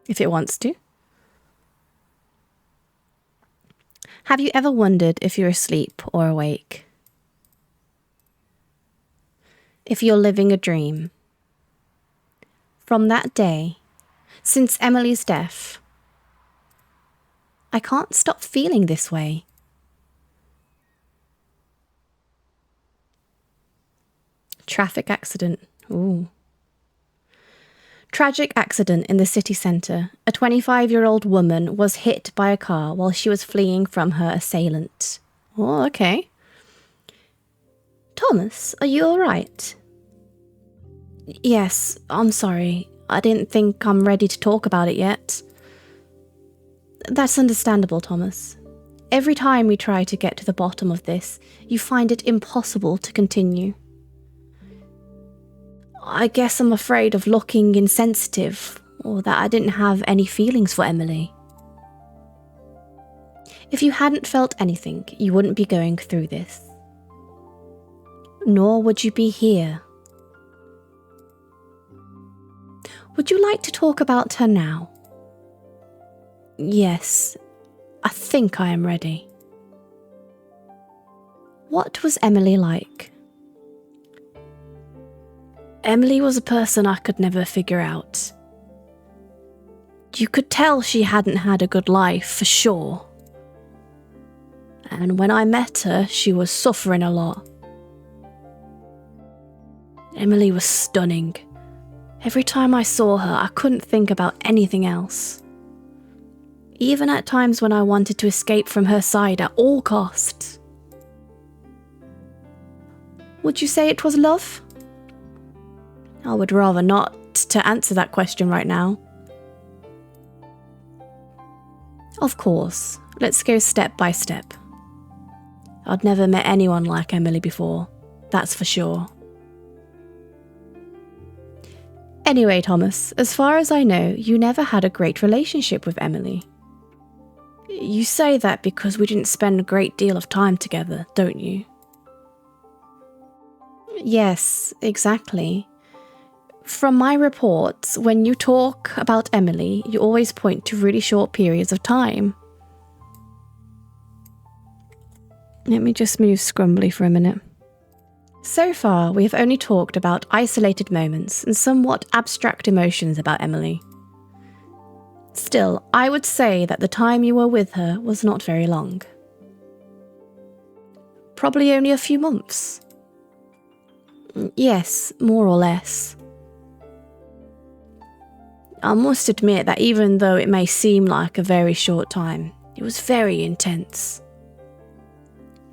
if it wants to. Have you ever wondered if you're asleep or awake? If you're living a dream? From that day, since Emily's death, I can't stop feeling this way. Traffic accident. Ooh. Tragic accident in the city centre. A 25-year-old woman was hit by a car while she was fleeing from her assailant. Oh, okay. Thomas, are you all right? Yes, I'm sorry. I didn't think I'm ready to talk about it yet. That's understandable, Thomas. Every time we try to get to the bottom of this, you find it impossible to continue. I guess I'm afraid of looking insensitive, or that I didn't have any feelings for Emily. If you hadn't felt anything, you wouldn't be going through this. Nor would you be here. Would you like to talk about her now? Yes, I think I am ready. What was Emily like? Emily was a person I could never figure out. You could tell she hadn't had a good life, for sure. And when I met her, she was suffering a lot. Emily was stunning. Every time I saw her, I couldn't think about anything else. Even at times when I wanted to escape from her side at all costs. Would you say it was love? I would rather not to answer that question right now. Of course, let's go step by step. I'd never met anyone like Emily before, that's for sure. Anyway, Thomas, as far as I know, you never had a great relationship with Emily. You say that because we didn't spend a great deal of time together, don't you? Yes, exactly. From my reports, when you talk about Emily, you always point to really short periods of time. Let me just move Scrumbly for a minute. So far, we have only talked about isolated moments and somewhat abstract emotions about Emily. Still, I would say that the time you were with her was not very long. Probably only a few months. Yes, more or less. I must admit that even though it may seem like a very short time, it was very intense.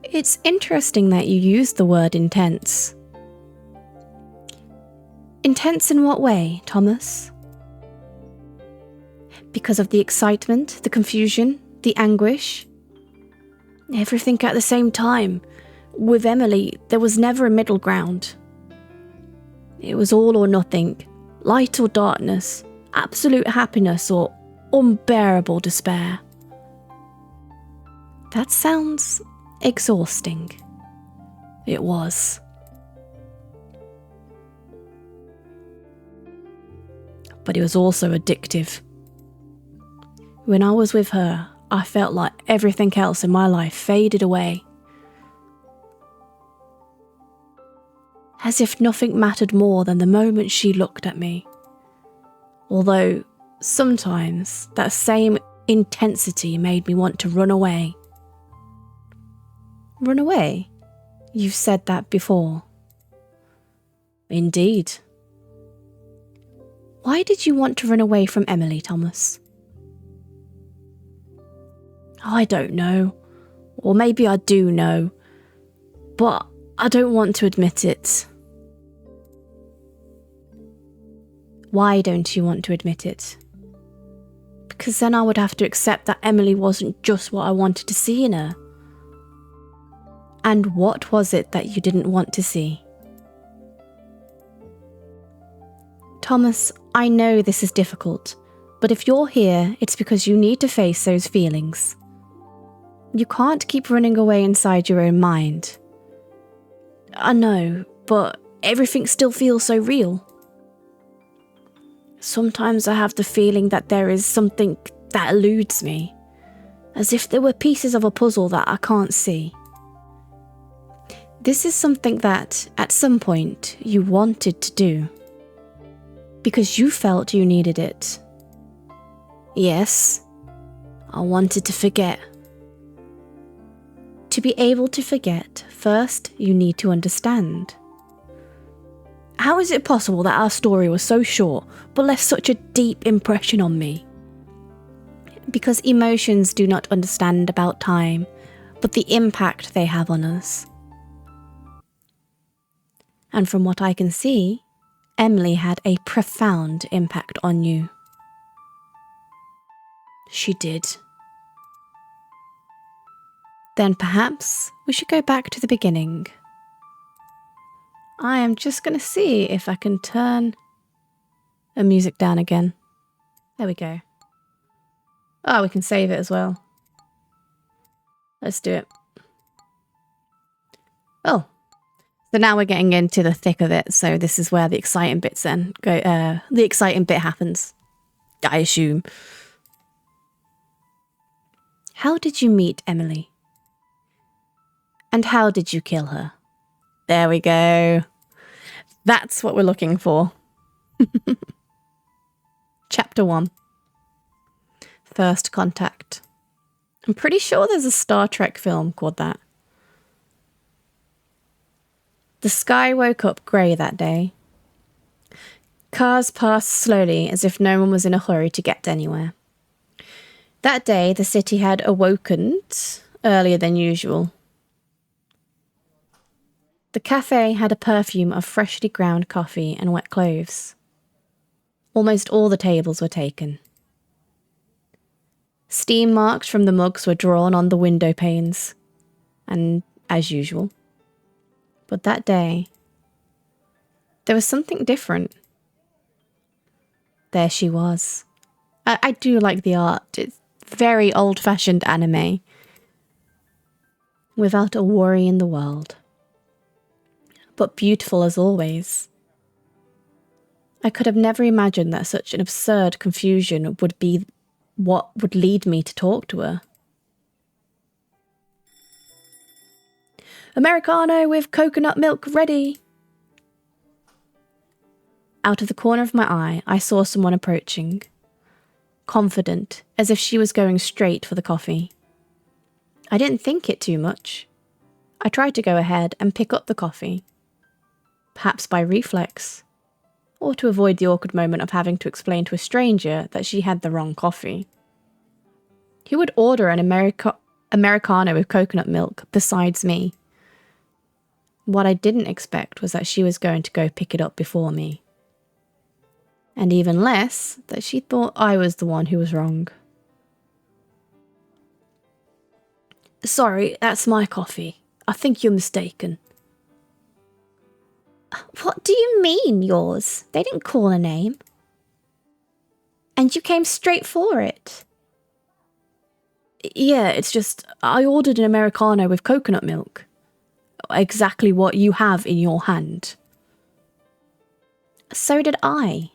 It's interesting that you used the word intense. Intense in what way, Thomas? Because of the excitement, the confusion, the anguish? Everything at the same time. With Emily, there was never a middle ground. It was all or nothing, light or darkness, absolute happiness or unbearable despair. That sounds exhausting. It was. But it was also addictive. When I was with her, I felt like everything else in my life faded away. As if nothing mattered more than the moment she looked at me. Although, sometimes, that same intensity made me want to run away. Run away? You've said that before. Indeed. Why did you want to run away from Emily, Thomas? I don't know. Or maybe I do know. But I don't want to admit it. Why don't you want to admit it? Because then I would have to accept that Emily wasn't just what I wanted to see in her. And what was it that you didn't want to see? Thomas, I know this is difficult, but if you're here, it's because you need to face those feelings. You can't keep running away inside your own mind. I know, but everything still feels so real. Sometimes I have the feeling that there is something that eludes me, as if there were pieces of a puzzle that I can't see. This is something that, at some point, you wanted to do, because you felt you needed it. Yes, I wanted to forget. To be able to forget, first you need to understand. How is it possible that our story was so short, but left such a deep impression on me? Because emotions do not understand about time, but the impact they have on us. And from what I can see, Emily had a profound impact on you. She did. Then perhaps we should go back to the beginning. I am just going to see if I can turn the music down again. There we go. Oh, we can save it as well. Let's do it. Oh, so now we're getting into the thick of it. So this is where the exciting bits then go. The exciting bit happens, I assume. How did you meet Emily? And how did you kill her? There we go. That's what we're looking for. Chapter 1. First Contact. I'm pretty sure there's a Star Trek film called that. The sky woke up grey that day. Cars passed slowly as if no one was in a hurry to get anywhere. That day, the city had awoken earlier than usual. The cafe had a perfume of freshly ground coffee and wet cloves. Almost all the tables were taken. Steam marks from the mugs were drawn on the window panes, and as usual. But that day, there was something different. There she was. I do like the art. It's very old-fashioned anime. Without a worry in the world. But beautiful as always. I could have never imagined that such an absurd confusion would be what would lead me to talk to her. Americano with coconut milk ready. Out of the corner of my eye, I saw someone approaching. Confident, as if she was going straight for the coffee. I didn't think it too much. I tried to go ahead and pick up the coffee. Perhaps by reflex, or to avoid the awkward moment of having to explain to a stranger that she had the wrong coffee. Who would order an Americano with coconut milk besides me? What I didn't expect was that she was going to go pick it up before me. And even less, that she thought I was the one who was wrong. Sorry, that's my coffee. I think you're mistaken. What do you mean, yours? They didn't call a name. And you came straight for it? Yeah, it's just, I ordered an Americano with coconut milk. Exactly what you have in your hand. So did I.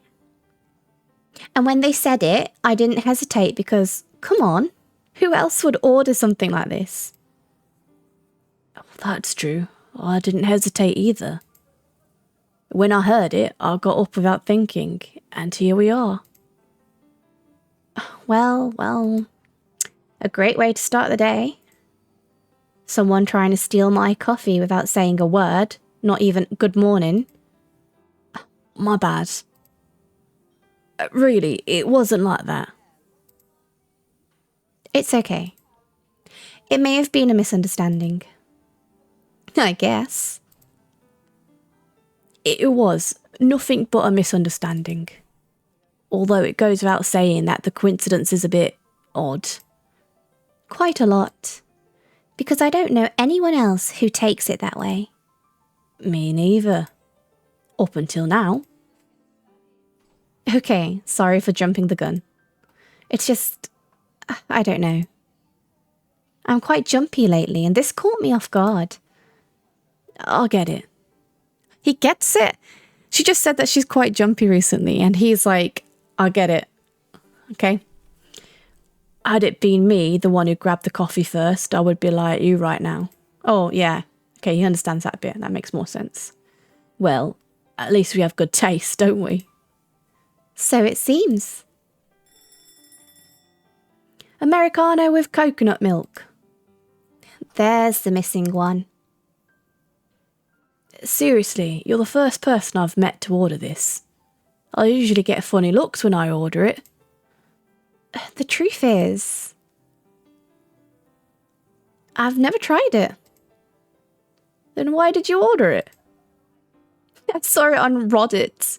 And when they said it, I didn't hesitate because, come on, who else would order something like this? That's true. I didn't hesitate either. When I heard it, I got up without thinking, and here we are. Well, a great way to start the day. Someone trying to steal my coffee without saying a word, not even good morning. My bad. Really, it wasn't like that. It's okay. It may have been a misunderstanding. I guess. It was nothing but a misunderstanding. Although it goes without saying that the coincidence is a bit odd. Quite a lot. Because I don't know anyone else who takes it that way. Me neither. Up until now. Okay, sorry for jumping the gun. It's just, I don't know. I'm quite jumpy lately, and this caught me off guard. I'll get it. He gets it. She just said that she's quite jumpy recently, and he's like, I get it. Okay. Had it been me, the one who grabbed the coffee first, I would be like you right now. Oh, yeah. Okay, he understands that bit. That makes more sense. Well, at least we have good taste, don't we? So it seems. Americano with coconut milk. There's the missing one. Seriously, you're the first person I've met to order this. I usually get funny looks when I order it. The truth is, I've never tried it. Then why did you order it? I saw it on Reddit.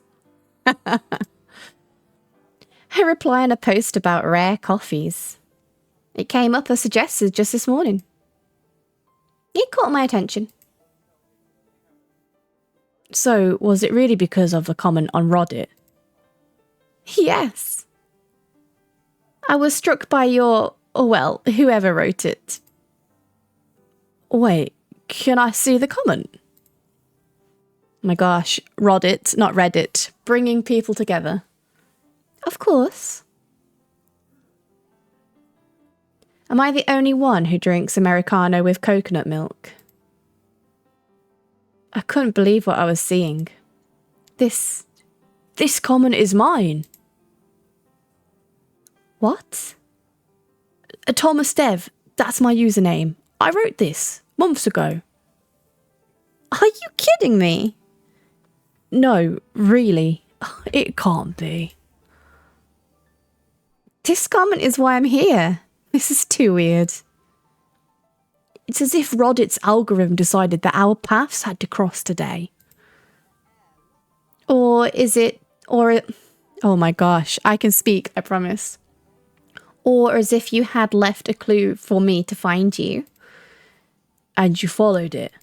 A reply on a post about rare coffees. It came up as suggested just this morning. It caught my attention. So, was it really because of a comment on Reddit? Yes. I was struck by your, well, whoever wrote it. Wait, can I see the comment? My gosh, Reddit, not Reddit, bringing people together. Of course. Am I the only one who drinks Americano with coconut milk? I couldn't believe what I was seeing. This comment is mine. What? Thomas Dev, that's my username. I wrote this months ago. Are you kidding me? No, really. It can't be. This comment is why I'm here. This is too weird. It's as if Reddit's algorithm decided that our paths had to cross today. Oh my gosh, I can speak, I promise. Or as if you had left a clue for me to find you. And you followed it.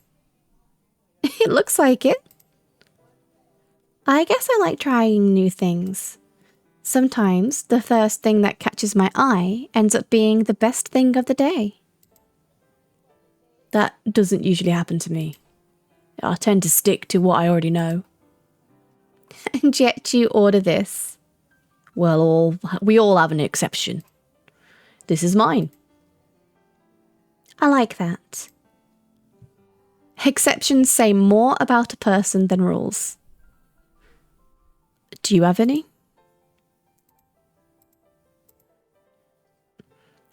It looks like it. I guess I like trying new things. Sometimes the first thing that catches my eye ends up being the best thing of the day. That doesn't usually happen to me. I tend to stick to what I already know. And yet you order this. Well, we all have an exception. This is mine. I like that. Exceptions say more about a person than rules. Do you have any?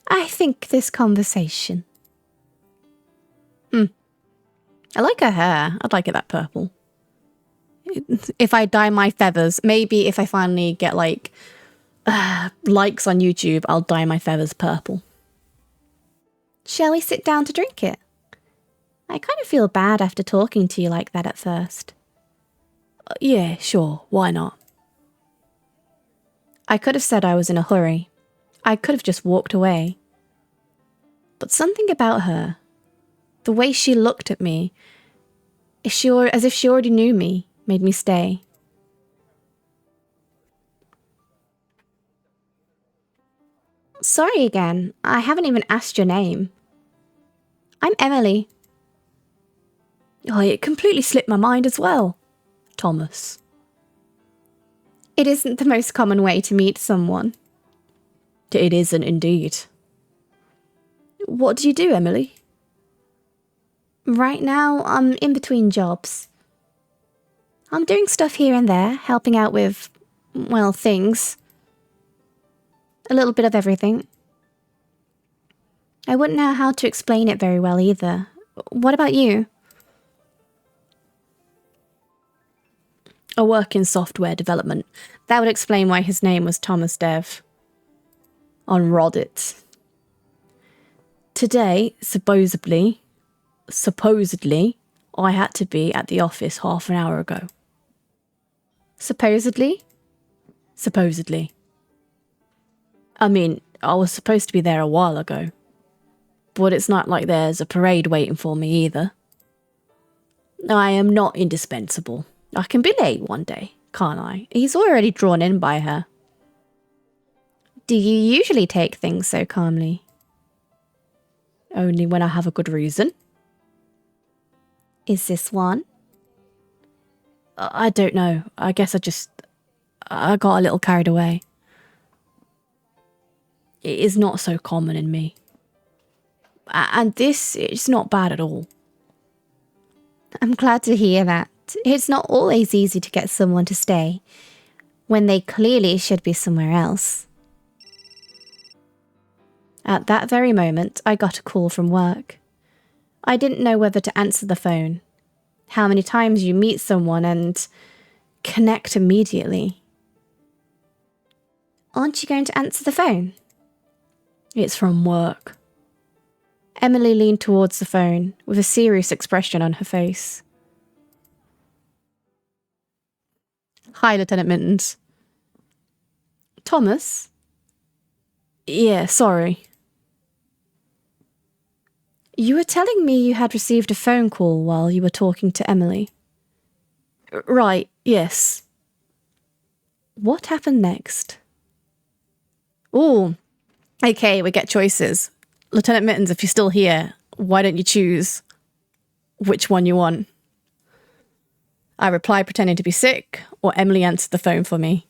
I think this conversation. I like her hair. I'd like it that purple. If I dye my feathers, maybe if I finally get like likes on YouTube, I'll dye my feathers purple. Shall we sit down to drink it? I kind of feel bad after talking to you like that at first. Yeah, sure. Why not? I could have said I was in a hurry. I could have just walked away. But something about her, the way she looked at me, as if she already knew me, made me stay. Sorry again, I haven't even asked your name. I'm Emily. Oh, it completely slipped my mind as well. Thomas. It isn't the most common way to meet someone. It isn't indeed. What do you do, Emily? Right now, I'm in between jobs. I'm doing stuff here and there, helping out with, well, things. A little bit of everything. I wouldn't know how to explain it very well either. What about you? I work in software development. That would explain why his name was Thomas Dev. On Reddit. Today, supposedly, I had to be at the office half an hour ago. Supposedly? Supposedly. I mean, I was supposed to be there a while ago. But it's not like there's a parade waiting for me either. I am not indispensable. I can be late one day, can't I? He's already drawn in by her. Do you usually take things so calmly? Only when I have a good reason. Is this one? I don't know. I guess I got a little carried away. It is not so common in me. And this is not bad at all. I'm glad to hear that. It's not always easy to get someone to stay when they clearly should be somewhere else. At that very moment, I got a call from work. I didn't know whether to answer the phone. How many times you meet someone and connect immediately. Aren't you going to answer the phone? It's from work. Emily leaned towards the phone with a serious expression on her face. Hi, Lieutenant Mittens. Thomas? Yeah, sorry. You were telling me you had received a phone call while you were talking to Emily. Right, yes. What happened next? Ooh, okay, we get choices. Lieutenant Mittens, if you're still here, why don't you choose which one you want? I replied pretending to be sick, or Emily answered the phone for me.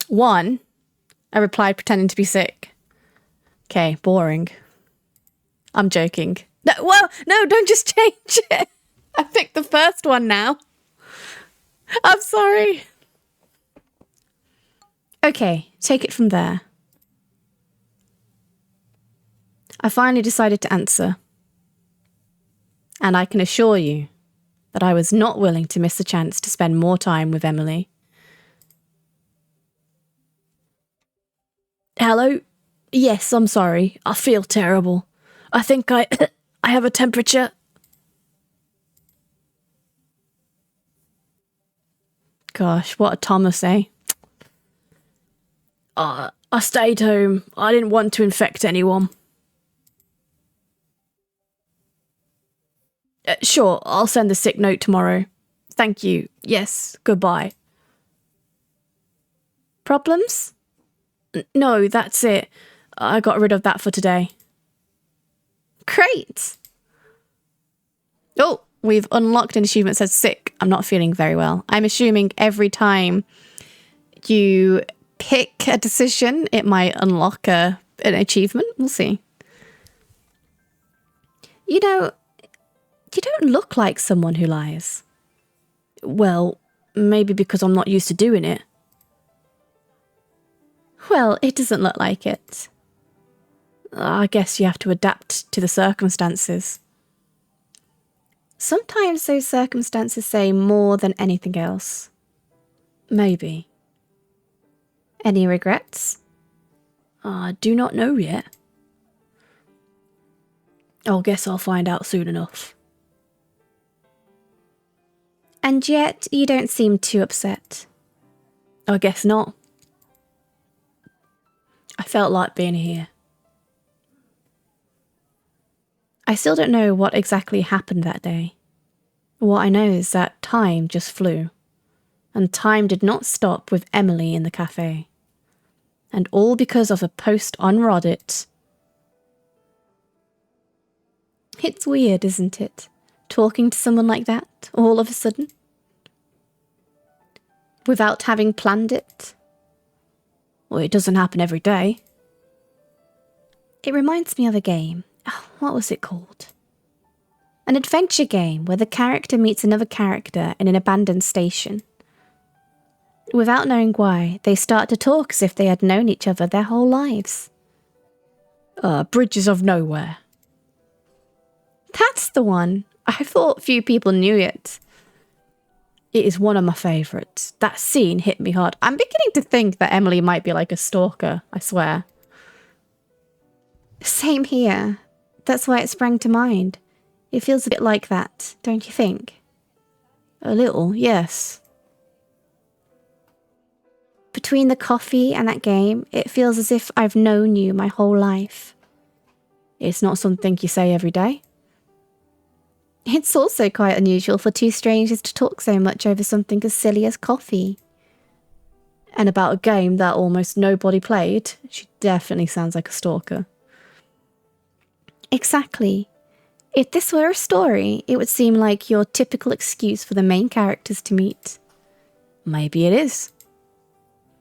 One, I replied pretending to be sick. Okay, boring. I'm joking. No, well, no, don't just change it. I picked the first one now. I'm sorry. Okay, take it from there. I finally decided to answer. And I can assure you that I was not willing to miss the chance to spend more time with Emily. Hello? Yes, I'm sorry. I feel terrible. I think I have a temperature. Gosh, what a Thomas, eh? I stayed home. I didn't want to infect anyone. Sure, I'll send the sick note tomorrow. Thank you. Yes, goodbye. Problems? No, that's it. I got rid of that for today. Great! Oh, we've unlocked an achievement that says sick. I'm not feeling very well. I'm assuming every time you pick a decision, it might unlock an achievement. We'll see. You know, you don't look like someone who lies. Well, maybe because I'm not used to doing it. Well, it doesn't look like it. I guess you have to adapt to the circumstances. Sometimes those circumstances say more than anything else. Maybe. Any regrets? I do not know yet. I guess I'll find out soon enough. And yet you don't seem too upset. I guess not. I felt like being here. I still don't know what exactly happened that day. What I know is that time just flew. And time did not stop with Emily in the cafe. And all because of a post on Reddit. It's weird, isn't it? Talking to someone like that, all of a sudden. Without having planned it. Well, it doesn't happen every day. It reminds me of a game. Oh, what was it called? An adventure game where the character meets another character in an abandoned station. Without knowing why, they start to talk as if they had known each other their whole lives. Bridges of Nowhere. That's the one. I thought few people knew it. It is one of my favourites. That scene hit me hard. I'm beginning to think that Emily might be like a stalker, I swear. Same here. That's why it sprang to mind. It feels a bit like that, don't you think? A little, yes. Between the coffee and that game, it feels as if I've known you my whole life. It's not something you say every day. It's also quite unusual for two strangers to talk so much over something as silly as coffee. And about a game that almost nobody played, she definitely sounds like a stalker. Exactly. If this were a story, it would seem like your typical excuse for the main characters to meet. Maybe it is.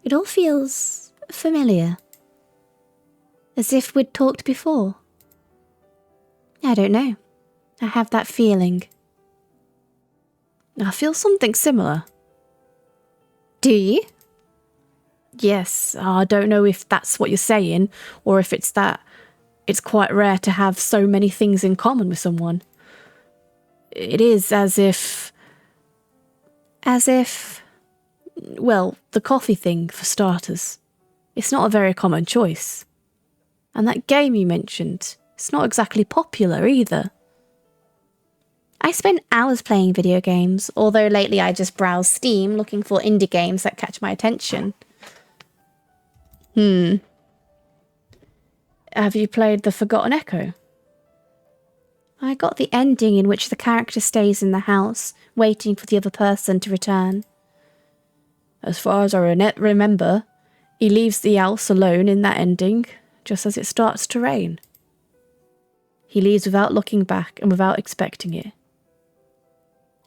It all feels familiar. As if we'd talked before. I don't know. I have that feeling. I feel something similar. Do you? Yes, I don't know if that's what you're saying, or if it's that it's quite rare to have so many things in common with someone. It is as if... Well, the coffee thing, for starters. It's not a very common choice. And that game you mentioned, it's not exactly popular either. I spend hours playing video games, although lately I just browse Steam looking for indie games that catch my attention. Have you played The Forgotten Echo? I got the ending in which the character stays in the house, waiting for the other person to return. As far as I remember, he leaves the house alone in that ending, just as it starts to rain. He leaves without looking back and without expecting it.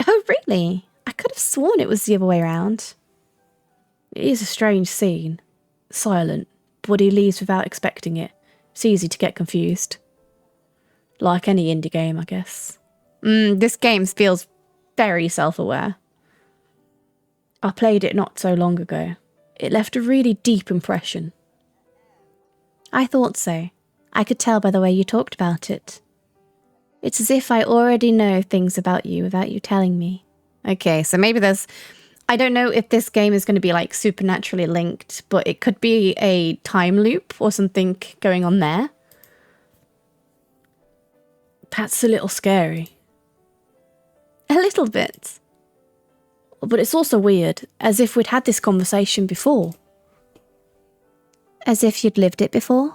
Oh, really? I could have sworn it was the other way around. It is a strange scene. Silent, but he leaves without expecting it. It's easy to get confused. Like any indie game, I guess. This game feels very self-aware. I played it not so long ago. It left a really deep impression. I thought so. I could tell by the way you talked about it. It's as if I already know things about you without you telling me. Okay, so maybe there's... I don't know if this game is going to be like supernaturally linked, but it could be a time loop or something going on there. That's a little scary. A little bit. But it's also weird, as if we'd had this conversation before. As if you'd lived it before?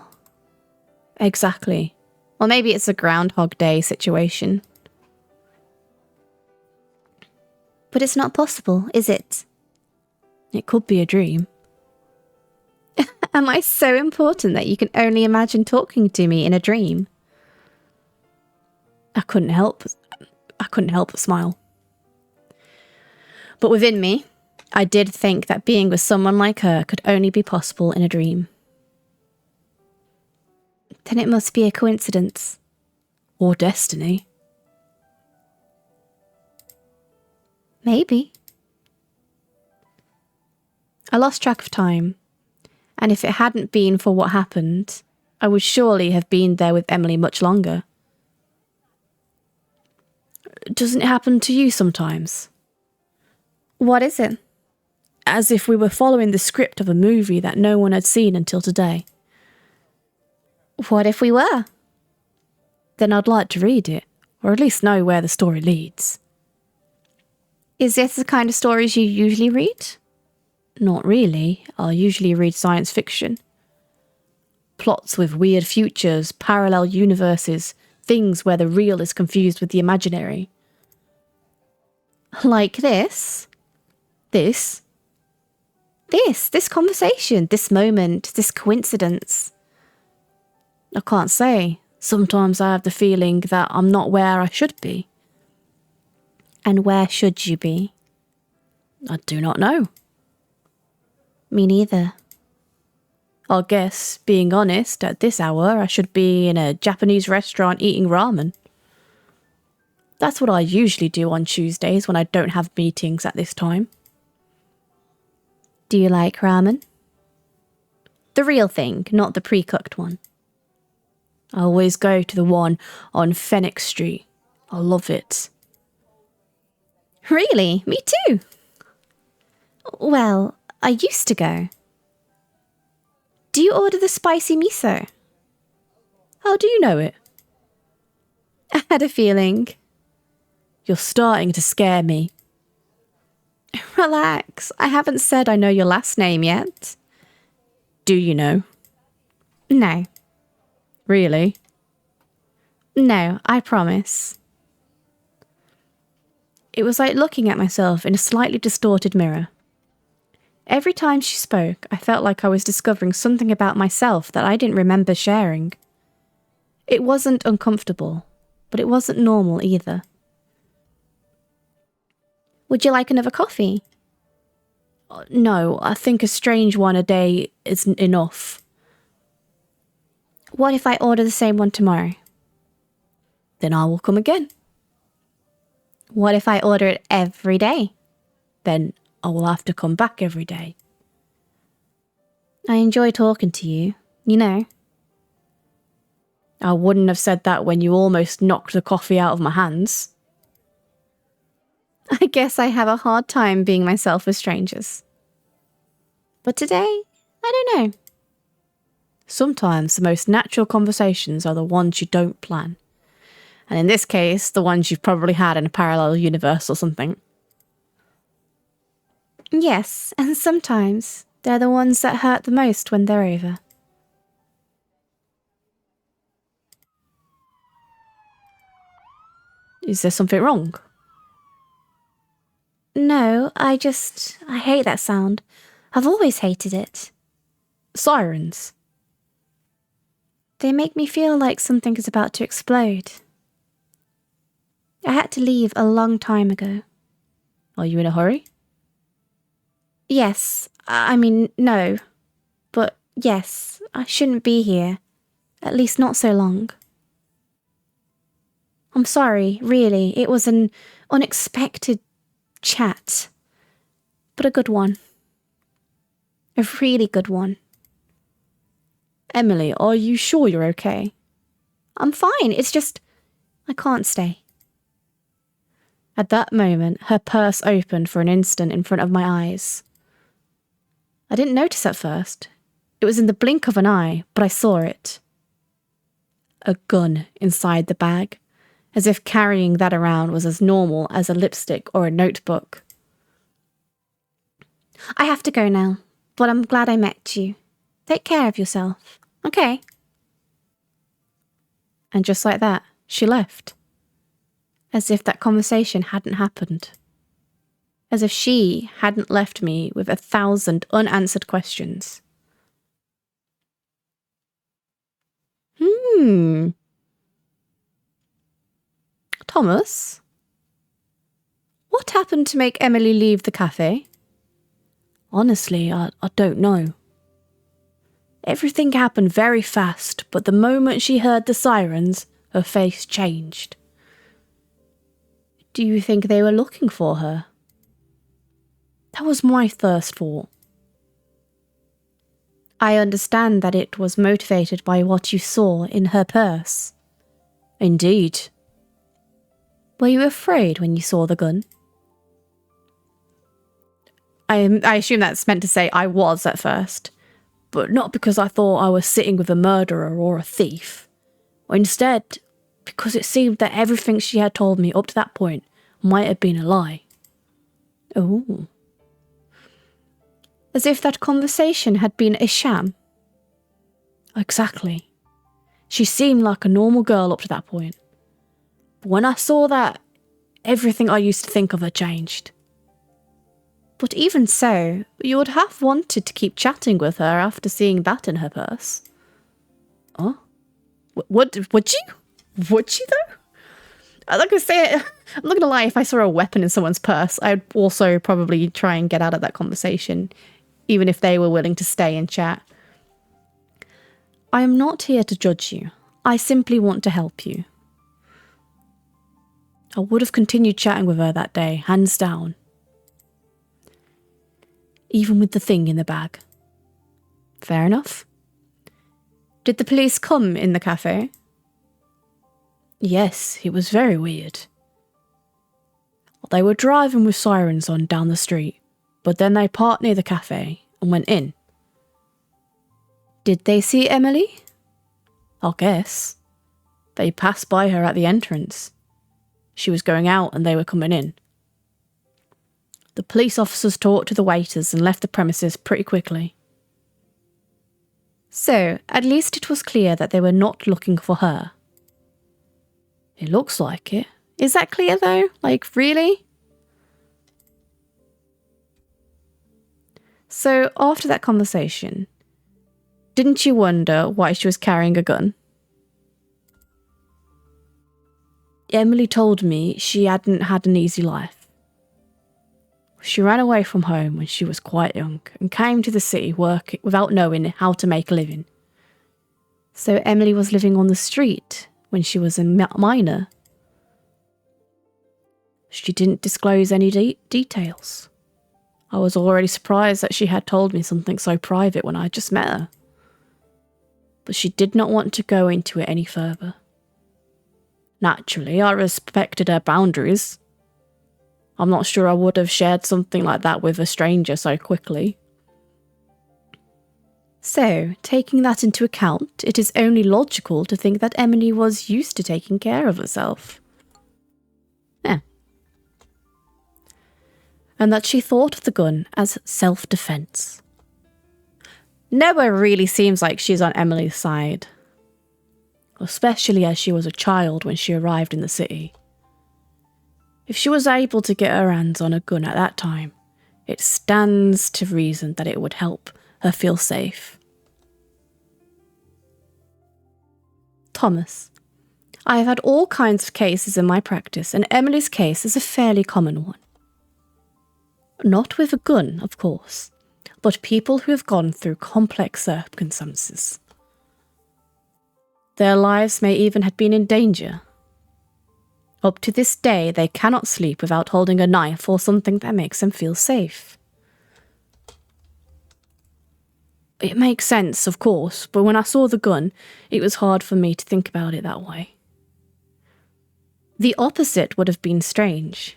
Exactly. Or maybe it's a Groundhog Day situation. But it's not possible, is it? It could be a dream. Am I so important that you can only imagine talking to me in a dream? I couldn't help but smile. But within me, I did think that being with someone like her could only be possible in a dream. Then it must be a coincidence. Or destiny. Maybe. I lost track of time, and if it hadn't been for what happened, I would surely have been there with Emily much longer. Doesn't it happen to you sometimes? What is it? As if we were following the script of a movie that no one had seen until today. What if we were? Then I'd like to read it, or at least know where the story leads. Is this the kind of stories you usually read? Not really. I usually read science fiction. Plots with weird futures, parallel universes, things where the real is confused with the imaginary. Like this? This conversation, this moment, this coincidence. I can't say. Sometimes I have the feeling that I'm not where I should be. And where should you be? I do not know. Me neither. I guess, being honest, at this hour I should be in a Japanese restaurant eating ramen. That's what I usually do on Tuesdays when I don't have meetings at this time. Do you like ramen? The real thing, not the pre-cooked one. I always go to the one on Phoenix Street. I love it. Really? Me too. Well, I used to go. Do you order the spicy miso? How do you know it? I had a feeling. You're starting to scare me. Relax. I haven't said I know your last name yet. Do you know? No. Really? No, I promise. It was like looking at myself in a slightly distorted mirror. Every time she spoke, I felt like I was discovering something about myself that I didn't remember sharing. It wasn't uncomfortable. but it wasn't normal either. Would you like another coffee? No, I think a strange one a day isn't enough. What if I order the same one tomorrow? Then I will come again. What if I order it every day? Then I will have to come back every day. I enjoy talking to you, you know. I wouldn't have said that when you almost knocked the coffee out of my hands. I guess I have a hard time being myself with strangers. But today, I don't know. Sometimes the most natural conversations are the ones you don't plan. And in this case, the ones you've probably had in a parallel universe or something. Yes, and sometimes they're the ones that hurt the most when they're over. Is there something wrong? No, I hate that sound. I've always hated it. Sirens. They make me feel like something is about to explode. I had to leave a long time ago. Are you in a hurry? Yes, I mean, no. But yes, I shouldn't be here. At least not so long. I'm sorry, really. It was an unexpected chat. But a good one. A really good one. Emily, are you sure you're okay? I'm fine, it's just I can't stay. At that moment, her purse opened for an instant in front of my eyes. I didn't notice at first. It was in the blink of an eye, but I saw it. A gun inside the bag, as if carrying that around was as normal as a lipstick or a notebook. I have to go now, but I'm glad I met you. Take care of yourself, okay? And just like that, she left. As if that conversation hadn't happened. As if she hadn't left me with 1,000 unanswered questions. Thomas? What happened to make Emily leave the cafe? Honestly, I don't know. Everything happened very fast, but the moment she heard the sirens, her face changed. Do you think they were looking for her? That was my first thought. I understand that it was motivated by what you saw in her purse. Indeed. Were you afraid when you saw the gun? I assume that's meant to say I was at first, but not because I thought I was sitting with a murderer or a thief. Instead, because it seemed that everything she had told me up to that point might have been a lie. Oh. As if that conversation had been a sham. Exactly. She seemed like a normal girl up to that point. But when I saw that, everything I used to think of her changed. But even so, you would have wanted to keep chatting with her after seeing that in her purse. Oh? Would you? Would you though? I'm not gonna lie, if I saw a weapon in someone's purse, I'd also probably try and get out of that conversation, even if they were willing to stay and chat. I am not here to judge you. I simply want to help you. I would have continued chatting with her that day, hands down. Even with the thing in the bag. Fair enough. Did the police come in the cafe? Yes, it was very weird. They were driving with sirens on down the street, but then they parked near the cafe and went in. Did they see Emily? I guess. They passed by her at the entrance. She was going out and they were coming in. The police officers talked to the waiters and left the premises pretty quickly. So, at least it was clear that they were not looking for her. It looks like it. Is that clear though? Like, really? So, after that conversation, didn't you wonder why she was carrying a gun? Emily told me she hadn't had an easy life. She ran away from home when she was quite young and came to the city working without knowing how to make a living. So Emily was living on the street when she was a minor? She didn't disclose any details. I was already surprised that she had told me something so private when I just met her. But she did not want to go into it any further. Naturally, I respected her boundaries. I'm not sure I would have shared something like that with a stranger so quickly. So, taking that into account, it is only logical to think that Emily was used to taking care of herself. Yeah. And that she thought of the gun as self-defense. Noah really seems like she's on Emily's side. Especially as she was a child when she arrived in the city. If she was able to get her hands on a gun at that time, it stands to reason that it would help her feel safe. Thomas, I have had all kinds of cases in my practice, and Emily's case is a fairly common one. Not with a gun, of course, but people who have gone through complex circumstances. Their lives may even have been in danger. Up to this day, they cannot sleep without holding a knife or something that makes them feel safe. It makes sense, of course, but when I saw the gun, it was hard for me to think about it that way. The opposite would have been strange.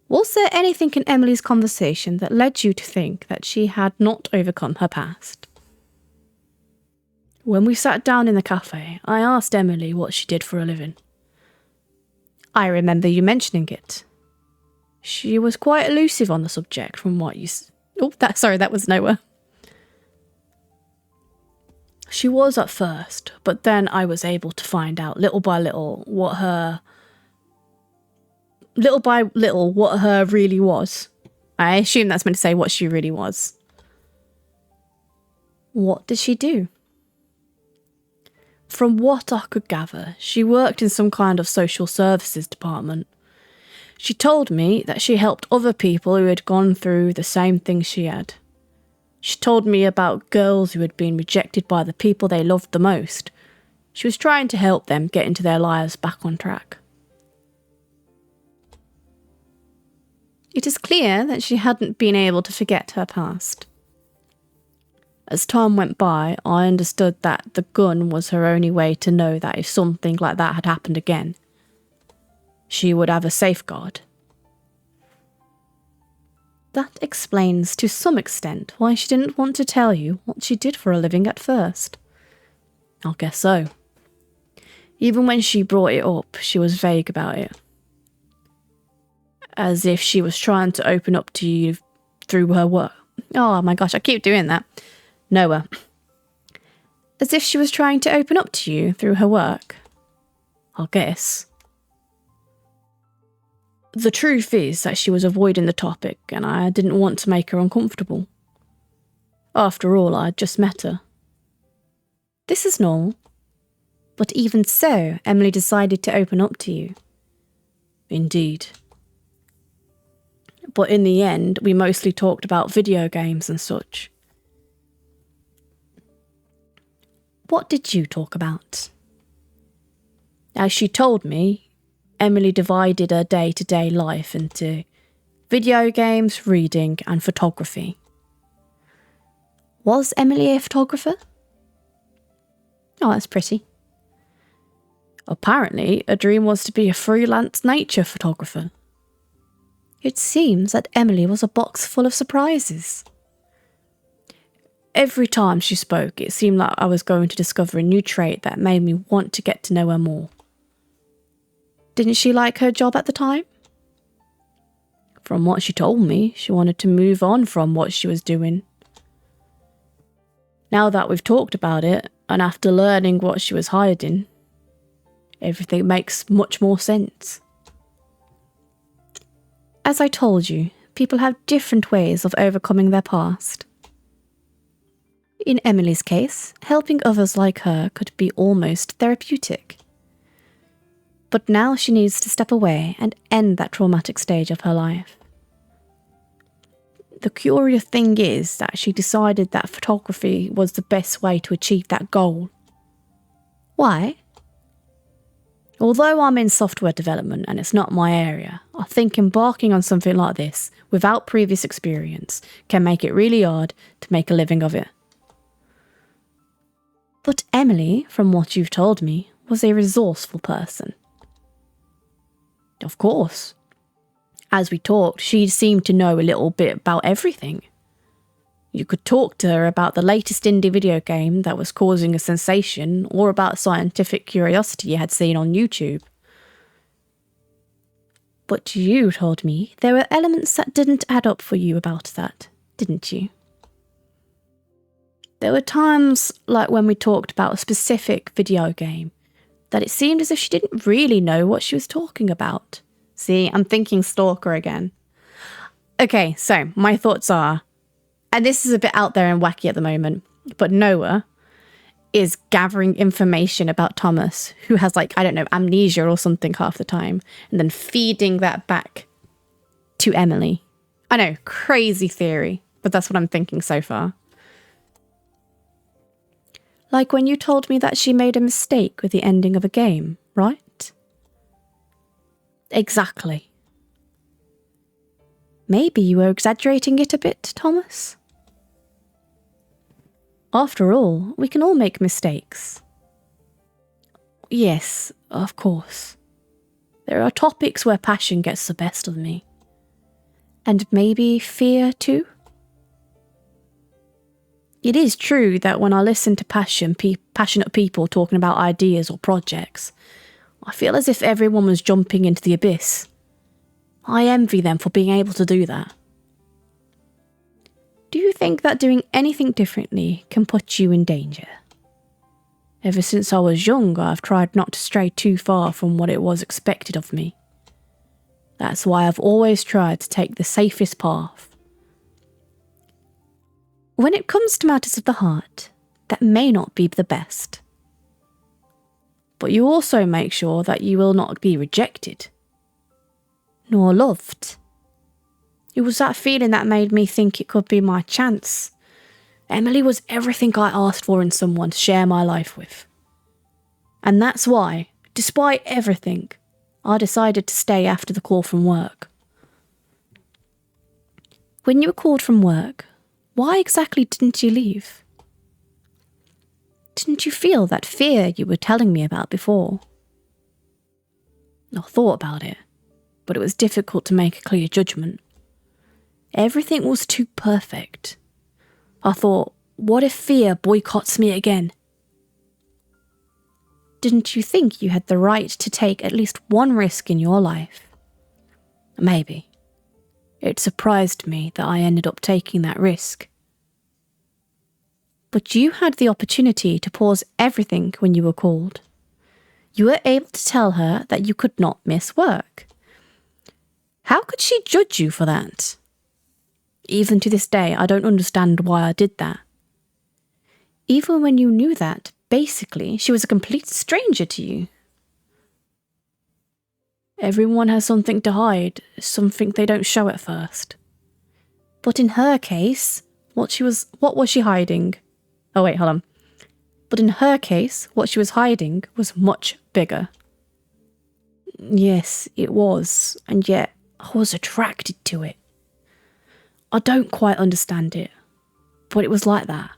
Was there anything in Emily's conversation that led you to think that she had not overcome her past? When we sat down in the cafe, I asked Emily what she did for a living. I remember you mentioning it. She was quite elusive on the subject from what you... That was Noah. She was at first, but then I was able to find out little by little what her really was. I assume that's meant to say what she really was. What did she do? From what I could gather, she worked in some kind of social services department. She told me that she helped other people who had gone through the same thing she had. She told me about girls who had been rejected by the people they loved the most. She was trying to help them get into their lives back on track. It is clear that she hadn't been able to forget her past. As time went by, I understood that the gun was her only way to know that if something like that had happened again, she would have a safeguard. That explains to some extent why she didn't want to tell you what she did for a living at first. I guess so. Even when she brought it up, she was vague about it. As if she was trying to open up to you through her work. Oh my gosh, I keep doing that. Noah. As if she was trying to open up to you through her work. I guess. The truth is that she was avoiding the topic and I didn't want to make her uncomfortable. After all, I had just met her. This is normal. But even so, Emily decided to open up to you. Indeed. But in the end, we mostly talked about video games and such. What did you talk about? As she told me, Emily divided her day-to-day life into video games, reading, and photography. Was Emily a photographer? Oh, that's pretty. Apparently, her dream was to be a freelance nature photographer. It seems that Emily was a box full of surprises. Every time she spoke, it seemed like I was going to discover a new trait that made me want to get to know her more. Didn't she like her job at the time? From what she told me, she wanted to move on from what she was doing. Now that we've talked about it, and after learning what she was hiding, everything makes much more sense. As I told you, people have different ways of overcoming their past. In Emily's case, helping others like her could be almost therapeutic. But now she needs to step away and end that traumatic stage of her life. The curious thing is that she decided that photography was the best way to achieve that goal. Why? Although I'm in software development and it's not my area, I think embarking on something like this without previous experience can make it really hard to make a living of it. But Emily, from what you've told me, was a resourceful person. Of course. As we talked, she seemed to know a little bit about everything. You could talk to her about the latest indie video game that was causing a sensation, or about scientific curiosity you had seen on YouTube. But you told me there were elements that didn't add up for you about that, didn't you? There were times, like when we talked about a specific video game, that it seemed as if she didn't really know what she was talking about. See, I'm thinking stalker again. Okay, so my thoughts are, and this is a bit out there and wacky at the moment, but Noah is gathering information about Thomas, who has amnesia or something half the time, and then feeding that back to Emily. I know, crazy theory, but that's what I'm thinking so far. Like when you told me that she made a mistake with the ending of a game, right? Exactly. Maybe you were exaggerating it a bit, Thomas? After all, we can all make mistakes. Yes, of course. There are topics where passion gets the best of me. And maybe fear too? It is true that when I listen to passionate people talking about ideas or projects, I feel as if everyone was jumping into the abyss. I envy them for being able to do that. Do you think that doing anything differently can put you in danger? Ever since I was young, I've tried not to stray too far from what it was expected of me. That's why I've always tried to take the safest path. When it comes to matters of the heart, that may not be the best. But you also make sure that you will not be rejected, nor loved. It was that feeling that made me think it could be my chance. Emily was everything I asked for in someone to share my life with. And that's why, despite everything, I decided to stay after the call from work. When you were called from work, why exactly didn't you leave? Didn't you feel that fear you were telling me about before? I thought about it, but it was difficult to make a clear judgment. Everything was too perfect. I thought, what if fear boycotts me again? Didn't you think you had the right to take at least one risk in your life? Maybe. It surprised me that I ended up taking that risk. But you had the opportunity to pause everything when you were called. You were able to tell her that you could not miss work. How could she judge you for that? Even to this day, I don't understand why I did that. Even when you knew that, basically, she was a complete stranger to you. Everyone has something to hide, something they don't show at first. But in her case, what was she hiding? Oh wait, hold on. But in her case, what she was hiding was much bigger. Yes, it was, and yet I was attracted to it. I don't quite understand it, but it was like that.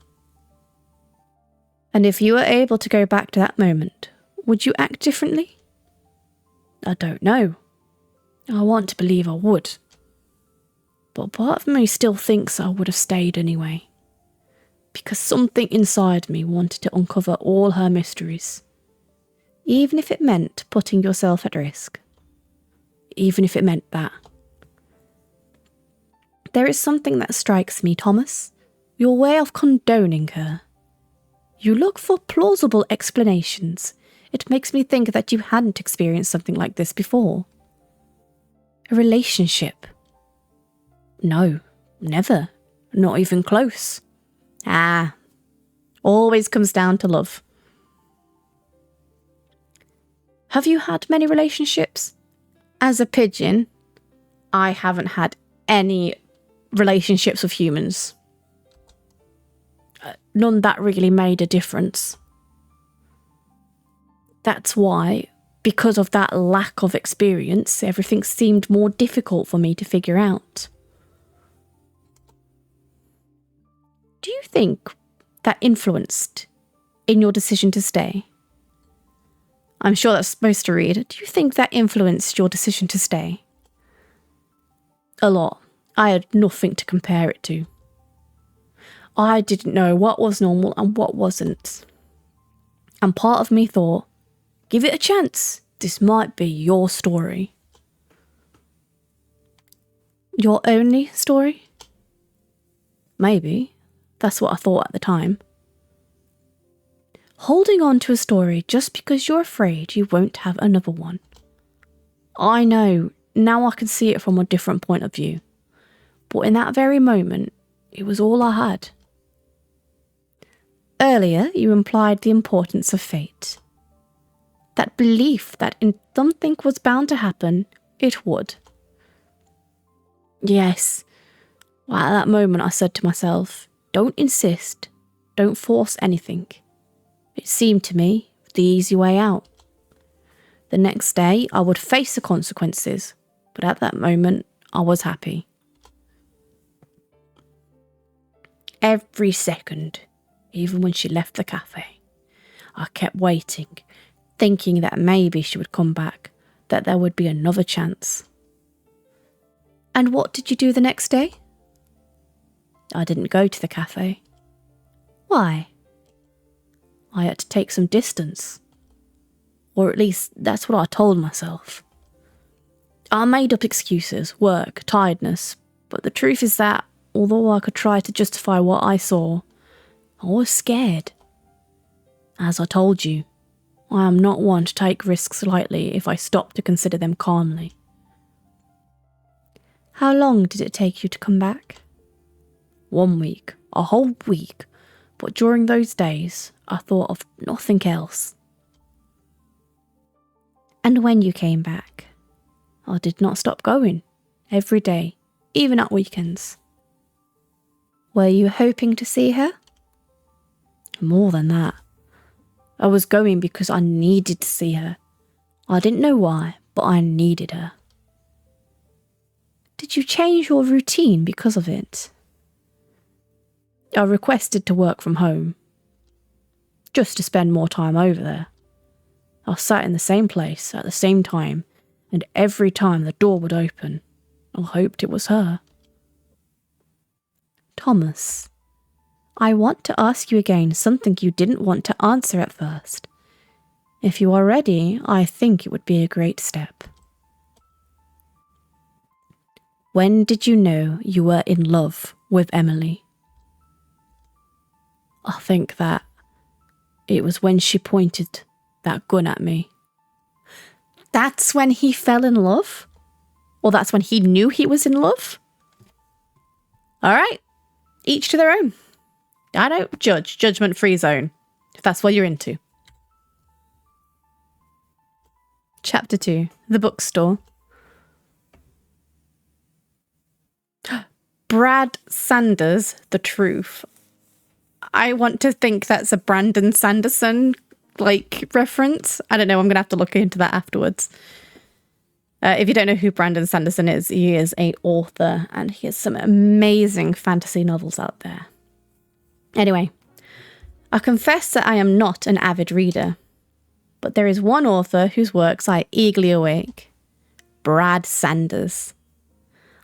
And if you were able to go back to that moment, would you act differently? I don't know. I want to believe I would. But part of me still thinks I would have stayed anyway. Because something inside me wanted to uncover all her mysteries. Even if it meant putting yourself at risk. Even if it meant that. There is something that strikes me, Thomas. Your way of condoning her. You look for plausible explanations. It makes me think that you hadn't experienced something like this before. A relationship. No, never. Not even close. Always comes down to love. Have you had many relationships? As a pigeon, I haven't had any relationships with humans. None that really made a difference. That's why, because of that lack of experience, everything seemed more difficult for me to figure out. Do you think that influenced in your decision to stay? I'm sure that's supposed to read. Do you think that influenced your decision to stay? A lot. I had nothing to compare it to. I didn't know what was normal and what wasn't. And part of me thought, give it a chance. This might be your story. Your only story? Maybe. That's what I thought at the time. Holding on to a story just because you're afraid you won't have another one. I know, now I can see it from a different point of view. But in that very moment, it was all I had. Earlier, you implied the importance of fate. That belief that if something was bound to happen, it would. Yes. Well, at that moment, I said to myself, don't insist. Don't force anything. It seemed to me the easy way out. The next day, I would face the consequences, but at that moment, I was happy. Every second, even when she left the cafe, I kept waiting, thinking that maybe she would come back, that there would be another chance. And what did you do the next day? I didn't go to the cafe. Why? I had to take some distance. Or at least that's what I told myself. I made up excuses, work, tiredness, but the truth is that, although I could try to justify what I saw, I was scared. As I told you, I am not one to take risks lightly if I stop to consider them calmly. How long did it take you to come back? 1 week, a whole week, but during those days, I thought of nothing else. And when you came back, I did not stop going, every day, even at weekends. Were you hoping to see her? More than that. I was going because I needed to see her. I didn't know why, but I needed her. Did you change your routine because of it? I requested to work from home, just to spend more time over there. I sat in the same place at the same time, and every time the door would open, I hoped it was her. Thomas, I want to ask you again something you didn't want to answer at first. If you are ready, I think it would be a great step. When did you know you were in love with Emily? I think that it was when she pointed that gun at me. That's when he fell in love? Or that's when he knew he was in love? All right, each to their own. I don't judge, judgment-free zone, if that's what you're into. Chapter 2, The Bookstore. Brad Sanders, The Truth. I want to think that's a Brandon Sanderson, reference. I don't know, I'm going to have to look into that afterwards. If you don't know who Brandon Sanderson is, he is an author and he has some amazing fantasy novels out there. Anyway, I confess that I am not an avid reader, but there is one author whose works I eagerly await. Brad Sanders.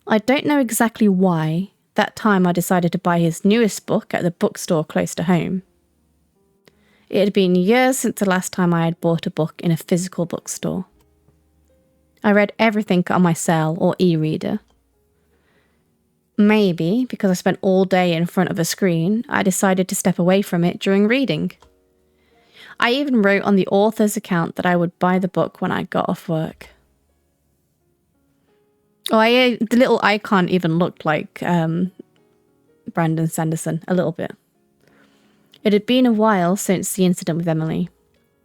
I don't know exactly why that time I decided to buy his newest book at the bookstore close to home. It had been years since the last time I had bought a book in a physical bookstore. I read everything on my cell or e-reader. Maybe because I spent all day in front of a screen, I decided to step away from it during reading. I even wrote on the author's account that I would buy the book when I got off work. The little icon even looked like Brandon Sanderson, a little bit. It had been a while since the incident with Emily,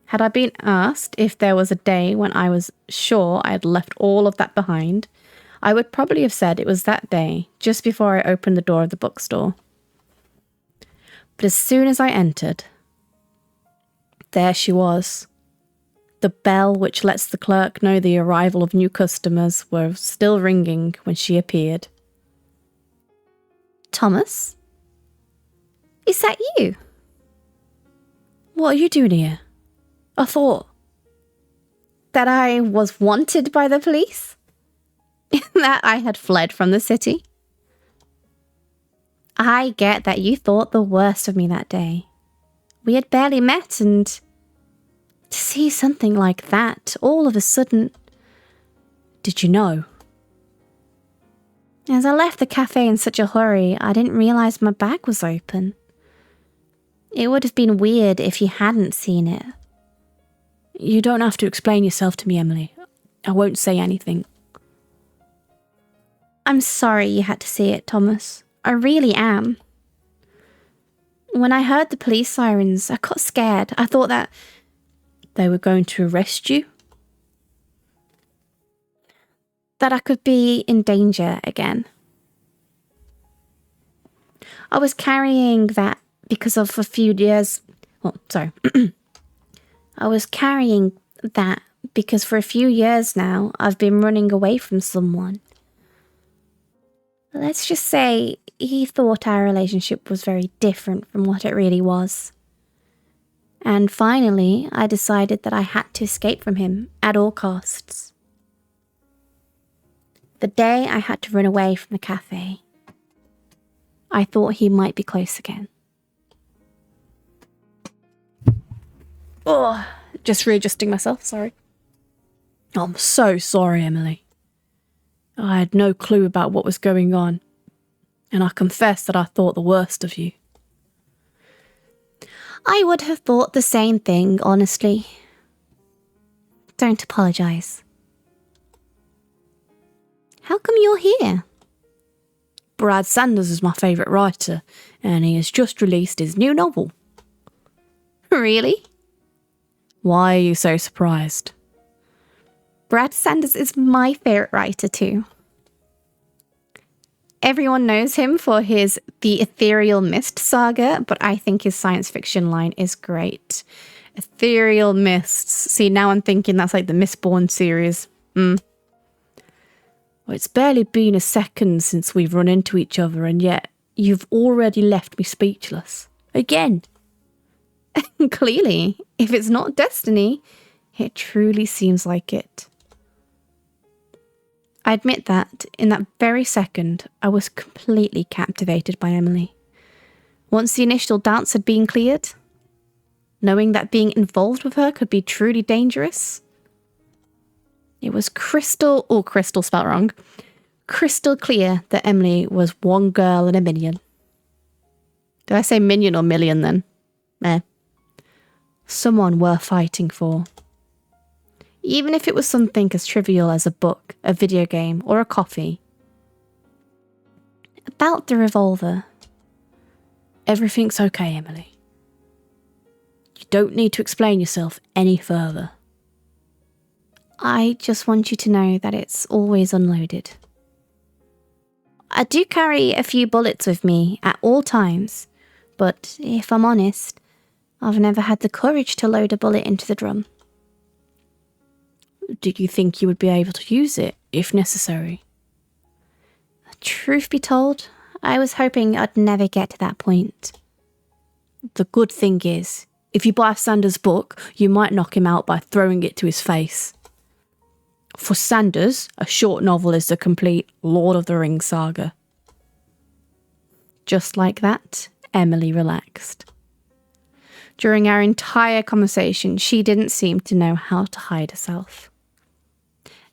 Had I been asked if there was a day when I was sure I had left all of that behind, I would probably have said it was that day, just before I opened the door of the bookstore. But as soon as I entered, there she was. The bell which lets the clerk know the arrival of new customers was still ringing when she appeared. Thomas? Is that you? What are you doing here? I thought that I was wanted by the police? That I had fled from the city? I get that you thought the worst of me that day. We had barely met, and to see something like that all of a sudden... Did you know? As I left the cafe in such a hurry, I didn't realise my bag was open. It would have been weird if you hadn't seen it. You don't have to explain yourself to me, Emily. I won't say anything. I'm sorry you had to see it, Thomas. I really am. When I heard the police sirens, I got scared. I thought that they were going to arrest you. That I could be in danger again. I was carrying that because of a few years... I was carrying that because for a few years now, I've been running away from someone. Let's just say he thought our relationship was very different from what it really was. And finally, I decided that I had to escape from him at all costs. The day I had to run away from the cafe, I thought he might be close again. Oh, just readjusting myself, sorry. I'm so sorry, Emily. I had no clue about what was going on, and I confess that I thought the worst of you. I would have thought the same thing, honestly. Don't apologise. How come you're here? Brad Sanders is my favourite writer, and he has just released his new novel. Really? Why are you so surprised? Brad Sanders is my favourite writer too. Everyone knows him for his The Ethereal Mist saga, but I think his science fiction line is great. Ethereal Mists. See, now I'm thinking that's like the Mistborn series. Well, it's barely been a second since we've run into each other, and yet you've already left me speechless. Again. Clearly, if it's not destiny, it truly seems like it. I admit that, in that very second, I was completely captivated by Emily. Once the initial doubts had been cleared, knowing that being involved with her could be truly dangerous, it was crystal spelled wrong, crystal clear that Emily was one girl in a million. Did I say minion or million then? Someone worth fighting for. Even if it was something as trivial as a book, a video game, or a coffee. About the revolver. Everything's okay, Emily. You don't need to explain yourself any further. I just want you to know that it's always unloaded. I do carry a few bullets with me at all times, but if I'm honest, I've never had the courage to load a bullet into the drum. Do you think you would be able to use it, if necessary? Truth be told, I was hoping I'd never get to that point. The good thing is, if you buy Sanders' book, you might knock him out by throwing it to his face. For Sanders, a short novel is the complete Lord of the Rings saga. Just like that, Emily relaxed. During our entire conversation, she didn't seem to know how to hide herself.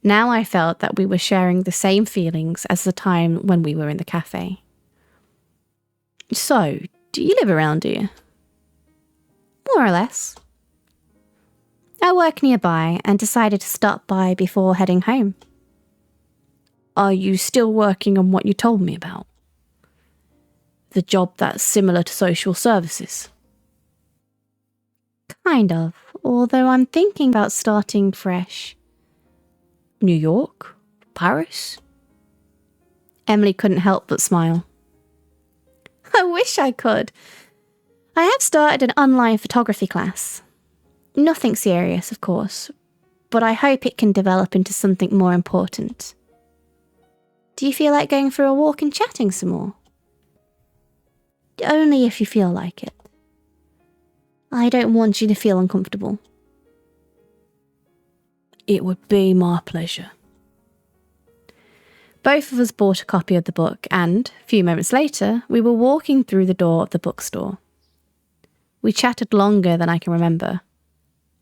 Now I felt that we were sharing the same feelings as the time when we were in the cafe. So, do you live around here? More or less. I work nearby and decided to stop by before heading home. Are you still working on what you told me about? The job that's similar to social services? Kind of, although I'm thinking about starting fresh. New York? Paris? Emily couldn't help but smile. I wish I could. I have started an online photography class. Nothing serious, of course, but I hope it can develop into something more important. Do you feel like going for a walk and chatting some more? Only if you feel like it. I don't want you to feel uncomfortable. It would be my pleasure. Both of us bought a copy of the book and, a few moments later, we were walking through the door of the bookstore. We chatted longer than I can remember.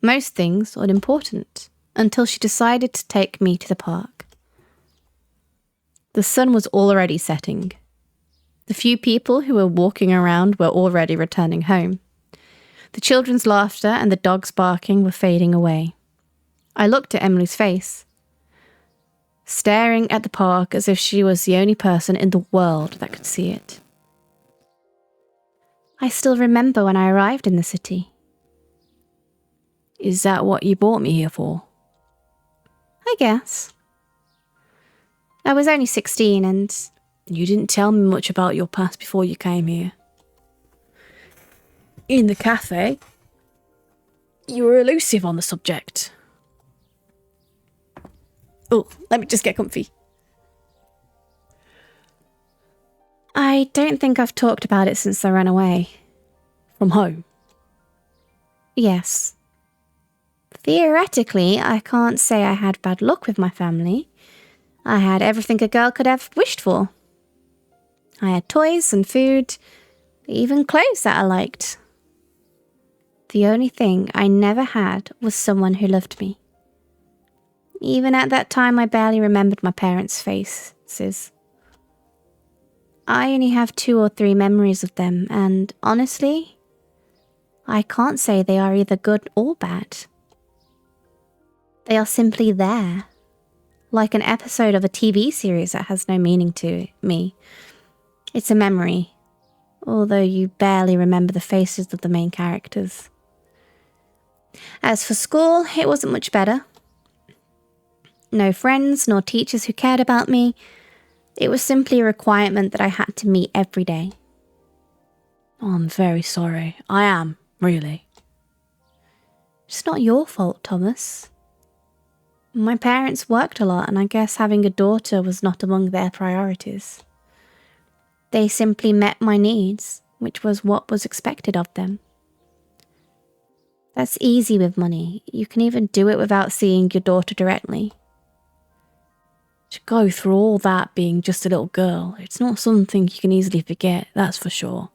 Most things unimportant, until she decided to take me to the park. The sun was already setting. The few people who were walking around were already returning home. The children's laughter and the dogs barking were fading away. I looked at Emily's face, staring at the park as if she was the only person in the world that could see it. I still remember when I arrived in the city. Is that what you brought me here for? I guess. I was only 16 and... You didn't tell me much about your past before you came here. In the cafe, you were elusive on the subject. Oh, let me just get comfy. I don't think I've talked about it since I ran away. From home? Yes. Theoretically, I can't say I had bad luck with my family. I had everything a girl could have wished for. I had toys and food, even clothes that I liked. The only thing I never had was someone who loved me. Even at that time, I barely remembered my parents' faces. I only have 2 or 3 memories of them, and honestly, I can't say they are either good or bad. They are simply there, like an episode of a TV series that has no meaning to me. It's a memory, although you barely remember the faces of the main characters. As for school, it wasn't much better. No friends nor teachers who cared about me. It was simply a requirement that I had to meet every day. I'm very sorry. I am, really. It's not your fault, Thomas. My parents worked a lot, and I guess having a daughter was not among their priorities. They simply met my needs, which was what was expected of them. That's easy with money. You can even do it without seeing your daughter directly. To go through all that being just a little girl, it's not something you can easily forget, that's for sure.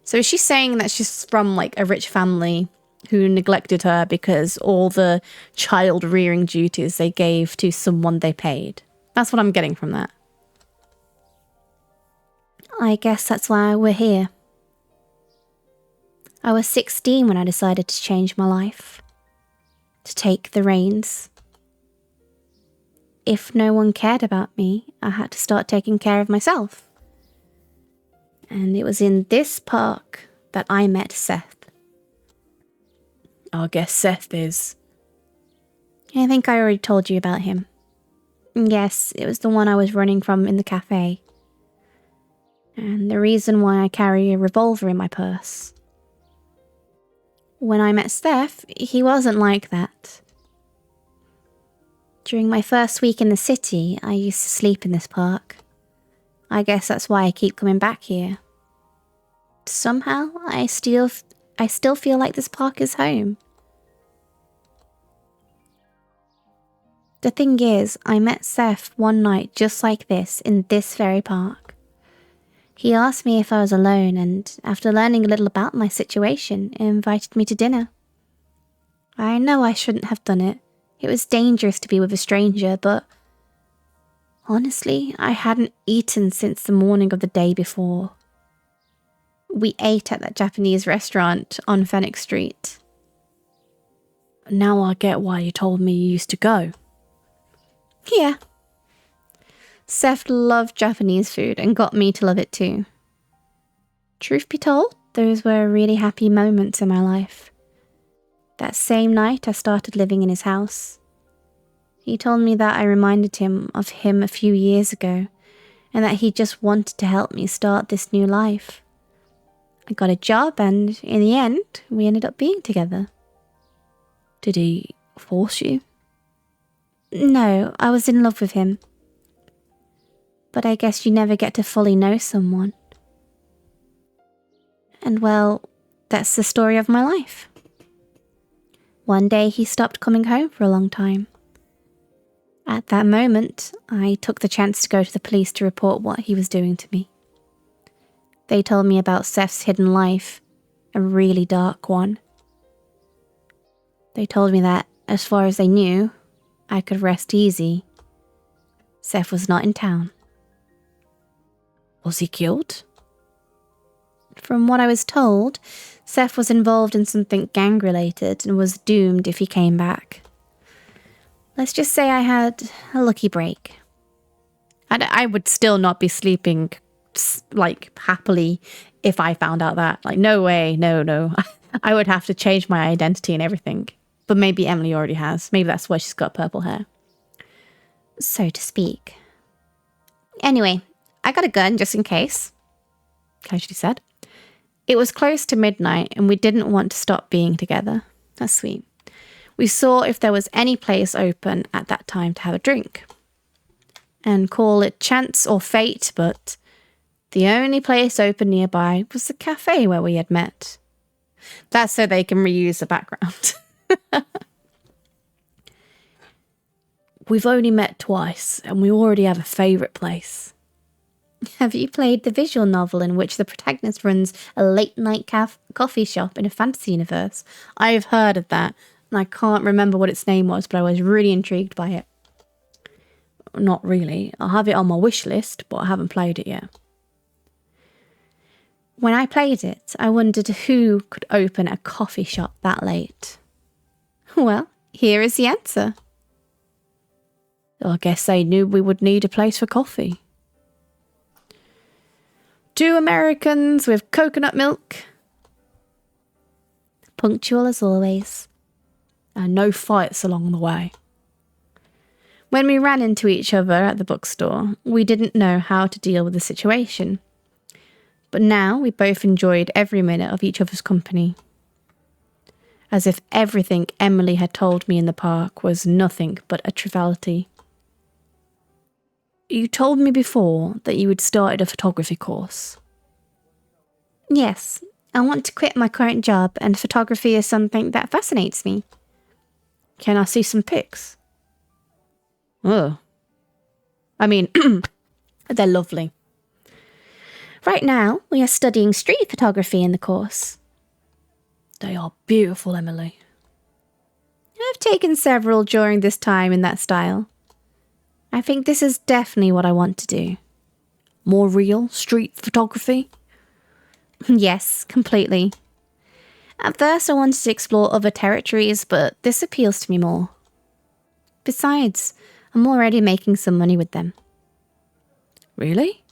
So is she saying that she's from like a rich family who neglected her because all the child rearing duties they gave to someone they paid? That's what I'm getting from that. I guess that's why we're here. I was 16 when I decided to change my life. To take the reins. If no one cared about me, I had to start taking care of myself. And it was in this park that I met Seth. I guess Seth is... I think I already told you about him. Yes, it was the one I was running from in the cafe. And the reason why I carry a revolver in my purse. When I met Steph, he wasn't like that. During my first week in the city, I used to sleep in this park. I guess that's why I keep coming back here. Somehow, I still feel like this park is home. The thing is, I met Seth one night just like this in this very park. He asked me if I was alone and, after learning a little about my situation, invited me to dinner. I know I shouldn't have done it. It was dangerous to be with a stranger, but honestly, I hadn't eaten since the morning of the day before. We ate at that Japanese restaurant on Fenwick Street. Now I get why you told me you used to go. Yeah. Seth loved Japanese food and got me to love it too. Truth be told, those were really happy moments in my life. That same night, I started living in his house. He told me that I reminded him of him a few years ago, and that he just wanted to help me start this new life. I got a job, and in the end, we ended up being together. Did he force you? No, I was in love with him. But I guess you never get to fully know someone. And well, that's the story of my life. One day he stopped coming home for a long time. At that moment, I took the chance to go to the police to report what he was doing to me. They told me about Seth's hidden life, a really dark one. They told me that, as far as they knew, I could rest easy. Seth was not in town. Was he killed? From what I was told, Seth was involved in something gang-related and was doomed if he came back. Let's just say I had a lucky break. I would still not be sleeping, happily if I found out that. No way, no. I would have to change my identity and everything. But maybe Emily already has. Maybe that's why she's got purple hair. So to speak. Anyway, I got a gun just in case, Casually said. It was close to midnight and we didn't want to stop being together. That's sweet. We saw if there was any place open at that time to have a drink. And call it chance or fate, but the only place open nearby was the cafe where we had met. That's so they can reuse the background. We've only met twice and we already have a favourite place. Have you played the visual novel in which the protagonist runs a late-night coffee shop in a fantasy universe? I've heard of that, and I can't remember what its name was, but I was really intrigued by it. Not really. I'll have it on my wish list, but I haven't played it yet. When I played it, I wondered who could open a coffee shop that late. Well, here is the answer. I guess they knew we would need a place for coffee. 2 Americans with coconut milk. Punctual as always. And no fights along the way. When we ran into each other at the bookstore, we didn't know how to deal with the situation. But now we both enjoyed every minute of each other's company. As if everything Emily had told me in the park was nothing but a triviality. You told me before that you had started a photography course. Yes, I want to quit my current job and photography is something that fascinates me. Can I see some pics? Oh. I mean, they're lovely. Right now, we are studying street photography in the course. They are beautiful, Emily. I've taken several during this time in that style. I think this is definitely what I want to do. More real street photography? Yes, completely. At first I wanted to explore other territories, but this appeals to me more. Besides, I'm already making some money with them. Really?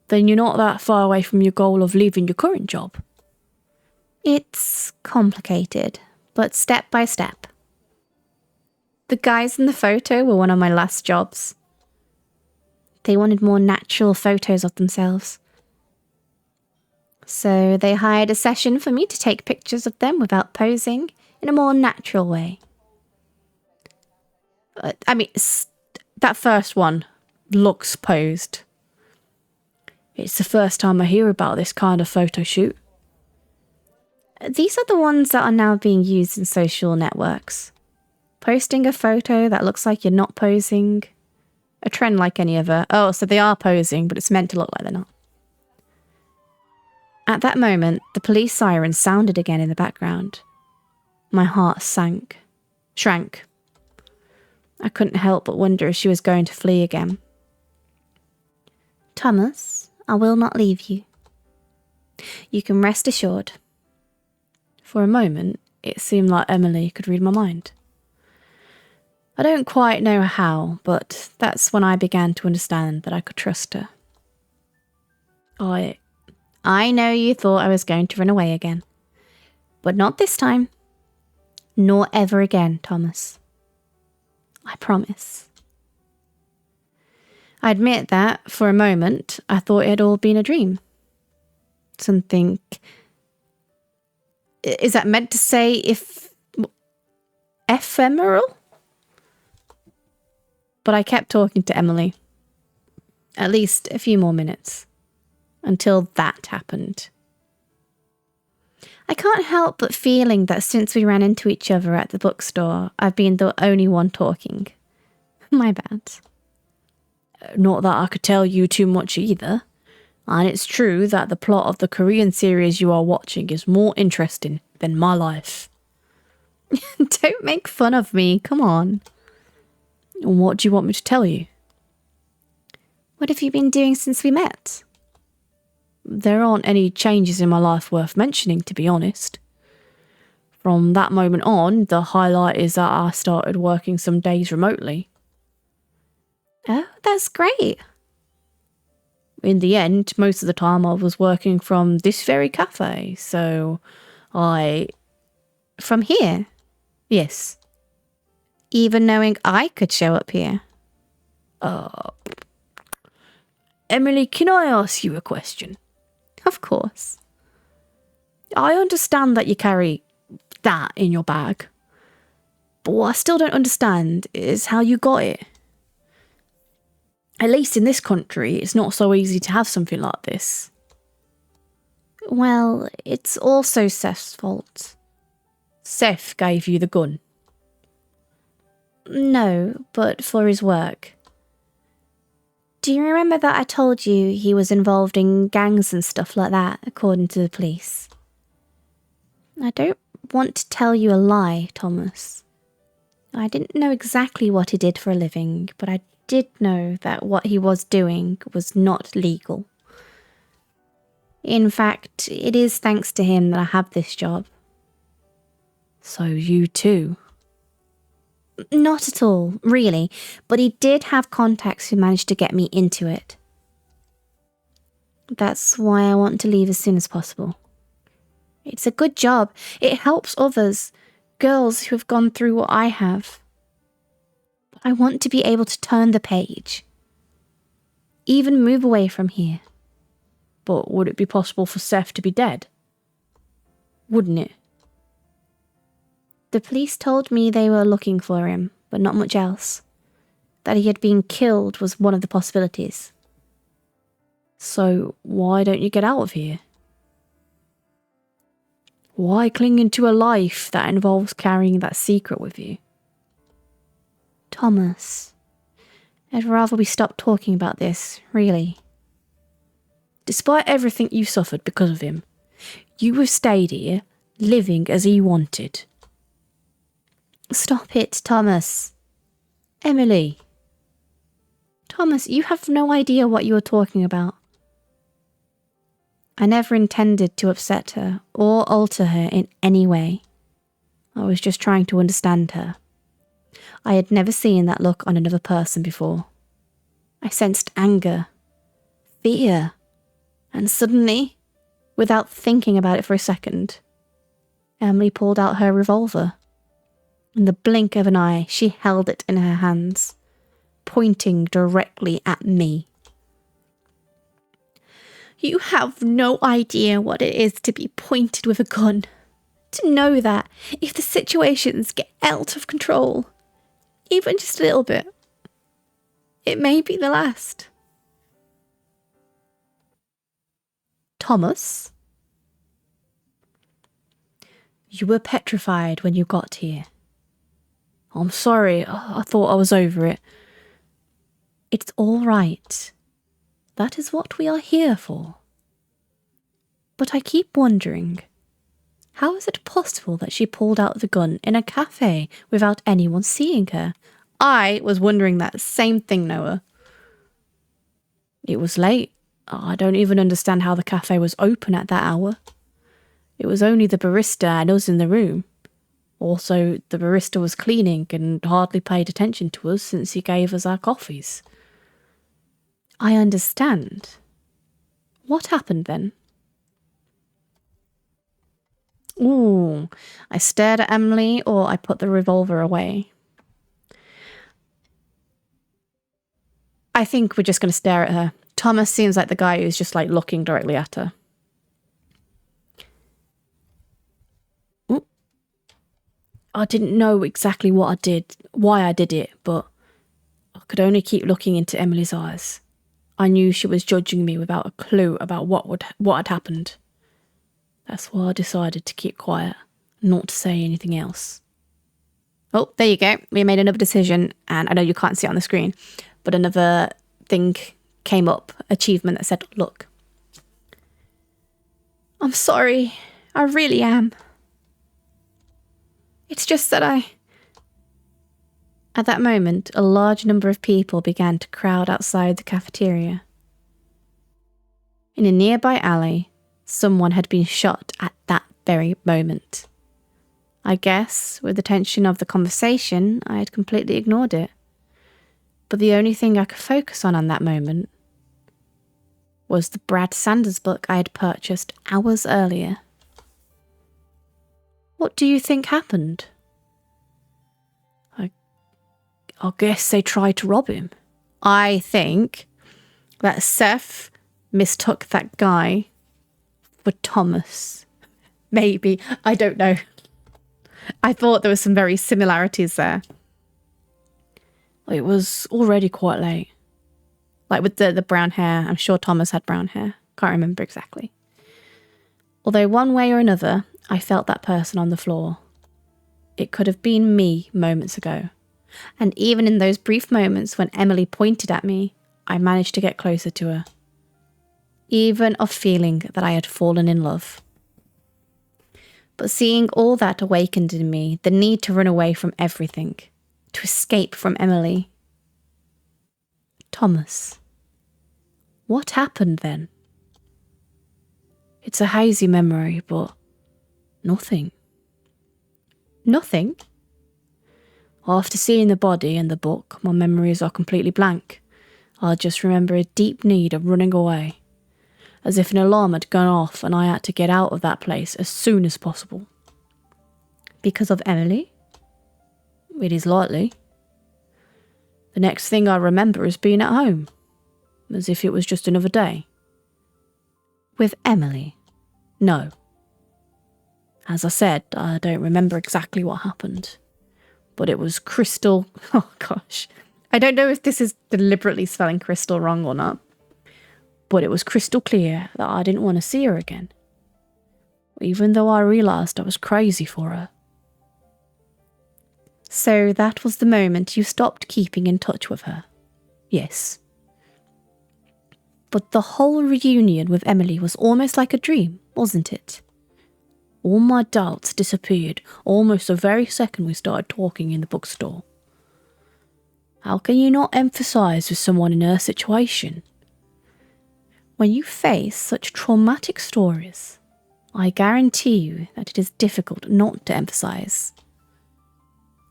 Then you're not that far away from your goal of leaving your current job. It's complicated, but step by step. The guys in the photo were one of my last jobs. They wanted more natural photos of themselves. So they hired a session for me to take pictures of them without posing in a more natural way. I mean, that first one looks posed. It's the first time I hear about this kind of photo shoot. These are the ones that are now being used in social networks. Posting a photo that looks like you're not posing. A trend like any other. Oh, so they are posing, but it's meant to look like they're not. At that moment, the police siren sounded again in the background. My heart shrank. I couldn't help but wonder if she was going to flee again. Thomas, I will not leave you. You can rest assured. For a moment, it seemed like Emily could read my mind. I don't quite know how, but that's when I began to understand that I could trust her. I know you thought I was going to run away again, but not this time. Nor ever again, Thomas. I promise. I admit that, for a moment, I thought it had all been a dream. Something... Is that meant to say ephemeral? But I kept talking to Emily. At least a few more minutes. Until that happened. I can't help but feeling that since we ran into each other at the bookstore, I've been the only one talking. My bad. Not that I could tell you too much either. And it's true that the plot of the Korean series you are watching is more interesting than my life. Don't make fun of me, come on. What do you want me to tell you? What have you been doing since we met? There aren't any changes in my life worth mentioning, to be honest. From that moment on, the highlight is that I started working some days remotely. Oh, that's great. In the end, most of the time I was working from this very cafe, so From here? Yes. Even knowing I could show up here? Emily, can I ask you a question? Of course. I understand that you carry that in your bag, but what I still don't understand is how you got it. At least in this country, it's not so easy to have something like this. Well, it's also Seth's fault. Seth gave you the gun. No, but for his work. Do you remember that I told you he was involved in gangs and stuff like that, according to the police? I don't want to tell you a lie, Thomas. I didn't know exactly what he did for a living, but I did know that what he was doing was not legal. In fact, it is thanks to him that I have this job. So you too? Not at all, really, but he did have contacts who managed to get me into it. That's why I want to leave as soon as possible. It's a good job. It helps others, girls who have gone through what I have. But I want to be able to turn the page. Even move away from here. But would it be possible for Seth to be dead? Wouldn't it? The police told me they were looking for him, but not much else. That he had been killed was one of the possibilities. So why don't you get out of here? Why cling into a life that involves carrying that secret with you? Thomas, I'd rather we stop talking about this, really. Despite everything you suffered because of him, you have stayed here, living as he wanted. Stop it, Thomas. Emily. Thomas, you have no idea what you are talking about. I never intended to upset her or alter her in any way. I was just trying to understand her. I had never seen that look on another person before. I sensed anger, fear, and suddenly, without thinking about it for a second, Emily pulled out her revolver. In the blink of an eye, she held it in her hands, pointing directly at me. You have no idea what it is to be pointed with a gun. To know that if the situations get out of control, even just a little bit, it may be the last. Thomas? You were petrified when you got here. I'm sorry, I thought I was over it. It's all right. That is what we are here for. But I keep wondering, how is it possible that she pulled out the gun in a cafe without anyone seeing her? I was wondering that same thing, Noah. It was late. I don't even understand how the cafe was open at that hour. It was only the barista and us in the room. Also, the barista was cleaning and hardly paid attention to us since he gave us our coffees. I understand. What happened then? Ooh, I stared at Emily or I put the revolver away. I think we're just going to stare at her. Thomas seems like the guy who's just like looking directly at her. Ooh. I didn't know exactly what I did, why I did it, but I could only keep looking into Emily's eyes. I knew she was judging me without a clue about what had happened. That's why I decided to keep quiet, not to say anything else. Oh, there you go. We made another decision, and I know you can't see it on the screen, but another thing came up, achievement that said, look. I'm sorry. I really am. It's just that At that moment, a large number of people began to crowd outside the cafeteria. In a nearby alley, someone had been shot at that very moment. I guess, with the tension of the conversation, I had completely ignored it. But the only thing I could focus on that moment was the Brad Sanders book I had purchased hours earlier. What do you think happened? I guess they tried to rob him. I think that Seth mistook that guy for Thomas. Maybe. I don't know. I thought there were some very similarities there. It was already quite late. Like with the brown hair. I'm sure Thomas had brown hair. Can't remember exactly. Although one way or another, I felt that person on the floor. It could have been me moments ago. And even in those brief moments when Emily pointed at me, I managed to get closer to her. Even of feeling that I had fallen in love. But seeing all that awakened in me the need to run away from everything, to escape from Emily. Thomas. What happened then? It's a hazy memory, but nothing. Nothing? After seeing the body and the book, my memories are completely blank. I just remember a deep need of running away, as if an alarm had gone off and I had to get out of that place as soon as possible. Because of Emily? It is likely. The next thing I remember is being at home, as if it was just another day. With Emily? No. As I said, I don't remember exactly what happened. But it was crystal... Oh, gosh. I don't know if this is deliberately spelling crystal wrong or not. But it was crystal clear that I didn't want to see her again. Even though I realised I was crazy for her. So that was the moment you stopped keeping in touch with her? Yes. But the whole reunion with Emily was almost like a dream, wasn't it? All my doubts disappeared almost the very second we started talking in the bookstore. How can you not empathise with someone in her situation? When you face such traumatic stories, I guarantee you that it is difficult not to empathise.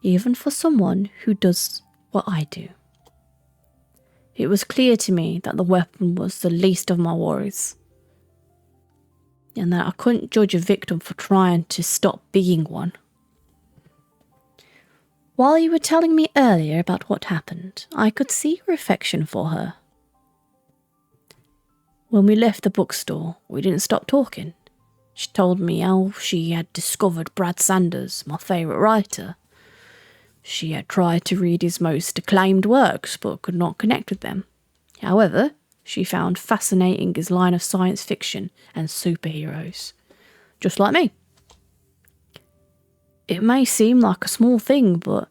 Even for someone who does what I do. It was clear to me that the weapon was the least of my worries. And that I couldn't judge a victim for trying to stop being one. While you were telling me earlier about what happened, I could see your affection for her. When we left the bookstore, we didn't stop talking. She told me how she had discovered Brad Sanders, my favourite writer. She had tried to read his most acclaimed works, but could not connect with them. However, she found fascinating his line of science fiction and superheroes. Just like me. It may seem like a small thing, but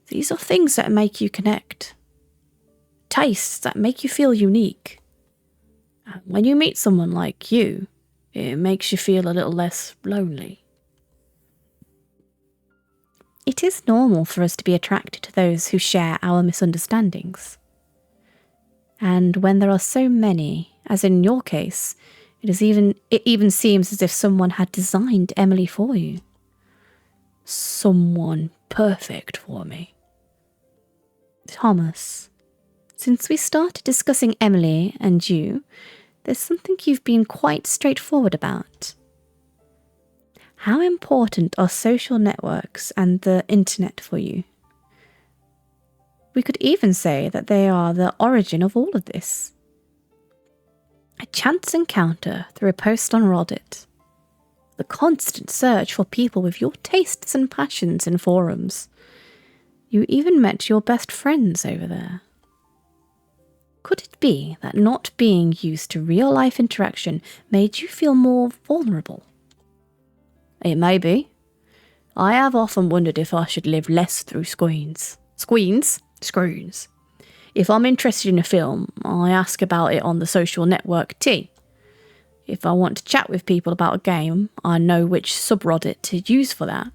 these are things that make you connect. Tastes that make you feel unique. And when you meet someone like you, it makes you feel a little less lonely. It is normal for us to be attracted to those who share our misunderstandings. And when there are so many, as in your case, it even seems as if someone had designed Emily for you. Someone perfect for me. Thomas, since we started discussing Emily and you, there's something you've been quite straightforward about. How important are social networks and the internet for you? We could even say that they are the origin of all of this. A chance encounter through a post on Reddit. The constant search for people with your tastes and passions in forums. You even met your best friends over there. Could it be that not being used to real-life interaction made you feel more vulnerable? It may be. I have often wondered if I should live less through screens. Screens. If I'm interested in a film, I ask about it on the social network T. If I want to chat with people about a game, I know which subreddit to use for that.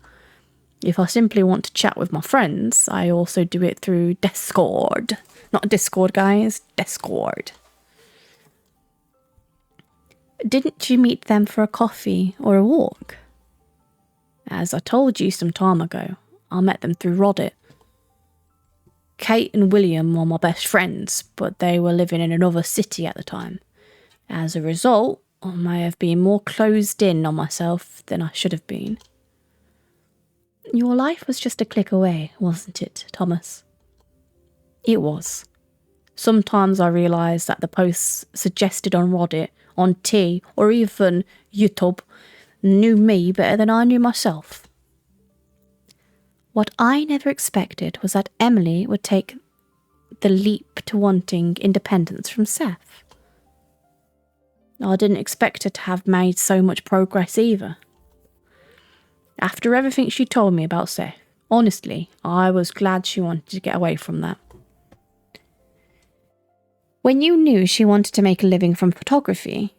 If I simply want to chat with my friends, I also do it through Discord. Not Discord, guys. Discord. Didn't you meet them for a coffee or a walk? As I told you some time ago, I met them through Reddit. Kate and William were my best friends, but they were living in another city at the time. As a result, I may have been more closed in on myself than I should have been. Your life was just a click away, wasn't it, Thomas? It was. Sometimes I realised that the posts suggested on Reddit, on T, or even YouTube knew me better than I knew myself. What I never expected was that Emily would take the leap to wanting independence from Seth. I didn't expect her to have made so much progress either. After everything she told me about Seth, honestly, I was glad she wanted to get away from that. When you knew she wanted to make a living from photography,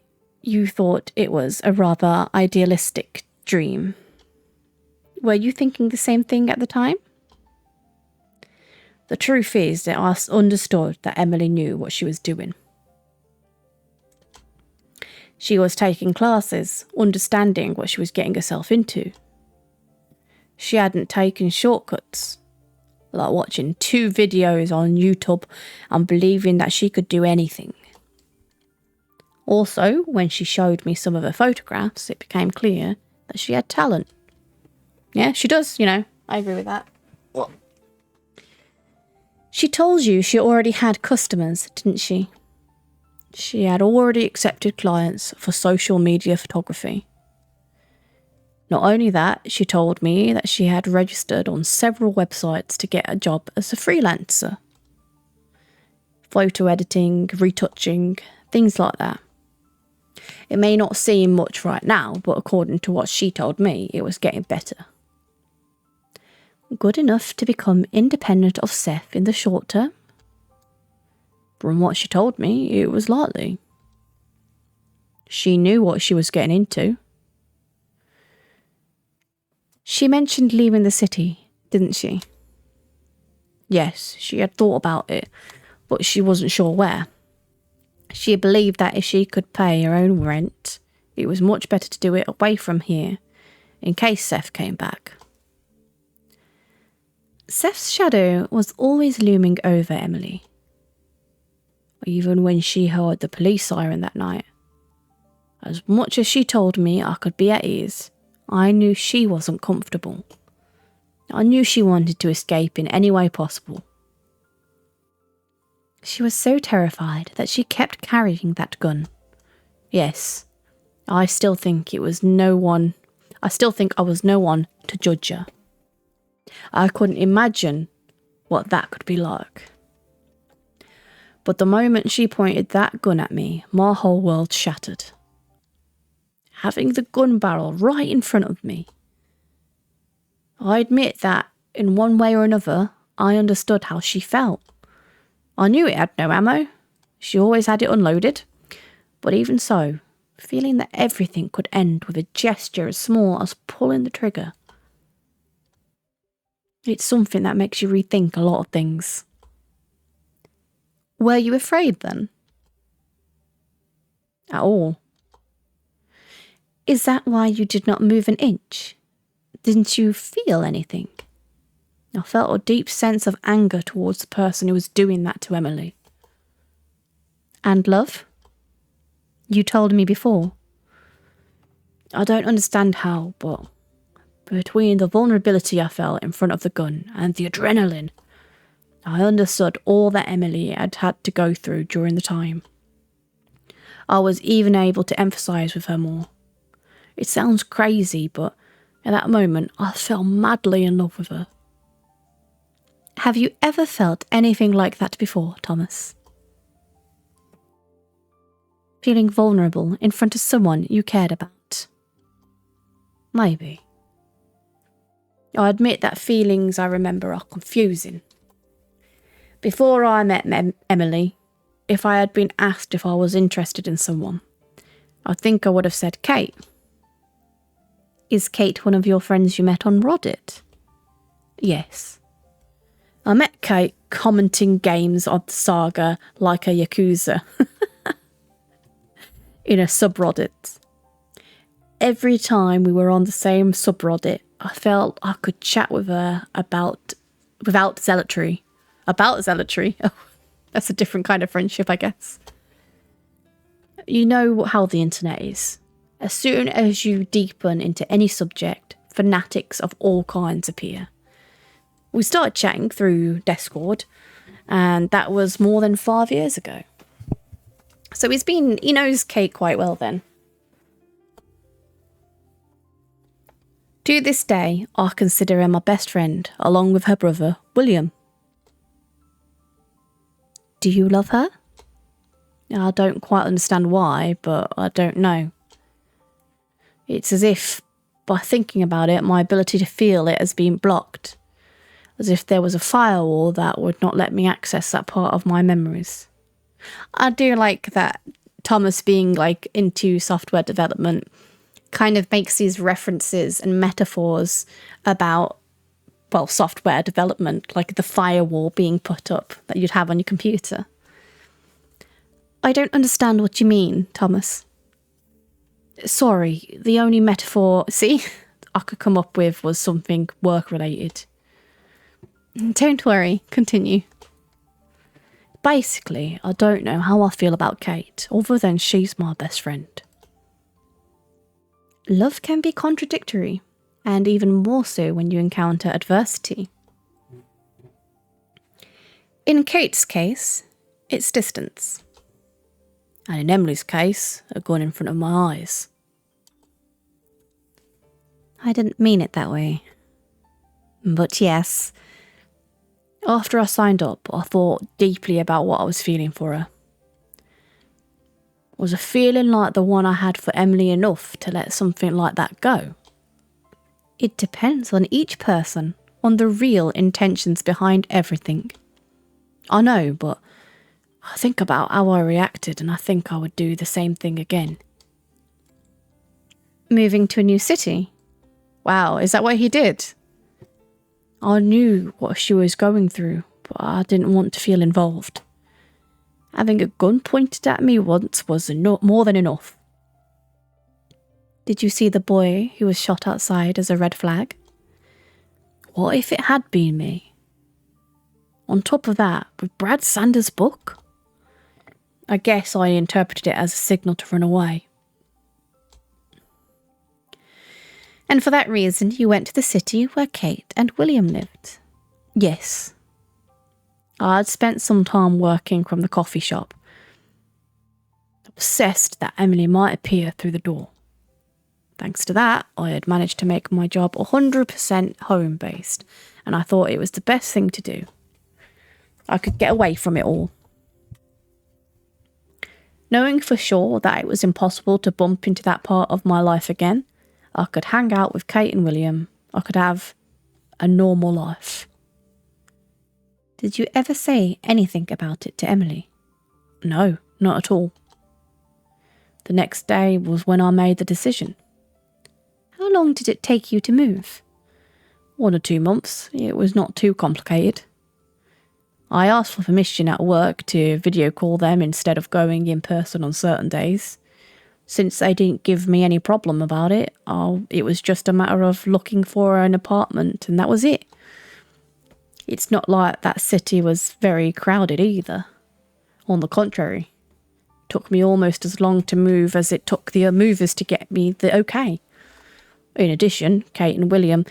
you thought it was a rather idealistic dream. Were you thinking the same thing at the time? The truth is that I understood that Emily knew what she was doing. She was taking classes, understanding what she was getting herself into. She hadn't taken shortcuts, like watching 2 videos on YouTube and believing that she could do anything. Also, when she showed me some of her photographs, it became clear that she had talent. Yeah, she does, I agree with that. What? She told you she already had customers, didn't she? She had already accepted clients for social media photography. Not only that, she told me that she had registered on several websites to get a job as a freelancer. Photo editing, retouching, things like that. It may not seem much right now, but according to what she told me, it was getting better. Good enough to become independent of Seth in the short term? From what she told me, it was likely. She knew what she was getting into. She mentioned leaving the city, didn't she? Yes, she had thought about it, but she wasn't sure where. She believed that if she could pay her own rent, it was much better to do it away from here, in case Seth came back. Seth's shadow was always looming over Emily. Even when she heard the police siren that night. As much as she told me I could be at ease, I knew she wasn't comfortable. I knew she wanted to escape in any way possible. She was so terrified that she kept carrying that gun. Yes, I still think I was no one to judge her. I couldn't imagine what that could be like. But the moment she pointed that gun at me, my whole world shattered. Having the gun barrel right in front of me. I admit that, in one way or another, I understood how she felt. I knew it had no ammo. She always had it unloaded. But even so, feeling that everything could end with a gesture as small as pulling the trigger. It's something that makes you rethink a lot of things. Were you afraid then? At all? Is that why you did not move an inch? Didn't you feel anything? I felt a deep sense of anger towards the person who was doing that to Emily. And love? You told me before. I don't understand how, but Between the vulnerability I felt in front of the gun and the adrenaline, I understood all that Emily had had to go through during the time. I was even able to empathise with her more. It sounds crazy, but at that moment I fell madly in love with her. Have you ever felt anything like that before, Thomas? Feeling vulnerable in front of someone you cared about? Maybe. I admit that feelings I remember are confusing. Before I met Emily, if I had been asked if I was interested in someone, I think I would have said Kate. Is Kate one of your friends you met on Reddit? Yes. I met Kate commenting games on the saga like a Yakuza in a subreddit. Every time we were on the same subreddit, I felt I could chat with her without zealotry. About zealotry? Oh, that's a different kind of friendship, I guess. You know how the internet is. As soon as you deepen into any subject, fanatics of all kinds appear. We started chatting through Discord, and that was more than 5 years ago. So he knows Kate quite well then. To this day, I consider her my best friend, along with her brother, William. Do you love her? I don't quite understand why, but I don't know. It's as if, by thinking about it, my ability to feel it has been blocked. As if there was a firewall that would not let me access that part of my memories. I do like that Thomas, being into software development, kind of makes these references and metaphors about, software development, like the firewall being put up that you'd have on your computer. I don't understand what you mean, Thomas. Sorry, the only metaphor, I could come up with was something work-related. Don't worry, continue. Basically, I don't know how I feel about Kate, other than she's my best friend. Love can be contradictory, and even more so when you encounter adversity. In Kate's case, it's distance. And in Emily's case, a gun in front of my eyes. I didn't mean it that way. But yes. After I signed up, I thought deeply about what I was feeling for her. Was a feeling like the one I had for Emily enough to let something like that go? It depends on each person, on the real intentions behind everything. I know, but I think about how I reacted and I think I would do the same thing again. Moving to a new city? Wow, is that what he did? I knew what she was going through, but I didn't want to feel involved. Having a gun pointed at me once was more than enough. Did you see the boy who was shot outside as a red flag? What if it had been me? On top of that, with Brad Sanders' book? I guess I interpreted it as a signal to run away. And for that reason, you went to the city where Kate and William lived? Yes. I had spent some time working from the coffee shop, obsessed that Emily might appear through the door. Thanks to that, I had managed to make my job 100% home-based, and I thought it was the best thing to do. I could get away from it all. Knowing for sure that it was impossible to bump into that part of my life again, I could hang out with Kate and William. I could have a normal life. Did you ever say anything about it to Emily? No, not at all. The next day was when I made the decision. How long did it take you to move? 1 or 2 months. It was not too complicated. I asked for permission at work to video call them instead of going in person on certain days. Since they didn't give me any problem about it, it was just a matter of looking for an apartment, and that was it. It's not like that city was very crowded either. On the contrary, it took me almost as long to move as it took the movers to get me the okay. In addition, Kate and William.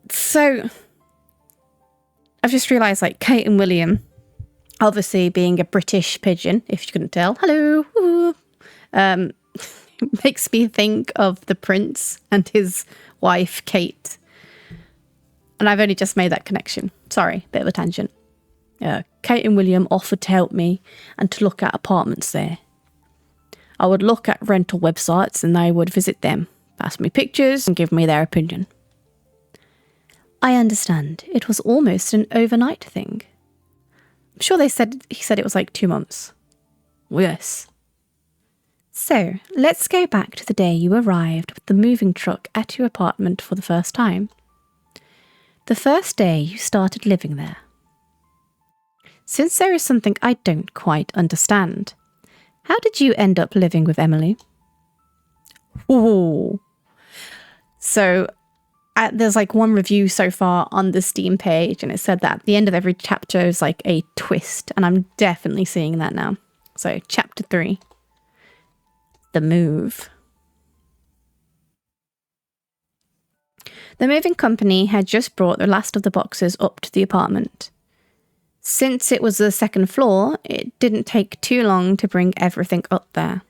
So, I've just realised, like, Kate and William, obviously being a British pigeon, if you couldn't tell, hello, makes me think of the prince and his wife, Kate. And I've only just made that connection. Sorry, bit of a tangent. Kate and William offered to help me and to look at apartments there. I would look at rental websites and they would visit them, pass me pictures and give me their opinion. I understand. It was almost an overnight thing. I'm sure he said it was like 2 months. Yes. So, let's go back to the day you arrived with the moving truck at your apartment for the first time. The first day you started living there. Since there is something I don't quite understand, how did you end up living with Emily? Ooh. So, there's like one review so far on the Steam page, and it said that at the end of every chapter is like a twist, and I'm definitely seeing that now. So, chapter 3. The move. The moving company had just brought the last of the boxes up to the apartment. Since it was the second floor, it didn't take too long to bring everything up there.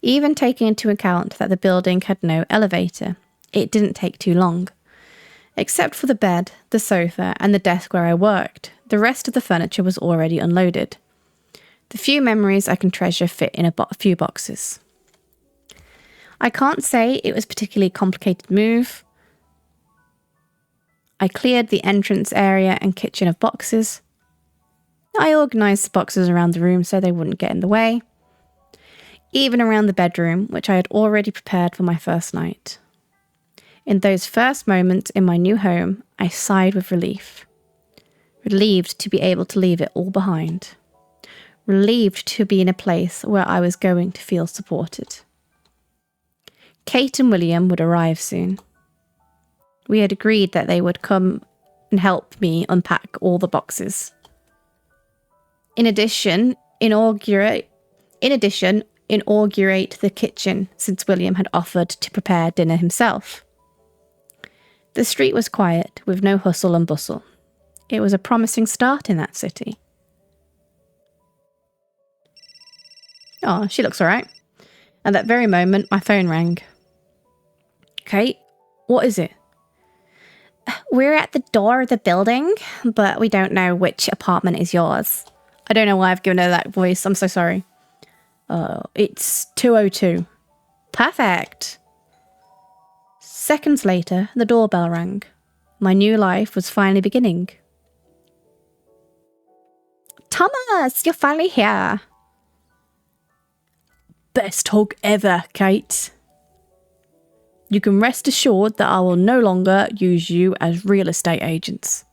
Even taking into account that the building had no elevator, it didn't take too long. Except for the bed, the sofa, and the desk where I worked, the rest of the furniture was already unloaded. The few memories I can treasure fit in a few boxes. I can't say it was a particularly complicated move. I cleared the entrance area and kitchen of boxes. I organised the boxes around the room so they wouldn't get in the way. Even around the bedroom, which I had already prepared for my first night. In those first moments in my new home, I sighed with relief. Relieved to be able to leave it all behind. Relieved to be in a place where I was going to feel supported. Kate and William would arrive soon. We had agreed that they would come and help me unpack all the boxes. In addition, inaugurate the kitchen, since William had offered to prepare dinner himself. The street was quiet, with no hustle and bustle. It was a promising start in that city. Oh, she looks alright. At that very moment, my phone rang. Kate, what is it? We're at the door of the building, but we don't know which apartment is yours. I don't know why I've given her that voice. I'm so sorry. It's 202. Perfect. Seconds later, the doorbell rang. My new life was finally beginning. Thomas, you're finally here. Best hug ever, Kate. You can rest assured that I will no longer use you as real estate agents.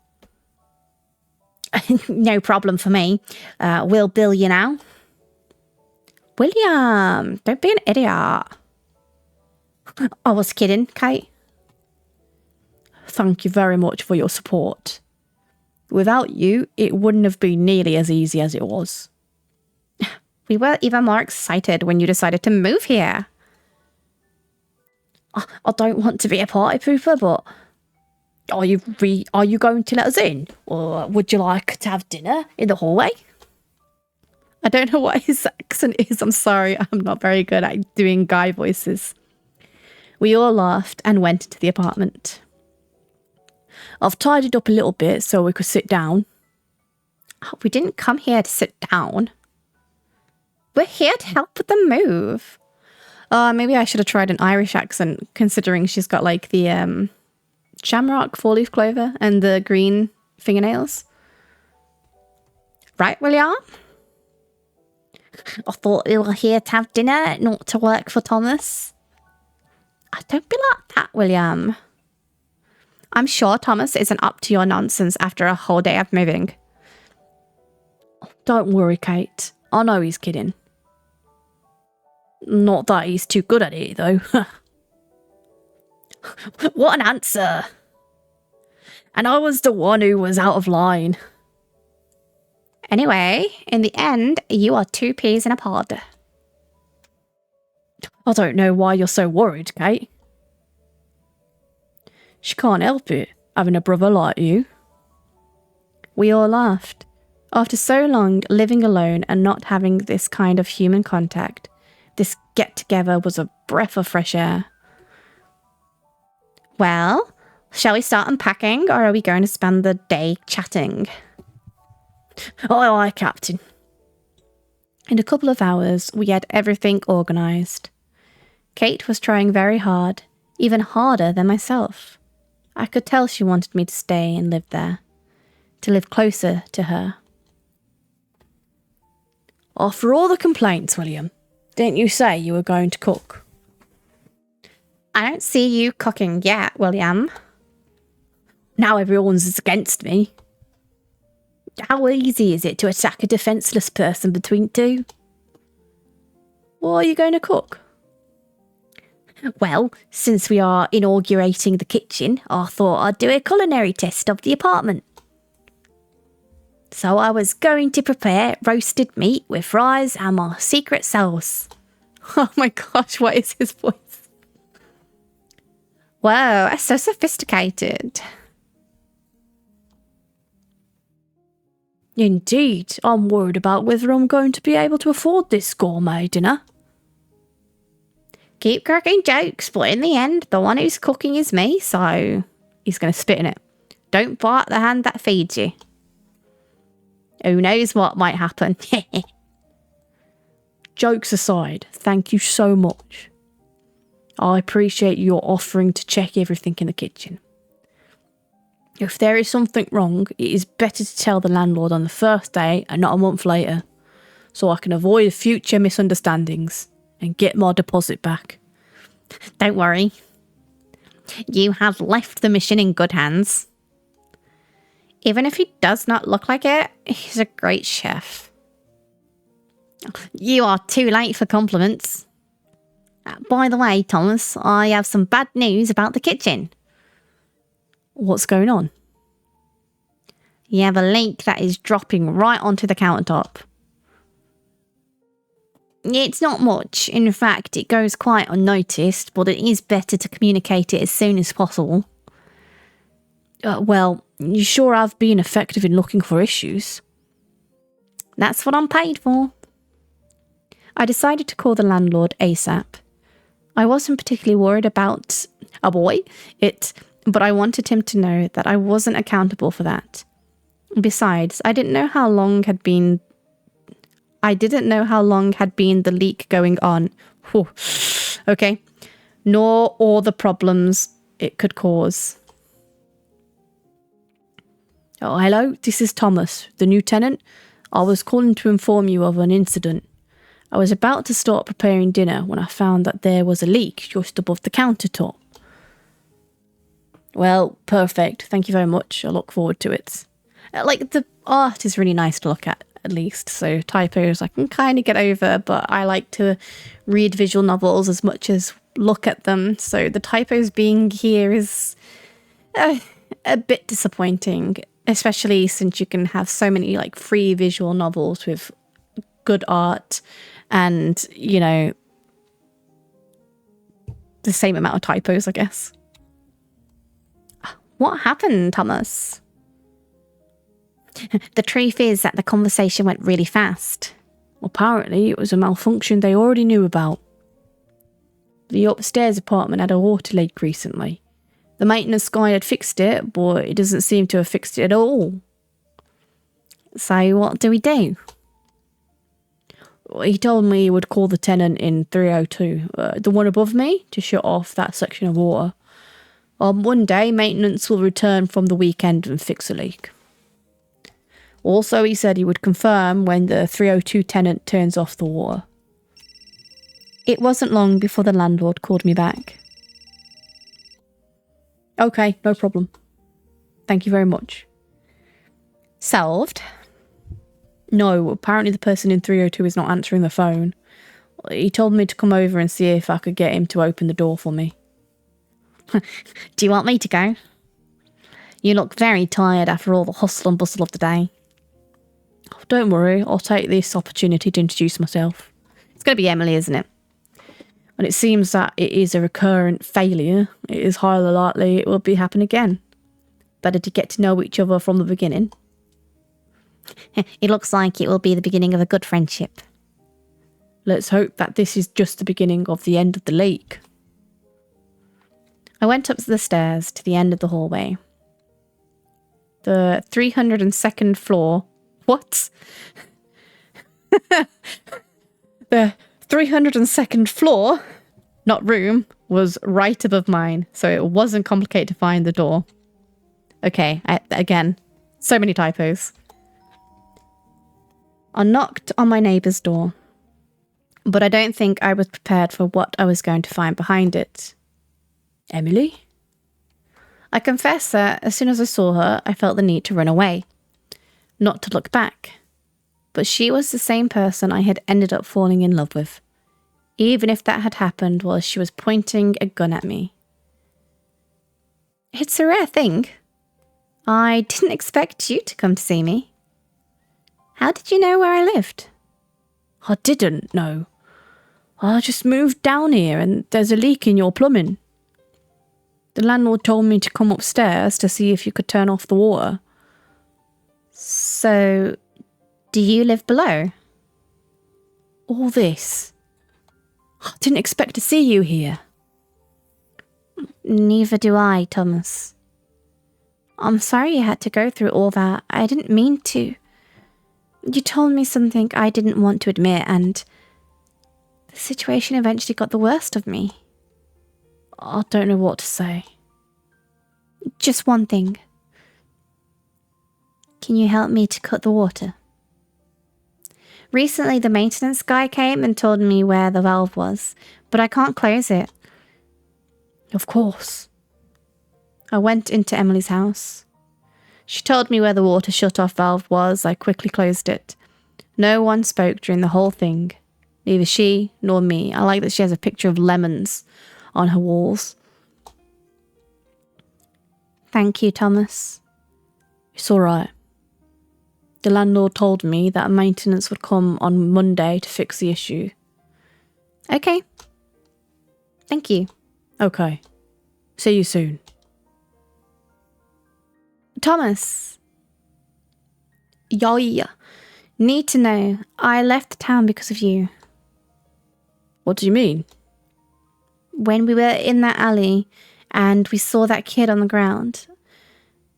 No problem for me. We'll bill you now. William, don't be an idiot. I was kidding, Kate. Thank you very much for your support. Without you, it wouldn't have been nearly as easy as it was. We were even more excited when you decided to move here. I don't want to be a party pooper, but are you going to let us in? Or would you like to have dinner in the hallway? I don't know what his accent is. I'm sorry. I'm not very good at doing guy voices. We all laughed and went into the apartment. I've tidied up a little bit so we could sit down. We didn't come here to sit down. We're here to help with the move. Maybe I should have tried an Irish accent, considering she's got like the shamrock, four-leaf clover, and the green fingernails. Right, William? I thought we were here to have dinner, not to work for Thomas. Don't be like that, William. I'm sure Thomas isn't up to your nonsense after a whole day of moving. Don't worry, Kate. I know he's kidding. Not that he's too good at it, though. What an answer. And I was the one who was out of line. Anyway, in the end, you are 2 peas in a pod. I don't know why you're so worried, Kate. She can't help it, having a brother like you. We all laughed. After so long living alone and not having this kind of human contact, this get-together was a breath of fresh air. Well, shall we start unpacking, or are we going to spend the day chatting? Aye, aye, Captain. In a couple of hours, we had everything organised. Kate was trying very hard, even harder than myself. I could tell she wanted me to stay and live there, to live closer to her. After all the complaints, William, didn't you say you were going to cook? I don't see you cooking yet, William. Now everyone's against me. How easy is it to attack a defenceless person between two? What are you going to cook? Well, since we are inaugurating the kitchen, I thought I'd do a culinary test of the apartment. So I was going to prepare roasted meat with fries and my secret sauce. Oh my gosh, what is his voice? Whoa, that's so sophisticated. Indeed, I'm worried about whether I'm going to be able to afford this gourmet dinner. Keep cracking jokes, but in the end, the one who's cooking is me, so... He's going to spit in it. Don't bite the hand that feeds you. Who knows what might happen. Jokes aside, thank you so much. I appreciate your offering to check everything in the kitchen. If there is something wrong, it is better to tell the landlord on the first day and not a month later, so I can avoid future misunderstandings and get my deposit back. Don't worry. You have left the mission in good hands. Even if he does not look like it, he's a great chef. You are too late for compliments. By the way, Thomas, I have some bad news about the kitchen. What's going on? You have a leak that is dropping right onto the countertop. It's not much. In fact, it goes quite unnoticed, but it is better to communicate it as soon as possible. Well, you sure have been effective in looking for issues. That's what I'm paid for. I decided to call the landlord ASAP. I wasn't particularly worried about but I wanted him to know that I wasn't accountable for that. Besides, I didn't know how long had been the leak going on. Whew. Okay. Nor all the problems it could cause. Oh, hello, this is Thomas, the new tenant. I was calling to inform you of an incident. I was about to start preparing dinner when I found that there was a leak just above the countertop. Well, perfect. Thank you very much. I look forward to it. The art is really nice to look at least. So typos I can kind of get over, but I like to read visual novels as much as look at them. So the typos being here is a bit disappointing, especially since you can have so many free visual novels with good art and, the same amount of typos, I guess. What happened, Thomas? The truth is that the conversation went really fast. Apparently, it was a malfunction they already knew about. The upstairs apartment had a water leak recently. The maintenance guy had fixed it, but he doesn't seem to have fixed it at all. So what do we do? He told me he would call the tenant in 302, the one above me, to shut off that section of water. On Monday, maintenance will return from the weekend and fix the leak. Also, he said he would confirm when the 302 tenant turns off the water. It wasn't long before the landlord called me back. Okay, no problem. Thank you very much. Solved? No, apparently the person in 302 is not answering the phone. He told me to come over and see if I could get him to open the door for me. Do you want me to go? You look very tired after all the hustle and bustle of the day. Don't worry, I'll take this opportunity to introduce myself. It's going to be Emily, isn't it? and it seems that it is a recurrent failure. It is highly likely it will be happen again. Better to get to know each other from the beginning. It looks like it will be the beginning of a good friendship. Let's hope that this is just the beginning of the end of the leak. I went up the stairs to the end of the hallway. The 302nd floor. What? The 302nd floor, not room, was right above mine, so it wasn't complicated to find the door. Okay, again, so many typos. I knocked on my neighbour's door, but I don't think I was prepared for what I was going to find behind it. Emily? I confess that as soon as I saw her, I felt the need to run away, not to look back. But she was the same person I had ended up falling in love with, even if that had happened while she was pointing a gun at me. It's a rare thing. I didn't expect you to come to see me. How did you know where I lived? I didn't know. I just moved down here and there's a leak in your plumbing. The landlord told me to come upstairs to see if you could turn off the water. So, do you live below? All this? I didn't expect to see you here. Neither do I, Thomas. I'm sorry you had to go through all that. I didn't mean to. You told me something I didn't want to admit, and the situation eventually got the worst of me. I don't know what to say. Just one thing. Can you help me to cut the water? Recently, the maintenance guy came and told me where the valve was, but I can't close it. Of course. I went into Emily's house. She told me where the water shut-off valve was. I quickly closed it. No one spoke during the whole thing. Neither she nor me. I like that she has a picture of lemons on her walls. Thank you, Thomas. It's all right. The landlord told me that maintenance would come on Monday to fix the issue. Okay. Thank you. Okay. See you soon. Thomas. Yeah. Need to know. I left the town because of you. What do you mean? When we were in that alley and we saw that kid on the ground,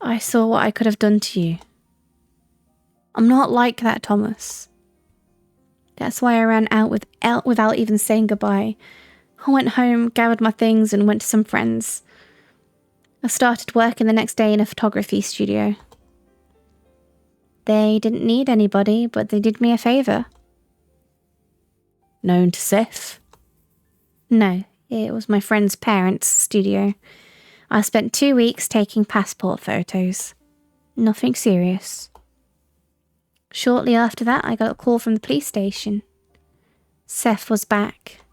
I saw what I could have done to you. I'm not like that, Thomas. That's why I ran out without even saying goodbye. I went home, gathered my things, and went to some friends. I started working the next day in a photography studio. They didn't need anybody, but they did me a favour. Known to Seth? No, it was my friend's parents' studio. I spent 2 weeks taking passport photos. Nothing serious. Shortly after that, I got a call from the police station. Seth was back.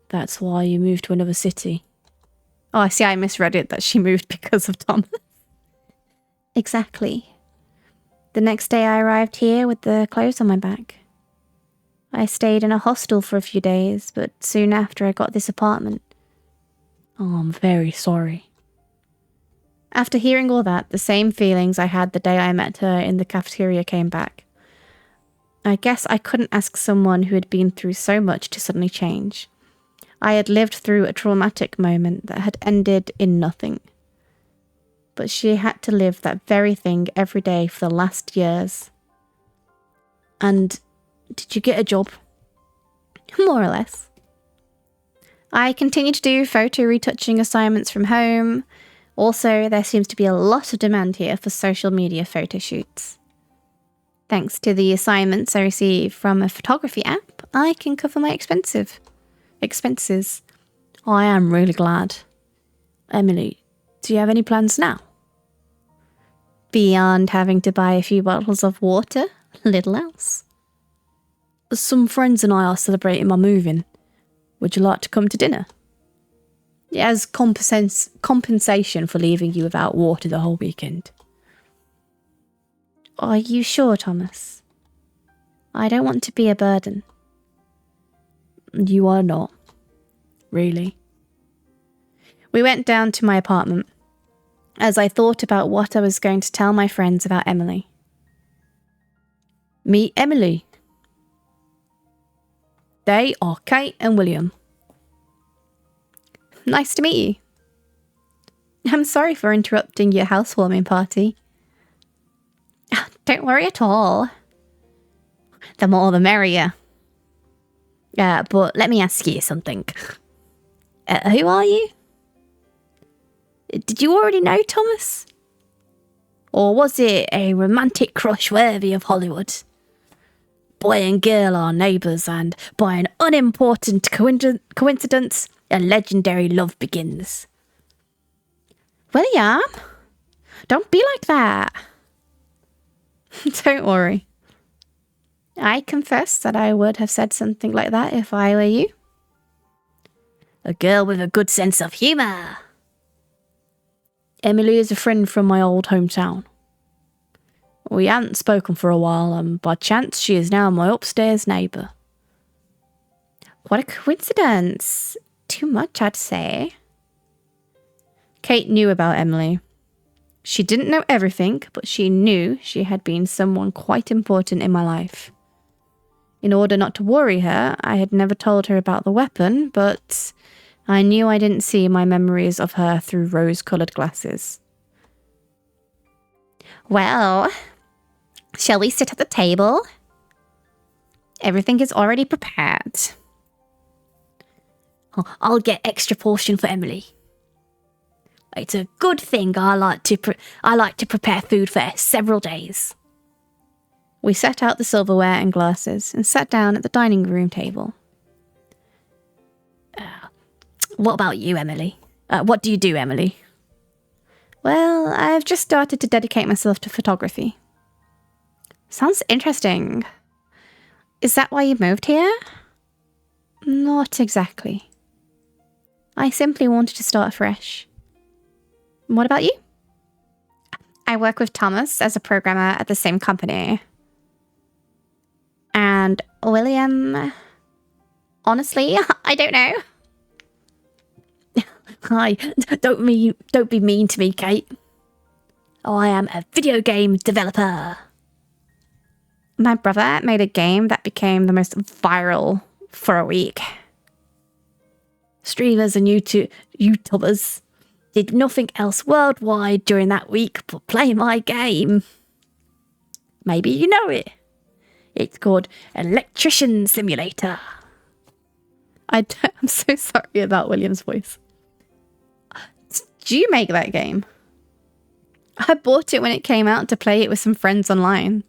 That's why you moved to another city. Oh, I see, I misread it, that she moved because of Thomas. Exactly. The next day I arrived here with the clothes on my back. I stayed in a hostel for a few days, but soon after I got this apartment. Oh, I'm very sorry. After hearing all that, the same feelings I had the day I met her in the cafeteria came back. I guess I couldn't ask someone who had been through so much to suddenly change. I had lived through a traumatic moment that had ended in nothing. But she had to live that very thing every day for the last years. And did you get a job? More or less. I continued to do photo retouching assignments from home. Also, there seems to be a lot of demand here for social media photo shoots. Thanks to the assignments I receive from a photography app, I can cover my expenses. I am really glad. Emily, do you have any plans now? Beyond having to buy a few bottles of water, little else. Some friends and I are celebrating my moving. Would you like to come to dinner? As compensation for leaving you without water the whole weekend. Are you sure, Thomas? I don't want to be a burden. You are not. really. We went down to my apartment as I thought about what I was going to tell my friends about Emily. Meet Emily. They are Kate and William. Nice to meet you. I'm sorry for interrupting your housewarming party. Don't worry at all. The more the merrier. But let me ask you something. Who are you? Did you already know Thomas? Or was it a romantic crush worthy of Hollywood? Boy and girl are neighbours, and by an unimportant coincidence, a legendary love begins. William, don't be like that. Don't worry. I confess that I would have said something like that if I were you. A girl with a good sense of humour. Emily is a friend from my old hometown. We hadn't spoken for a while, and by chance she is now my upstairs neighbour. What a coincidence. Too much, I'd say. Kate knew about Emily. She didn't know everything, but she knew she had been someone quite important in my life. In order not to worry her, I had never told her about the weapon, but I knew I didn't see my memories of her through rose-coloured glasses. Well, shall we sit at the table? Everything is already prepared. I'll get extra portion for Emily. It's a good thing I like to prepare food for several days. We set out the silverware and glasses and sat down at the dining room table. What about you, Emily? What do you do, Emily? Well, I've just started to dedicate myself to photography. Sounds interesting. Is that why you moved here? Not exactly. I simply wanted to start fresh. What about you? I work with Thomas as a programmer at the same company. And William... Honestly, I don't know. Hi, don't be mean to me, Kate. I am a video game developer. My brother made a game that became the most viral for a week. Streamers and YouTubers did nothing else worldwide during that week but play my game. Maybe you know it. It's called Electrician Simulator. I'm so sorry about William's voice. Did you make that game? I bought it when it came out to play it with some friends online.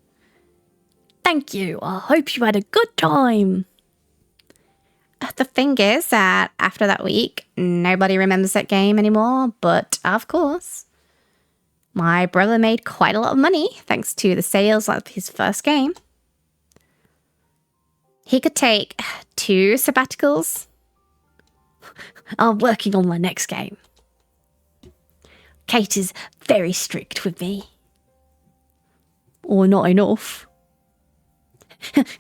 Thank you. I hope you had a good time. The thing is that after that week, nobody remembers that game anymore, but of course, my brother made quite a lot of money thanks to the sales of his first game. He could take 2 sabbaticals. I'm working on my next game. Kate is very strict with me. Or not enough.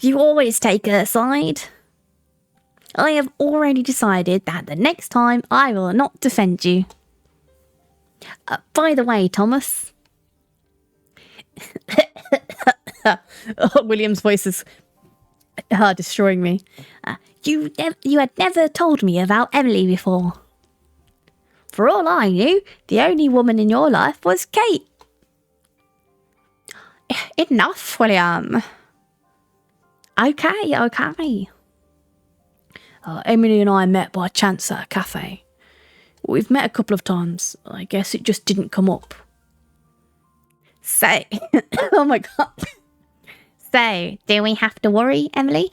You always take her side. I have already decided that the next time I will not defend you. By the way, Thomas. William's voice is destroying me. You had never told me about Emily before. For all I knew, the only woman in your life was Kate. Enough, William. Okay. Emily and I met by chance at a cafe. We've met a couple of times. I guess it just didn't come up. So, oh my god. So, do we have to worry, Emily?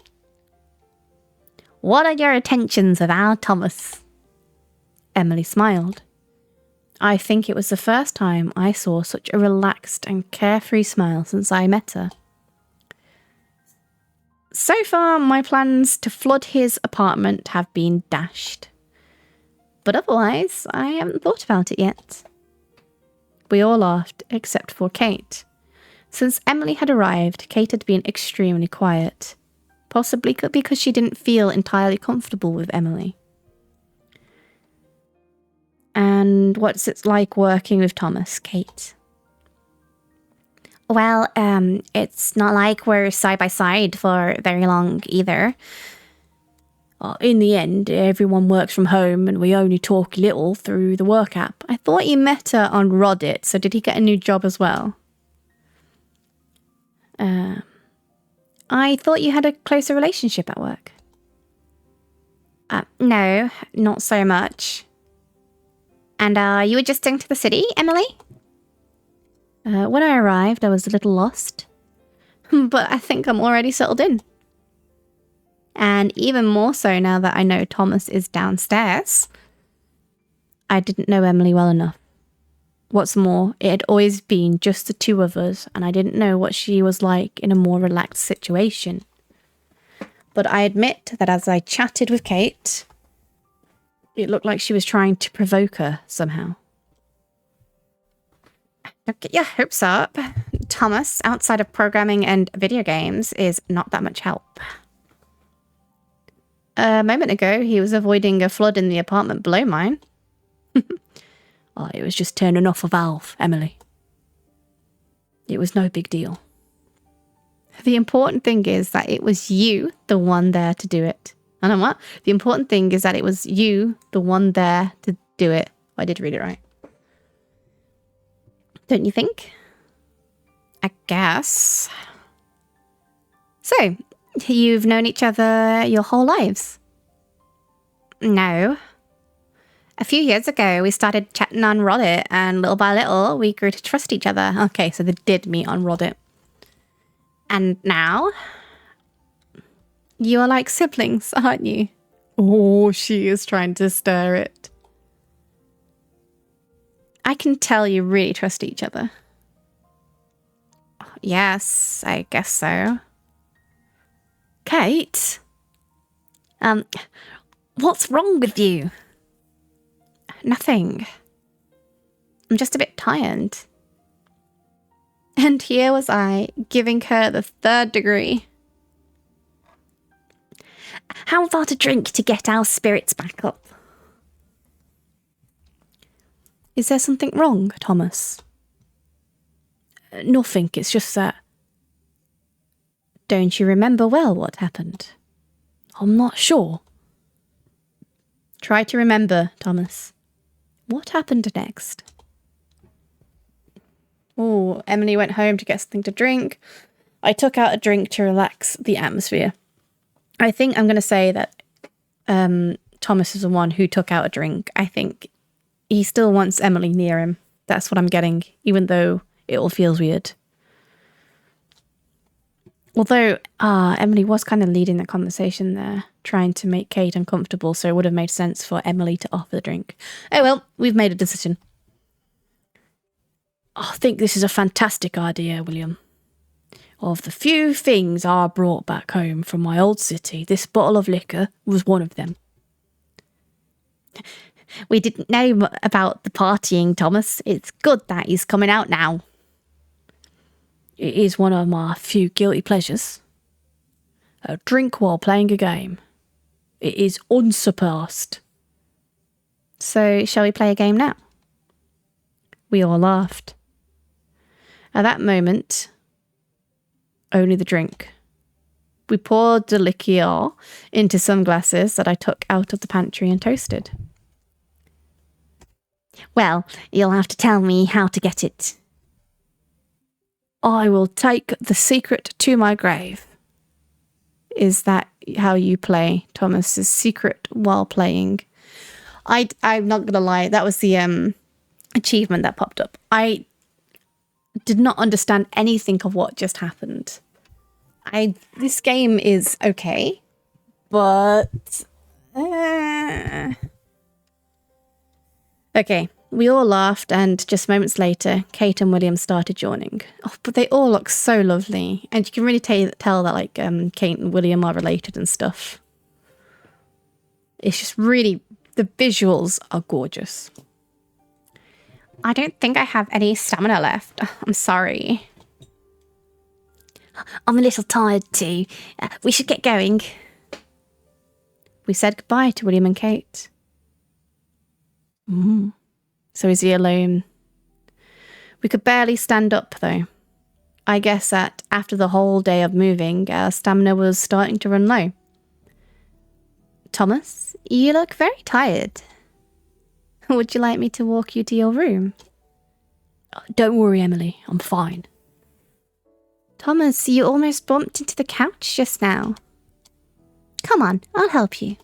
What are your intentions with our Thomas? Emily smiled. I think it was the first time I saw such a relaxed and carefree smile since I met her. So far, my plans to flood his apartment have been dashed. But otherwise, I haven't thought about it yet. We all laughed, except for Kate. Since Emily had arrived, Kate had been extremely quiet. Possibly because she didn't feel entirely comfortable with Emily. And what's it like working with Thomas, Kate? Well, it's not like we're side by side for very long either. In the end, everyone works from home and we only talk a little through the work app. I thought you met her on Reddit, so did he get a new job as well? I thought you had a closer relationship at work. No, not so much. And are you adjusting to the city, Emily? When I arrived, I was a little lost. But I think I'm already settled in. And even more so now that I know Thomas is downstairs. I didn't know Emily well enough. What's more, it had always been just the two of us, and I didn't know what she was like in a more relaxed situation. But I admit that as I chatted with Kate, it looked like she was trying to provoke her somehow. Don't get your hopes up. Thomas, outside of programming and video games, is not that much help. A moment ago, he was avoiding a flood in the apartment below mine. Oh, it was just turning off a valve, Emily. It was no big deal. The important thing is that it was you, the one there to do it. I know what? The important thing is that it was you, the one there to do it. I did read it right. Don't you think? I guess. So, you've known each other your whole lives? No. A few years ago, we started chatting on Reddit, and little by little, we grew to trust each other. Okay, so they did meet on Reddit. And now? You are like siblings, aren't you? Oh, she is trying to stir it. I can tell you really trust each other. Yes, I guess so. Kate? What's wrong with you? Nothing. I'm just a bit tired. And here was I, giving her the 3rd degree. How about a drink to get our spirits back up? Is there something wrong, Thomas? Nothing, it's just that... Don't you remember well what happened? I'm not sure. Try to remember, Thomas. What happened next? Oh, Emily went home to get something to drink. I took out a drink to relax the atmosphere. I think I'm going to say that Thomas is the one who took out a drink. I think he still wants Emily near him. That's what I'm getting, even though it all feels weird. Although Emily was kind of leading the conversation there, trying to make Kate uncomfortable, so it would have made sense for Emily to offer the drink. Oh well, we've made a decision. I think this is a fantastic idea, William. Of the few things I brought back home from my old city, this bottle of liquor was one of them. We didn't know about the partying, Thomas. It's good that he's coming out now. It is one of my few guilty pleasures. A drink while playing a game. It is unsurpassed. So, shall we play a game now? We all laughed. At that moment, only the drink. We poured the liqueur into some glasses that I took out of the pantry and toasted. Well, you'll have to tell me how to get it. I will take the secret to my grave. Is that how you play Thomas's secret while playing? I'm not going to lie, that was the achievement that popped up. I did not understand anything of what just happened. This game is okay, but... Okay, we all laughed, and just moments later, Kate and William started joining. Oh, but they all look so lovely, and you can really tell that like Kate and William are related and stuff. It's just really, the visuals are gorgeous. I don't think I have any stamina left. I'm sorry. I'm a little tired too. We should get going. We said goodbye to William and Kate. So is he alone? We could barely stand up, though. I guess that after the whole day of moving, our stamina was starting to run low. Thomas, you look very tired. Would you like me to walk you to your room? Don't worry, Emily. I'm fine. Thomas, you almost bumped into the couch just now. Come on, I'll help you.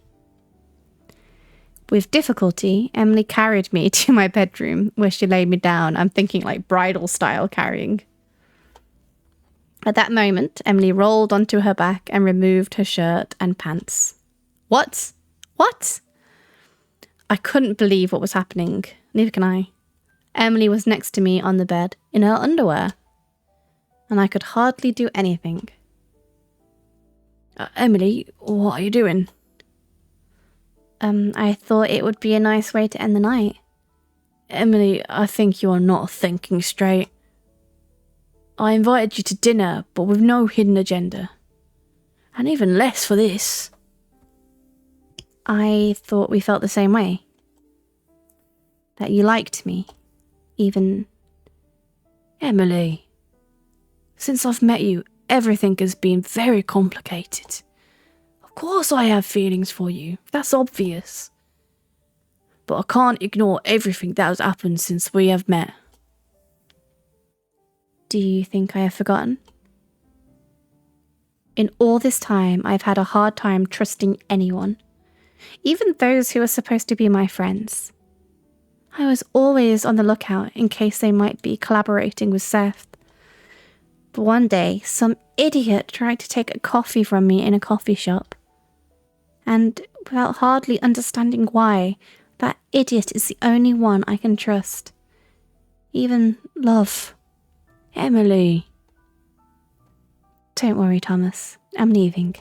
With difficulty, Emily carried me to my bedroom, where she laid me down. I'm thinking like bridal style carrying. At that moment, Emily rolled onto her back and removed her shirt and pants. What? What? I couldn't believe what was happening. Neither can I. Emily was next to me on the bed in her underwear, and I could hardly do anything. Emily, what are you doing? I thought it would be a nice way to end the night. Emily, I think you are not thinking straight. I invited you to dinner, but with no hidden agenda. And even less for this. I thought we felt the same way. That you liked me. Even... Emily. Since I've met you, everything has been very complicated. Of course I have feelings for you. That's obvious. But I can't ignore everything that has happened since we have met. Do you think I have forgotten? In all this time, I've had a hard time trusting anyone. Even those who are supposed to be my friends. I was always on the lookout in case they might be collaborating with Seth. But one day, some idiot tried to take a coffee from me in a coffee shop. And without hardly understanding why, that idiot is the only one I can trust. Even love. Emily. Don't worry, Thomas. I'm leaving.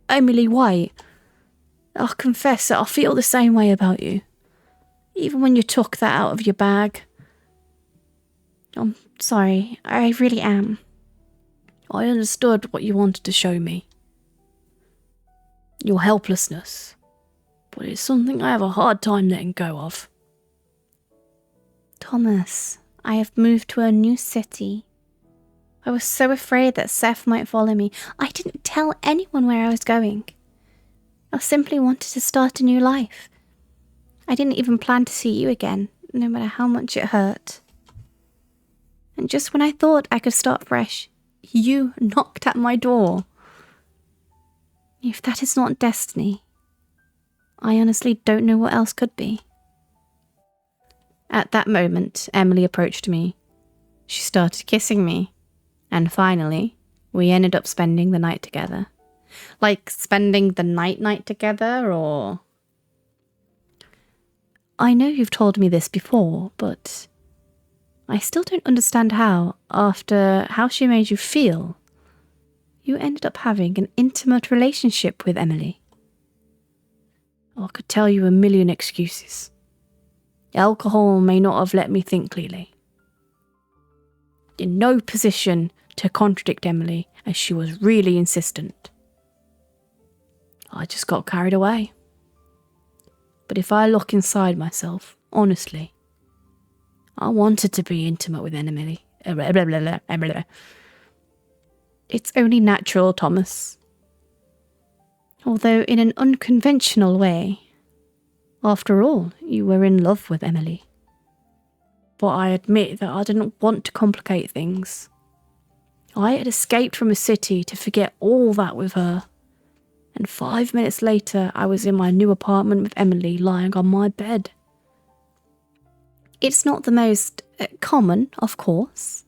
Emily, wait. I'll confess that I feel the same way about you. Even when you took that out of your bag. I'm sorry. I really am. I understood what you wanted to show me. Your helplessness. But it's something I have a hard time letting go of. Thomas, I have moved to a new city. I was so afraid that Seth might follow me. I didn't tell anyone where I was going. I simply wanted to start a new life. I didn't even plan to see you again, no matter how much it hurt. And just when I thought I could start fresh, you knocked at my door. If that is not destiny, I honestly don't know what else could be. At that moment, Emily approached me. She started kissing me. And finally, we ended up spending the night together. Like spending the night together, or... I know you've told me this before, but I still don't understand how, after how she made you feel, you ended up having an intimate relationship with Emily. I could tell you a million excuses. Alcohol may not have let me think clearly. In no position to contradict Emily, as she was really insistent. I just got carried away. But if I look inside myself, honestly, I wanted to be intimate with Emily. It's only natural, Thomas. Although in an unconventional way. After all, you were in love with Emily. But I admit that I didn't want to complicate things. I had escaped from a city to forget all that with her. And 5 minutes later, I was in my new apartment with Emily lying on my bed. It's not the most common, of course,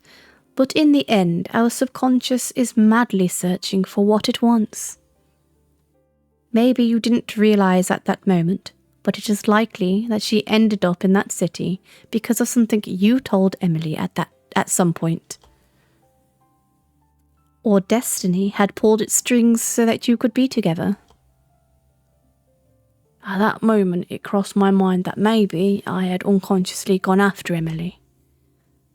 but in the end, our subconscious is madly searching for what it wants. Maybe you didn't realise at that moment, but it is likely that she ended up in that city because of something you told Emily at some point. Or destiny had pulled its strings so that you could be together. At that moment, it crossed my mind that maybe I had unconsciously gone after Emily.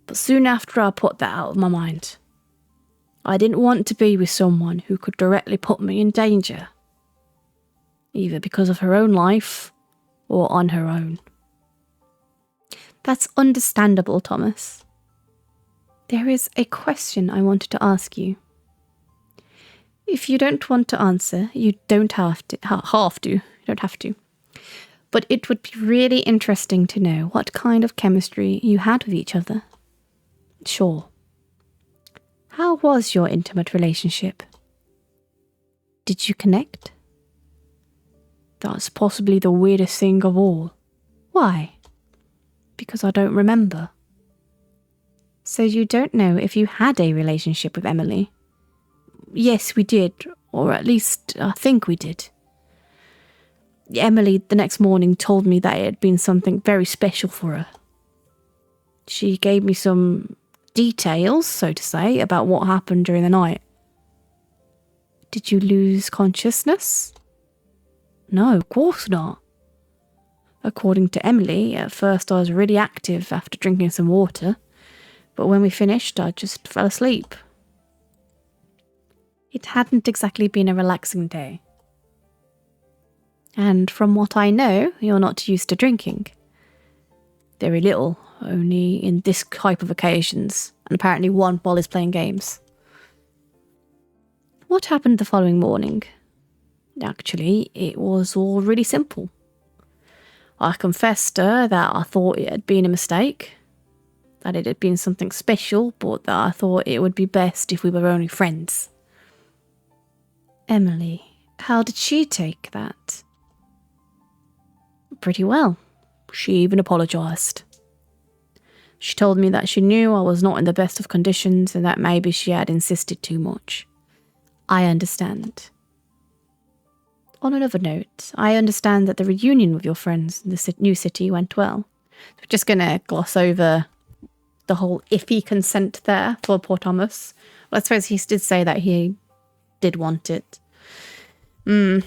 But soon after I put that out of my mind, I didn't want to be with someone who could directly put me in danger, either because of her own life or on her own. That's understandable, Thomas. There is a question I wanted to ask you. If you don't want to answer, you don't have to. You don't have to. But it would be really interesting to know what kind of chemistry you had with each other. Sure. How was your intimate relationship? Did you connect? That's possibly the weirdest thing of all. Why? Because I don't remember. So you don't know if you had a relationship with Emily? Yes, we did, or at least I think we did. Emily, the next morning, told me that it had been something very special for her. She gave me some details, so to say, about what happened during the night. Did you lose consciousness? No, of course not. According to Emily, at first I was really active after drinking some water, but when we finished, I just fell asleep. It hadn't exactly been a relaxing day. And from what I know, you're not used to drinking. Very little, only in this type of occasions, and apparently one while he's playing games. What happened the following morning? Actually, it was all really simple. I confessed to her that I thought it had been a mistake, that it had been something special, but that I thought it would be best if we were only friends. Emily, how did she take that? Pretty well. She even apologised. She told me that she knew I was not in the best of conditions and that maybe she had insisted too much. I understand. On another note, I understand that the reunion with your friends in the new city went well. We're just going to gloss over the whole iffy consent there for poor Thomas. Well, I suppose he did say that he did want it. It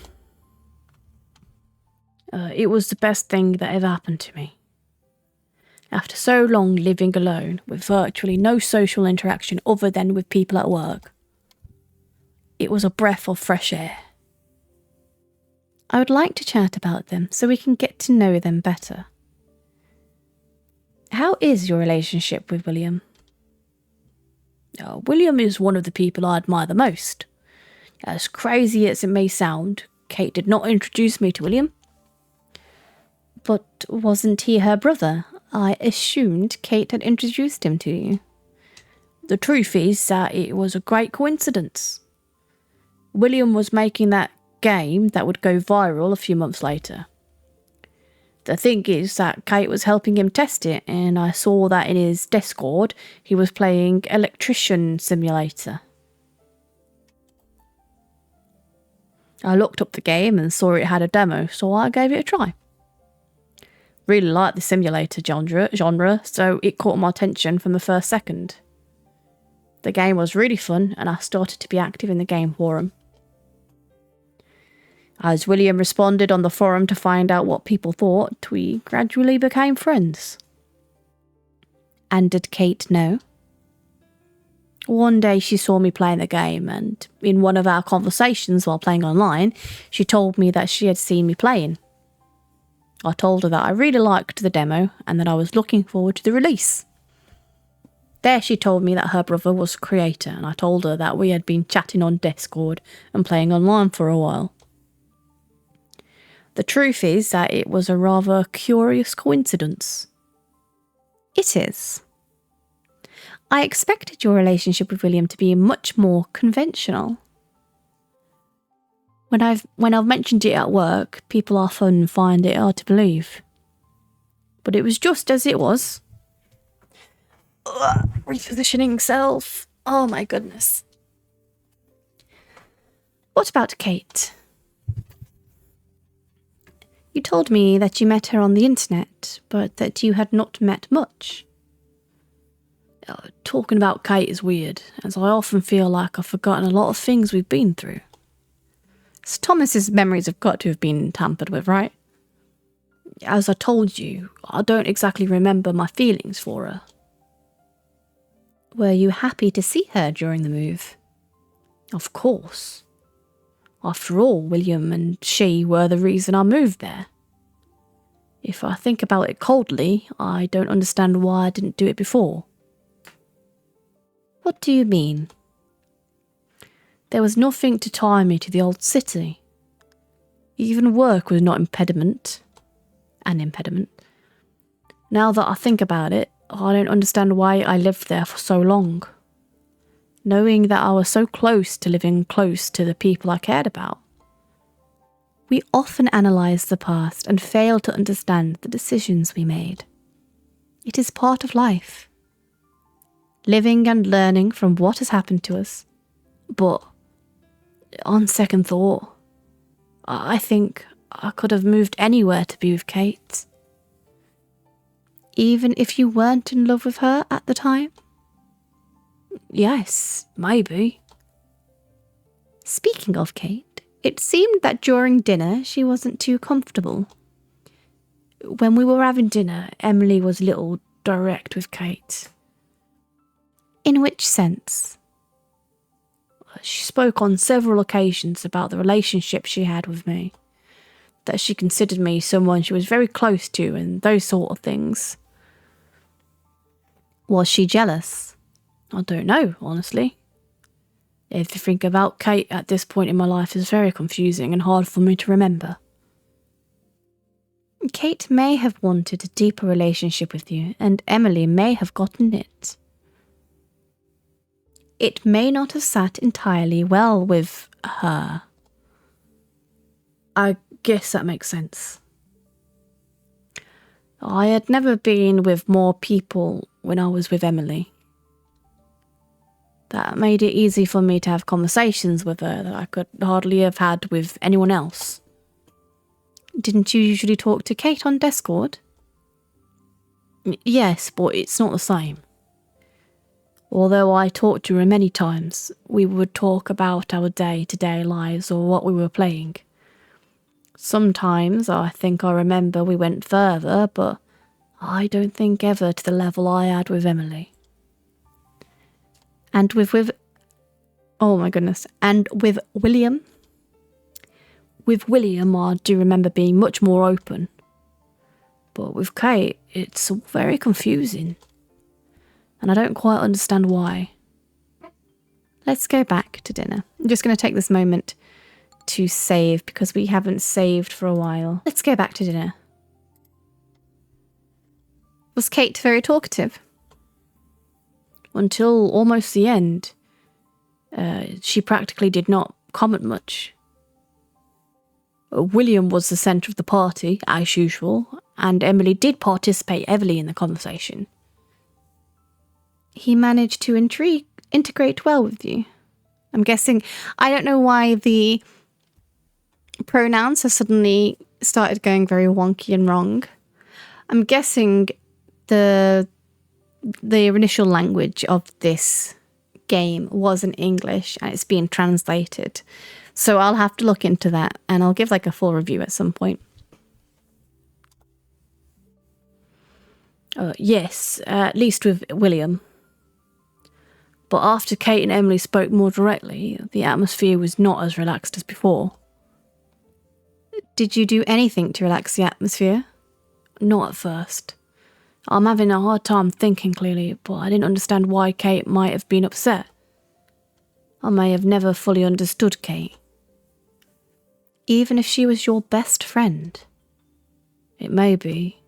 was the best thing that ever happened to me. After so long living alone, with virtually no social interaction other than with people at work, it was a breath of fresh air. I would like to chat about them so we can get to know them better. How is your relationship with William? William is one of the people I admire the most. As crazy as it may sound, Kate did not introduce me to William. But wasn't he her brother? I assumed Kate had introduced him to you. The truth is that it was a great coincidence. William was making that game that would go viral a few months later. The thing is that Kate was helping him test it, and I saw that in his Discord he was playing Electrician Simulator. I looked up the game and saw it had a demo, so I gave it a try. Really liked the simulator genre, so it caught my attention from the first second. The game was really fun, and I started to be active in the game forum. As William responded on the forum to find out what people thought, we gradually became friends. And did Kate know? One day she saw me playing the game, and in one of our conversations while playing online, she told me that she had seen me playing. I told her that I really liked the demo and that I was looking forward to the release. There she told me that her brother was the creator, and I told her that we had been chatting on Discord and playing online for a while. The truth is that it was a rather curious coincidence. It is. I expected your relationship with William to be much more conventional. When I've mentioned it at work, people often find it hard to believe. But it was just as it was. Repositioning self. Oh my goodness. What about Kate? You told me that you met her on the internet, but that you had not met much. Talking about Kate is weird, as I often feel like I've forgotten a lot of things we've been through. So Thomas's memories have got to have been tampered with, right? As I told you, I don't exactly remember my feelings for her. Were you happy to see her during the move? Of course. After all, William and she were the reason I moved there. If I think about it coldly, I don't understand why I didn't do it before. What do you mean? There was nothing to tie me to the old city. Even work was not an impediment. Now that I think about it, I don't understand why I lived there for so long. Knowing that I was so close to living close to the people I cared about. We often analyse the past and fail to understand the decisions we made. It is part of life. Living and learning from what has happened to us. But, on second thought, I think I could have moved anywhere to be with Kate. Even if you weren't in love with her at the time? Yes, maybe. Speaking of Kate, it seemed that during dinner she wasn't too comfortable. When we were having dinner, Emily was a little direct with Kate. In which sense? She spoke on several occasions about the relationship she had with me, that she considered me someone she was very close to and those sort of things. Was she jealous? I don't know, honestly. Everything about Kate at this point in my life is very confusing and hard for me to remember. Kate may have wanted a deeper relationship with you, and Emily may have gotten it. It may not have sat entirely well with her. I guess that makes sense. I had never been with more people when I was with Emily. That made it easy for me to have conversations with her that I could hardly have had with anyone else. Didn't you usually talk to Kate on Discord? Yes, but it's not the same. Although I talked to her many times, we would talk about our day-to-day lives or what we were playing. Sometimes I think I remember we went further, but I don't think ever to the level I had with Emily. And with William? With William, I do remember being much more open. But with Kate, it's very confusing. And I don't quite understand why. Let's go back to dinner. I'm just going to take this moment to save because we haven't saved for a while. Let's go back to dinner. Was Kate very talkative? Until almost the end, she practically did not comment much. William was the centre of the party, as usual, and Emily did participate heavily in the conversation. He managed to integrate well with you. I'm guessing, I don't know why the pronouns have suddenly started going very wonky and wrong. I'm guessing the initial language of this game wasn't English and it's being translated. So I'll have to look into that and I'll give like a full review at some point. Yes, at least with William. But after Kate and Emily spoke more directly, the atmosphere was not as relaxed as before. Did you do anything to relax the atmosphere? Not at first. I'm having a hard time thinking clearly, but I didn't understand why Kate might have been upset. I may have never fully understood Kate. Even if she was your best friend? It may be.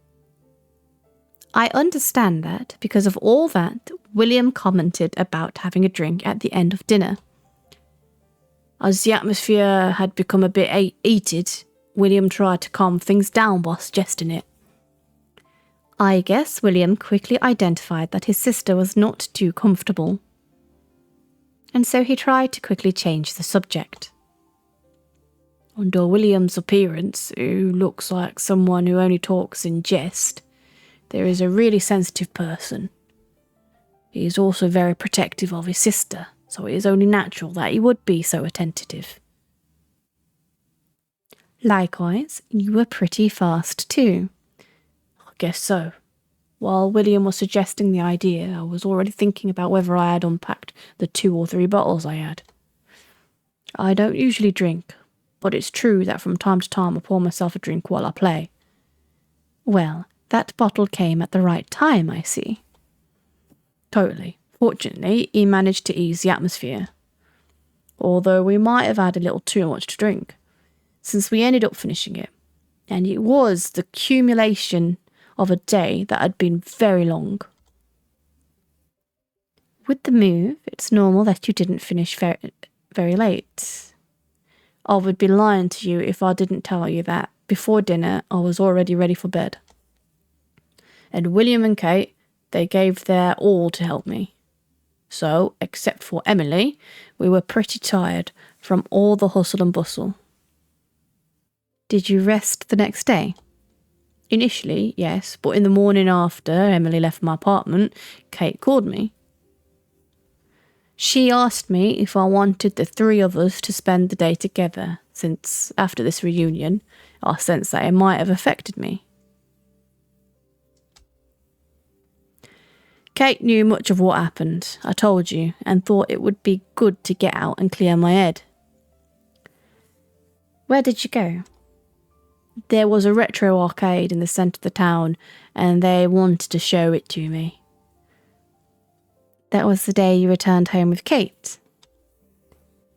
I understand that because of all that, William commented about having a drink at the end of dinner. As the atmosphere had become a bit heated, William tried to calm things down by suggesting it. I guess William quickly identified that his sister was not too comfortable. And so he tried to quickly change the subject. Under William's appearance, who looks like someone who only talks in jest, there is a really sensitive person. He is also very protective of his sister, so it is only natural that he would be so attentive. Likewise, you were pretty fast too. I guess so. While William was suggesting the idea, I was already thinking about whether I had unpacked the 2 or 3 bottles I had. I don't usually drink, but it's true that from time to time I pour myself a drink while I play. Well, that bottle came at the right time, I see. Totally. Fortunately, he managed to ease the atmosphere. Although we might have had a little too much to drink, since we ended up finishing it. And it was the accumulation of a day that had been very long. With the move, it's normal that you didn't finish very late. I would be lying to you if I didn't tell you that before dinner I was already ready for bed. And William and Kate, they gave their all to help me. So, except for Emily, we were pretty tired from all the hustle and bustle. Did you rest the next day? Initially, yes, but in the morning after Emily left my apartment, Kate called me. She asked me if I wanted the three of us to spend the day together, since after this reunion, I sensed that it might have affected me. Kate knew much of what happened, I told you, and thought it would be good to get out and clear my head. Where did you go? There was a retro arcade in the centre of the town, and they wanted to show it to me. That was the day you returned home with Kate.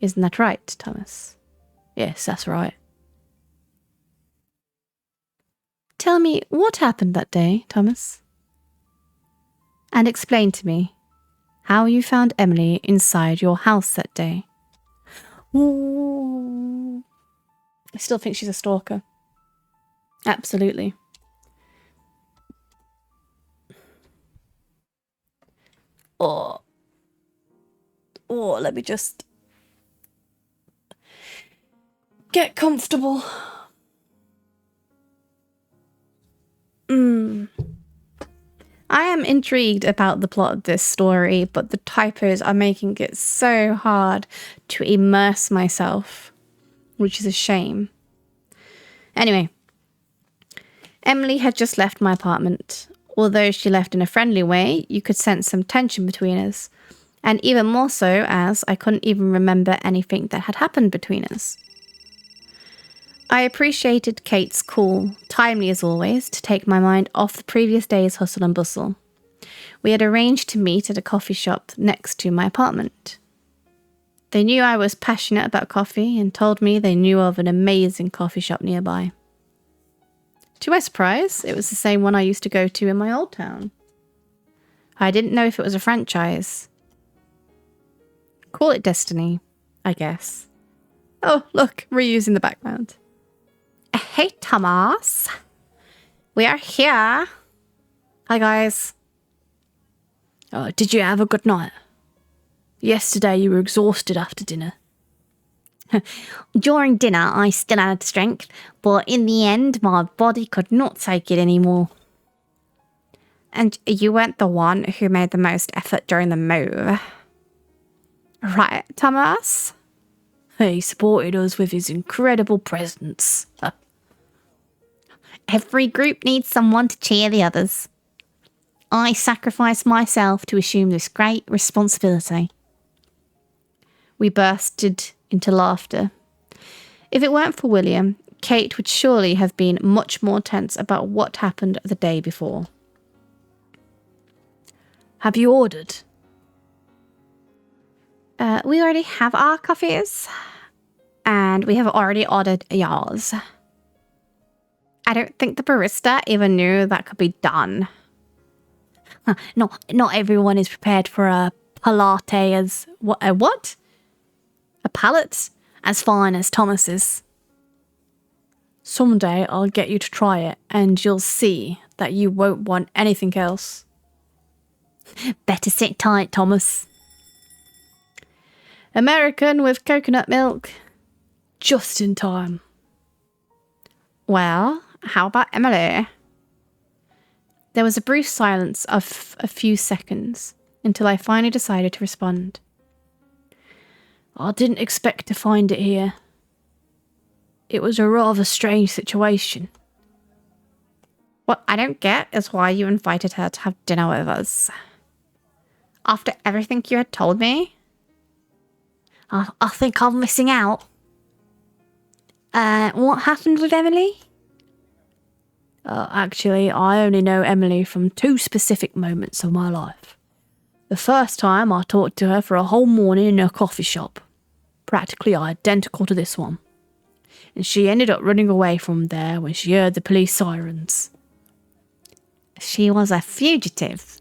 Isn't that right, Thomas? Yes, that's right. Tell me, what happened that day, Thomas? And explain to me how you found Emily inside your house that day. Ooh. I still think she's a stalker. Absolutely. Oh, let me just get comfortable. I am intrigued about the plot of this story, but the typos are making it so hard to immerse myself, which is a shame. Anyway, Emily had just left my apartment. Although she left in a friendly way, you could sense some tension between us, and even more so as I couldn't even remember anything that had happened between us. I appreciated Kate's call, timely as always, to take my mind off the previous day's hustle and bustle. We had arranged to meet at a coffee shop next to my apartment. They knew I was passionate about coffee and told me they knew of an amazing coffee shop nearby. To my surprise, it was the same one I used to go to in my old town. I didn't know if it was a franchise. Call it destiny, I guess. Oh, look, reusing the background. Hey, Thomas. We are here. Hi, guys. Did you have a good night? Yesterday you were exhausted after dinner. During dinner, I still had strength, but in the end, my body could not take it anymore. And you weren't the one who made the most effort during the move. Right, Thomas? He supported us with his incredible presence. Every group needs someone to cheer the others. I sacrificed myself to assume this great responsibility. We bursted into laughter. If it weren't for William, Kate would surely have been much more tense about what happened the day before. Have you ordered? We already have our coffees, and we have already ordered yours. I don't think the barista even knew that could be done. Not everyone is prepared for a palate as... What? A palate as fine as Thomas's. Someday I'll get you to try it, and you'll see that you won't want anything else. Better sit tight, Thomas. American with coconut milk. Just in time. Well, how about Emily? There was a brief silence of a few seconds until I finally decided to respond. I didn't expect to find it here. It was a rather strange situation. What I don't get is why you invited her to have dinner with us. After everything you had told me? I think I'm missing out. What happened with Emily? Actually, I only know Emily from 2 specific moments of my life. The first time I talked to her for a whole morning in a coffee shop, practically identical to this one. And she ended up running away from there when she heard the police sirens. She was a fugitive.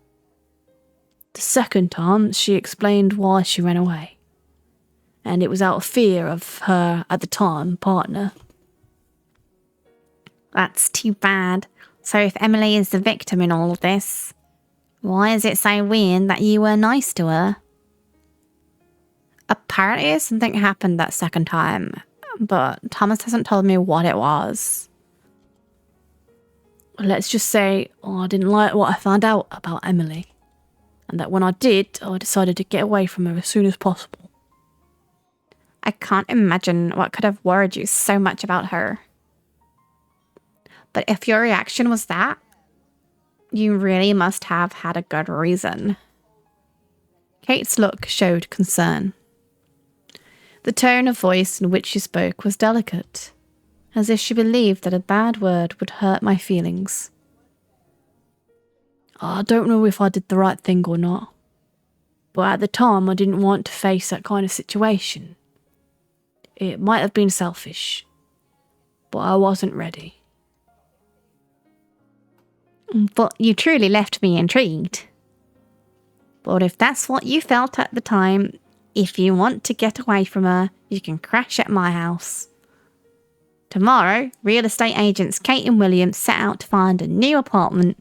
The second time, she explained why she ran away. And it was out of fear of her, at the time, partner. That's too bad. So if Emily is the victim in all of this, why is it so weird that you were nice to her? Apparently something happened that second time, but Thomas hasn't told me what it was. Let's just say I didn't like what I found out about Emily. And that when I did, I decided to get away from her as soon as possible. I can't imagine what could have worried you so much about her. But if your reaction was that, you really must have had a good reason. Kate's look showed concern. The tone of voice in which she spoke was delicate, as if she believed that a bad word would hurt my feelings. I don't know if I did the right thing or not, but at the time I didn't want to face that kind of situation. It might have been selfish, but I wasn't ready. But you truly left me intrigued. But if that's what you felt at the time, if you want to get away from her, you can crash at my house. Tomorrow, real estate agents Kate and William set out to find a new apartment.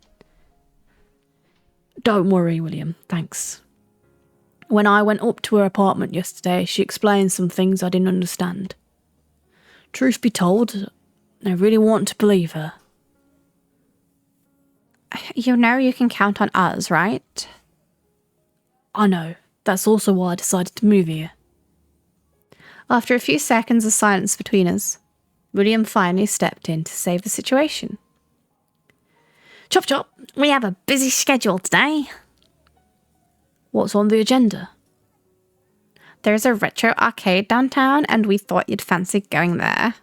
Don't worry, William, thanks. When I went up to her apartment yesterday, she explained some things I didn't understand. Truth be told, I really want to believe her. You know you can count on us, right? I know. That's also why I decided to move here. After a few seconds of silence between us, William finally stepped in to save the situation. Chop chop, we have a busy schedule today. What's on the agenda? There's a retro arcade downtown and we thought you'd fancy going there.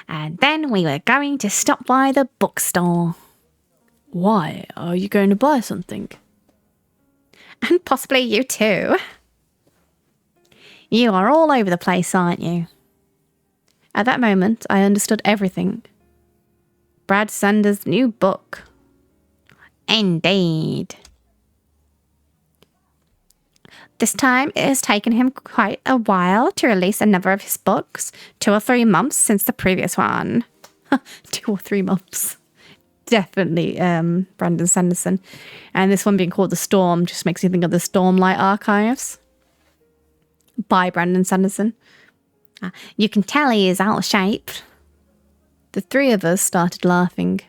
And then we were going to stop by the bookstore. Why? Are you going to buy something? And possibly you too. You are all over the place, aren't you? At that moment, I understood everything. Brad Sanders' new book. Indeed. This time, it has taken him quite a while to release a number of his books. 2 or 3 months since the previous one. 2 or 3 months. Definitely Brandon Sanderson. And this one being called The Storm just makes me think of the Stormlight Archives by Brandon Sanderson. You can tell he is out of shape. The 3 of us started laughing.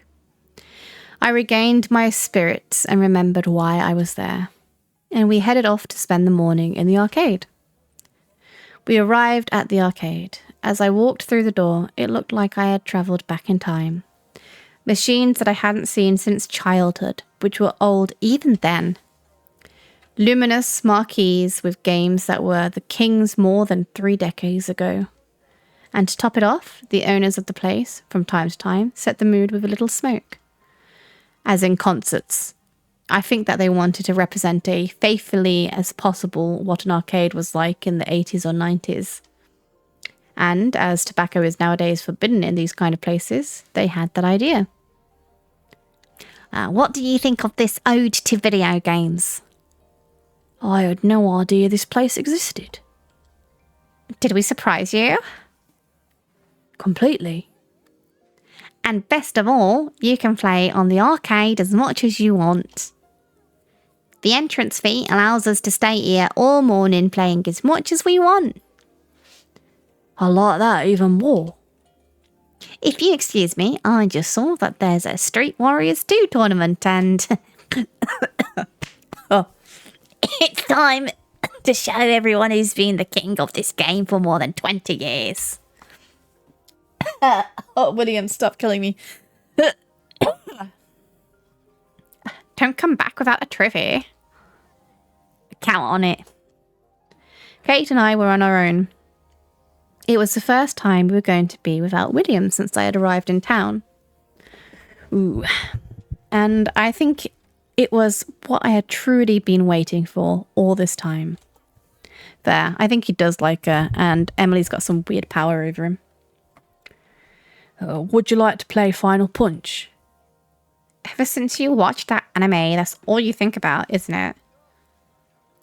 I regained my spirits and remembered why I was there. And we headed off to spend the morning in the arcade. We arrived at the arcade. As I walked through the door, it looked like I had travelled back in time. Machines that I hadn't seen since childhood, which were old even then. Luminous marquees with games that were the king's more than 3 decades ago. And to top it off, the owners of the place, from time to time, set the mood with a little smoke. As in concerts. I think that they wanted to represent as faithfully as possible what an arcade was like in the 80s or 90s. And as tobacco is nowadays forbidden in these kind of places, they had that idea. What do you think of this ode to video games? I had no idea this place existed. Did we surprise you? Completely. And best of all, you can play on the arcade as much as you want. The entrance fee allows us to stay here all morning playing as much as we want. I like that even more. If you excuse me, I just saw that there's a Street Warriors 2 tournament and... Oh. It's time to show everyone who's been the king of this game for more than 20 years. Oh, William, stop killing me. Don't come back without a trophy. Count on it. Kate and I were on our own. It was the first time we were going to be without William since I had arrived in town. Ooh. And I think it was what I had truly been waiting for all this time. There, I think he does like her, and Emily's got some weird power over him. Would you like to play Final Punch? Ever since you watched that anime, that's all you think about, isn't it?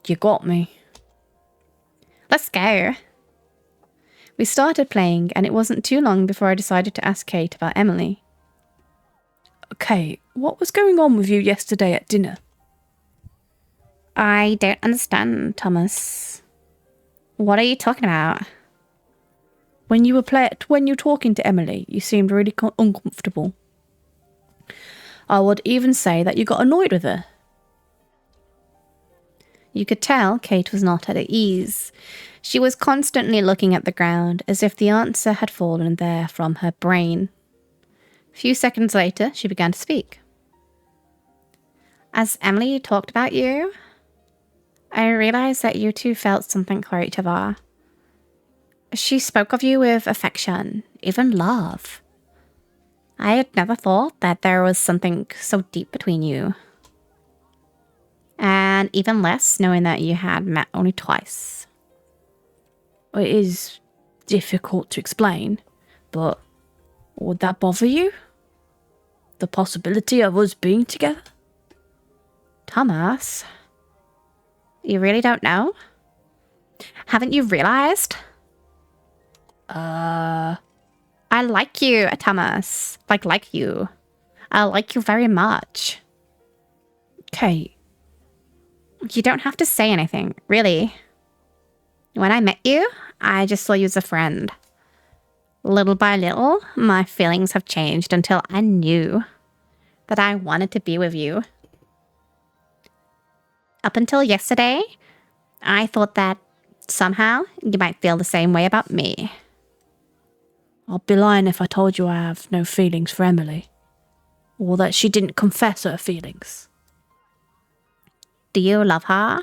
You got me. Let's go. We started playing, and it wasn't too long before I decided to ask Kate about Emily. Okay, what was going on with you yesterday at dinner? I don't understand, Thomas. What are you talking about? When you were talking to Emily, you seemed really uncomfortable. I would even say that you got annoyed with her. You could tell Kate was not at her ease. She was constantly looking at the ground, as if the answer had fallen there from her brain. A few seconds later, she began to speak. As Emily talked about you, I realized that you two felt something for each other. She spoke of you with affection, even love. I had never thought that there was something so deep between you. And even less knowing that you had met only twice. It is difficult to explain, but would that bother you? The possibility of us being together? Thomas, you really don't know? Haven't you realized? I like you, Thomas. Like you. I like you very much. Kate. You don't have to say anything, really. When I met you, I just saw you as a friend. Little by little, my feelings have changed until I knew that I wanted to be with you. Up until yesterday, I thought that somehow you might feel the same way about me. I'd be lying if I told you I have no feelings for Emily, or that she didn't confess her feelings. Do you love her?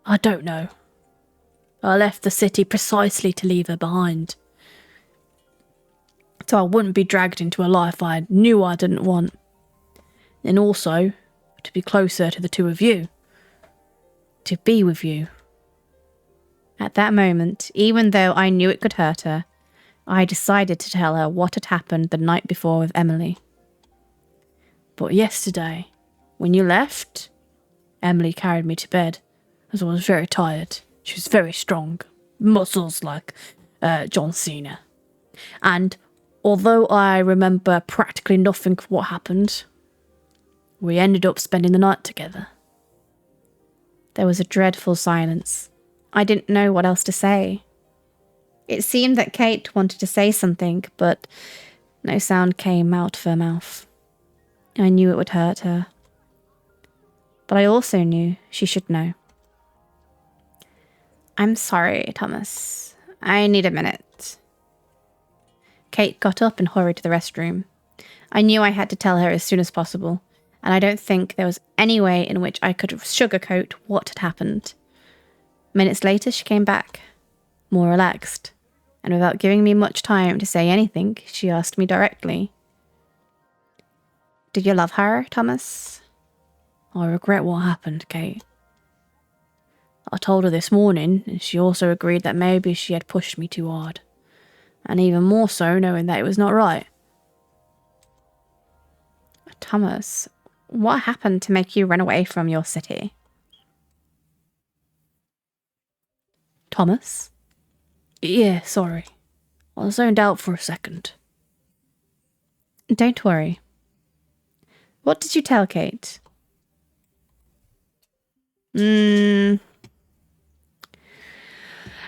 I don't know. I left the city precisely to leave her behind, so I wouldn't be dragged into a life I knew I didn't want, and also to be closer to the two of you, to be with you. At that moment, even though I knew it could hurt her, I decided to tell her what had happened the night before with Emily. But yesterday, when you left, Emily carried me to bed, as I was very tired. She was very strong, muscles like John Cena. And although I remember practically nothing of what happened, we ended up spending the night together. There was a dreadful silence. I didn't know what else to say. It seemed that Kate wanted to say something, but no sound came out of her mouth. I knew it would hurt her. But I also knew she should know. I'm sorry, Thomas. I need a minute. Kate got up and hurried to the restroom. I knew I had to tell her as soon as possible, and I don't think there was any way in which I could sugarcoat what had happened. Minutes later, she came back, more relaxed, and without giving me much time to say anything, she asked me directly. Did you love her, Thomas? I regret what happened, Kate. I told her this morning, and she also agreed that maybe she had pushed me too hard, and even more so knowing that it was not right. Thomas, what happened to make you run away from your city? Thomas? Yeah, sorry. I zoned out for a second. Don't worry. What did you tell Kate?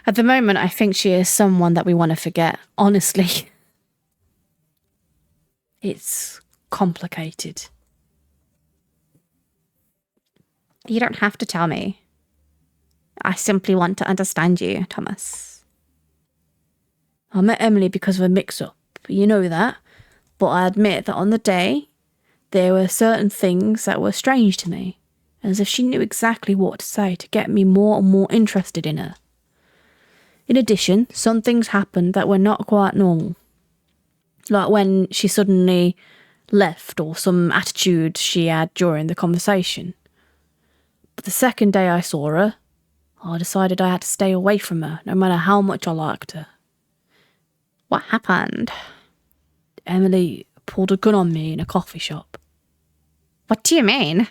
At the moment, I think she is someone that we want to forget. Honestly. It's complicated. You don't have to tell me. I simply want to understand you, Thomas. I met Emily because of a mix-up. You know that. But I admit that on the day, there were certain things that were strange to me, as if she knew exactly what to say to get me more and more interested in her. In addition, some things happened that were not quite normal. like when she suddenly left or some attitude she had during the conversation. But the second day I saw her, I decided I had to stay away from her, no matter how much I liked her. What happened? Emily pulled a gun on me in a coffee shop. What do you mean?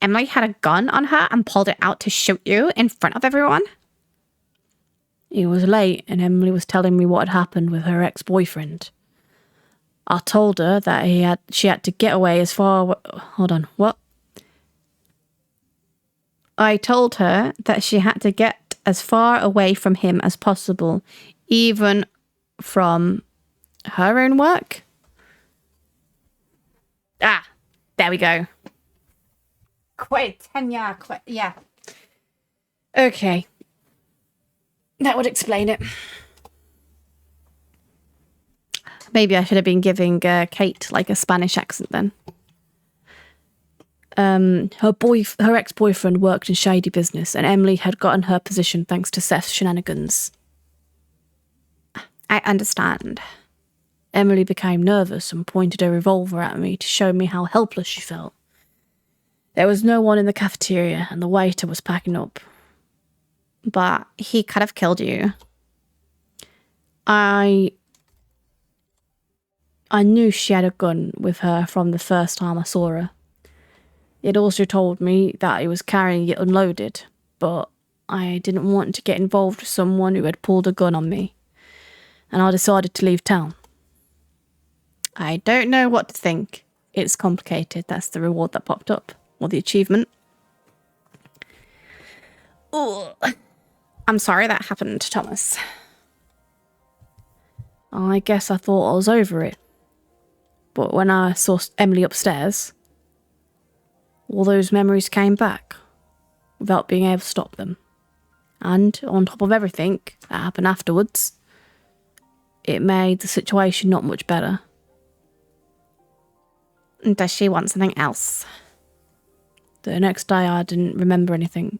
Emily had a gun on her and pulled it out to shoot you in front of everyone? It was late and Emily was telling me what had happened with her ex-boyfriend. I told her that she had to get away as far... Hold on, what? I told her that she had to get as far away from him as possible, even from her own work. Ah, there we go. Yeah. Okay. That would explain it. Maybe I should have been giving Kate like a Spanish accent then. Her ex-boyfriend worked in shady business and Emily had gotten her position thanks to Seth's shenanigans. I understand. Emily became nervous and pointed a revolver at me to show me how helpless she felt. There was no one in the cafeteria and the waiter was packing up. But he could have killed you. I knew she had a gun with her from the first time I saw her. It also told me that he was carrying it unloaded, but I didn't want to get involved with someone who had pulled a gun on me, and I decided to leave town. I don't know what to think. It's complicated. That's the reward that popped up, or the achievement. Oh, I'm sorry that happened, Thomas. I guess I thought I was over it. But when I saw Emily upstairs, all those memories came back without being able to stop them. And on top of everything that happened afterwards, it made the situation not much better. Does she want something else? The next day I didn't remember anything.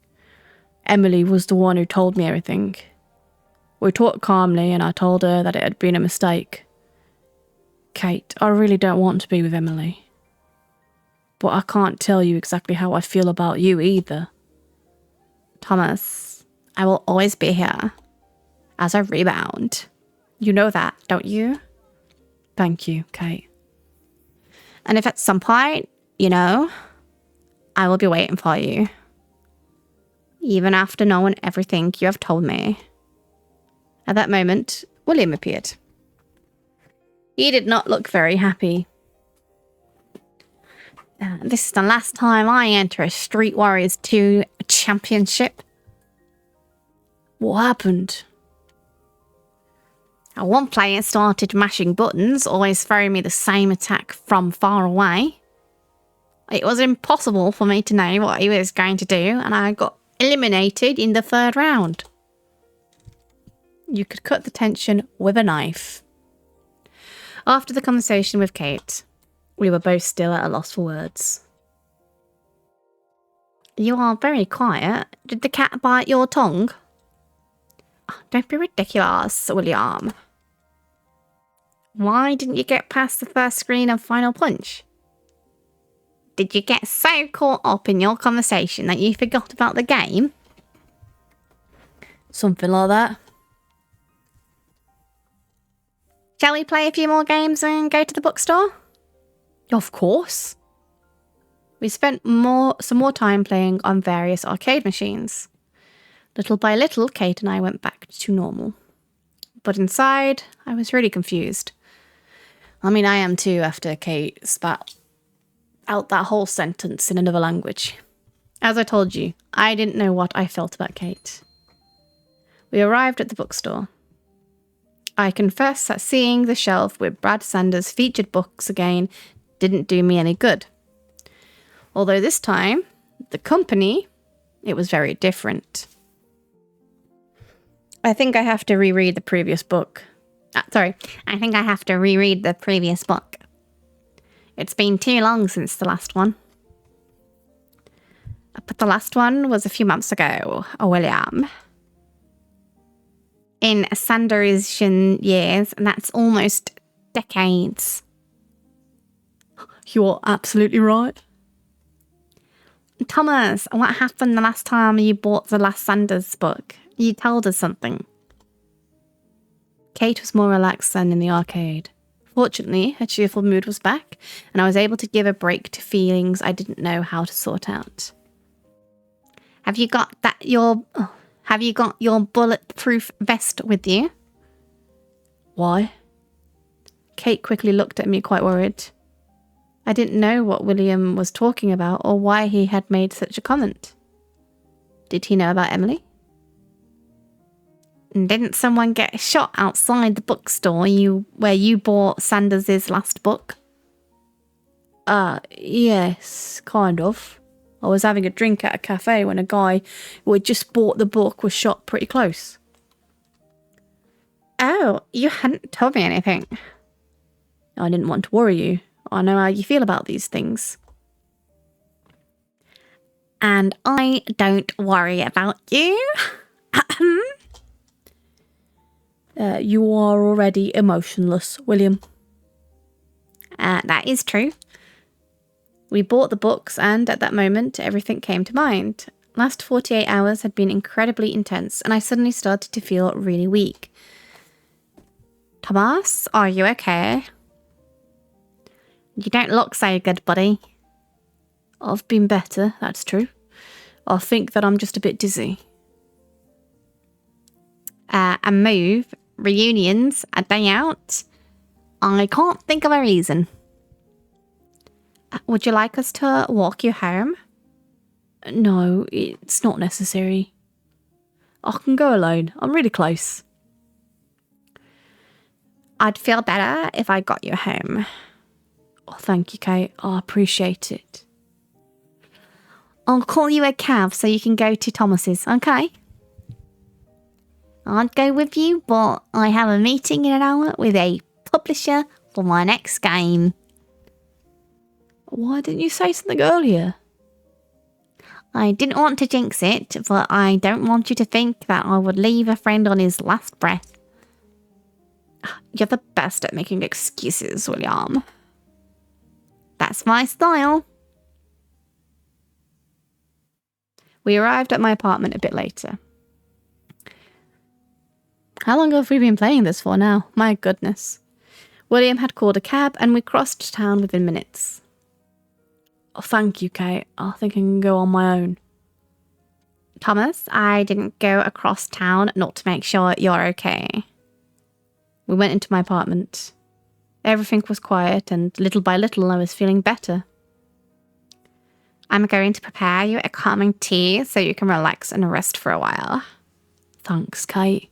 Emily was the one who told me everything. We talked calmly and I told her that it had been a mistake. Kate, I really don't want to be with Emily. But I can't tell you exactly how I feel about you either. Thomas, I will always be here as a rebound. You know that, don't you? Thank you, Kate. And if at some point, I will be waiting for you. Even after knowing everything you have told me. At that moment, William appeared. He did not look very happy. This is the last time I enter a Street Warriors 2 championship. What happened? One player started mashing buttons, always throwing me the same attack from far away. It was impossible for me to know what he was going to do, and I got eliminated in the third round. You could cut the tension with a knife. After the conversation with Kate, we were both still at a loss for words. You are very quiet. Did the cat bite your tongue? Don't be ridiculous, William. Why didn't you get past the first screen of Final Punch? Did you get so caught up in your conversation that you forgot about the game? Something like that. Shall we play a few more games and go to the bookstore? Of course. We spent some more time playing on various arcade machines. Little by little, Kate and I went back to normal. But inside, I was really confused. I mean, I am too after Kate spat out that whole sentence in another language. As I told you, I didn't know what I felt about Kate. We arrived at the bookstore. I confess that seeing the shelf with Brad Sanders' featured books again didn't do me any good. Although this time, the company, it was very different. I think I have to reread the previous book. I think I have to reread the previous book. It's been too long since the last one. But the last one was a few months ago, William. In Sanders' years, and that's almost decades. You're absolutely right. Thomas, what happened the last time you bought the last Sanders book? You told us something. Kate was more relaxed than in the arcade. Fortunately, her cheerful mood was back, and I was able to give a break to feelings I didn't know how to sort out. Have you got your bulletproof vest with you? Why? Kate quickly looked at me quite worried. I didn't know what William was talking about or why he had made such a comment. Did he know about Emily? Didn't someone get shot outside the bookstore where you bought Sanders' last book? Yes, kind of. I was having a drink at a cafe when a guy who had just bought the book was shot pretty close. Oh, you hadn't told me anything. I didn't want to worry you. I know how you feel about these things. And I don't worry about you. You are already emotionless, William. That is true. We bought the books, and at that moment, everything came to mind. Last 48 hours had been incredibly intense, and I suddenly started to feel really weak. Thomas, are you okay? You don't look so good, buddy. I've been better, that's true. I think that I'm just a bit dizzy. A move, reunions, a day out. I can't think of a reason. Would you like us to walk you home? No, it's not necessary. I can go alone. I'm really close. I'd feel better if I got you home. Oh, thank you, Kate. I appreciate it. I'll call you a cab so you can go to Thomas's, okay? I'd go with you, but I have a meeting in an hour with a publisher for my next game. Why didn't you say something earlier? I didn't want to jinx it, but I don't want you to think that I would leave a friend on his last breath. You're the best at making excuses, William. That's my style. We arrived at my apartment a bit later. How long have we been playing this for now? My goodness. William had called a cab and we crossed town within minutes. Oh, thank you, Kate. I think I can go on my own. Thomas, I didn't go across town not to make sure you're okay. We went into my apartment. Everything was quiet and little by little I was feeling better. I'm going to prepare you a calming tea so you can relax and rest for a while. Thanks, Kate.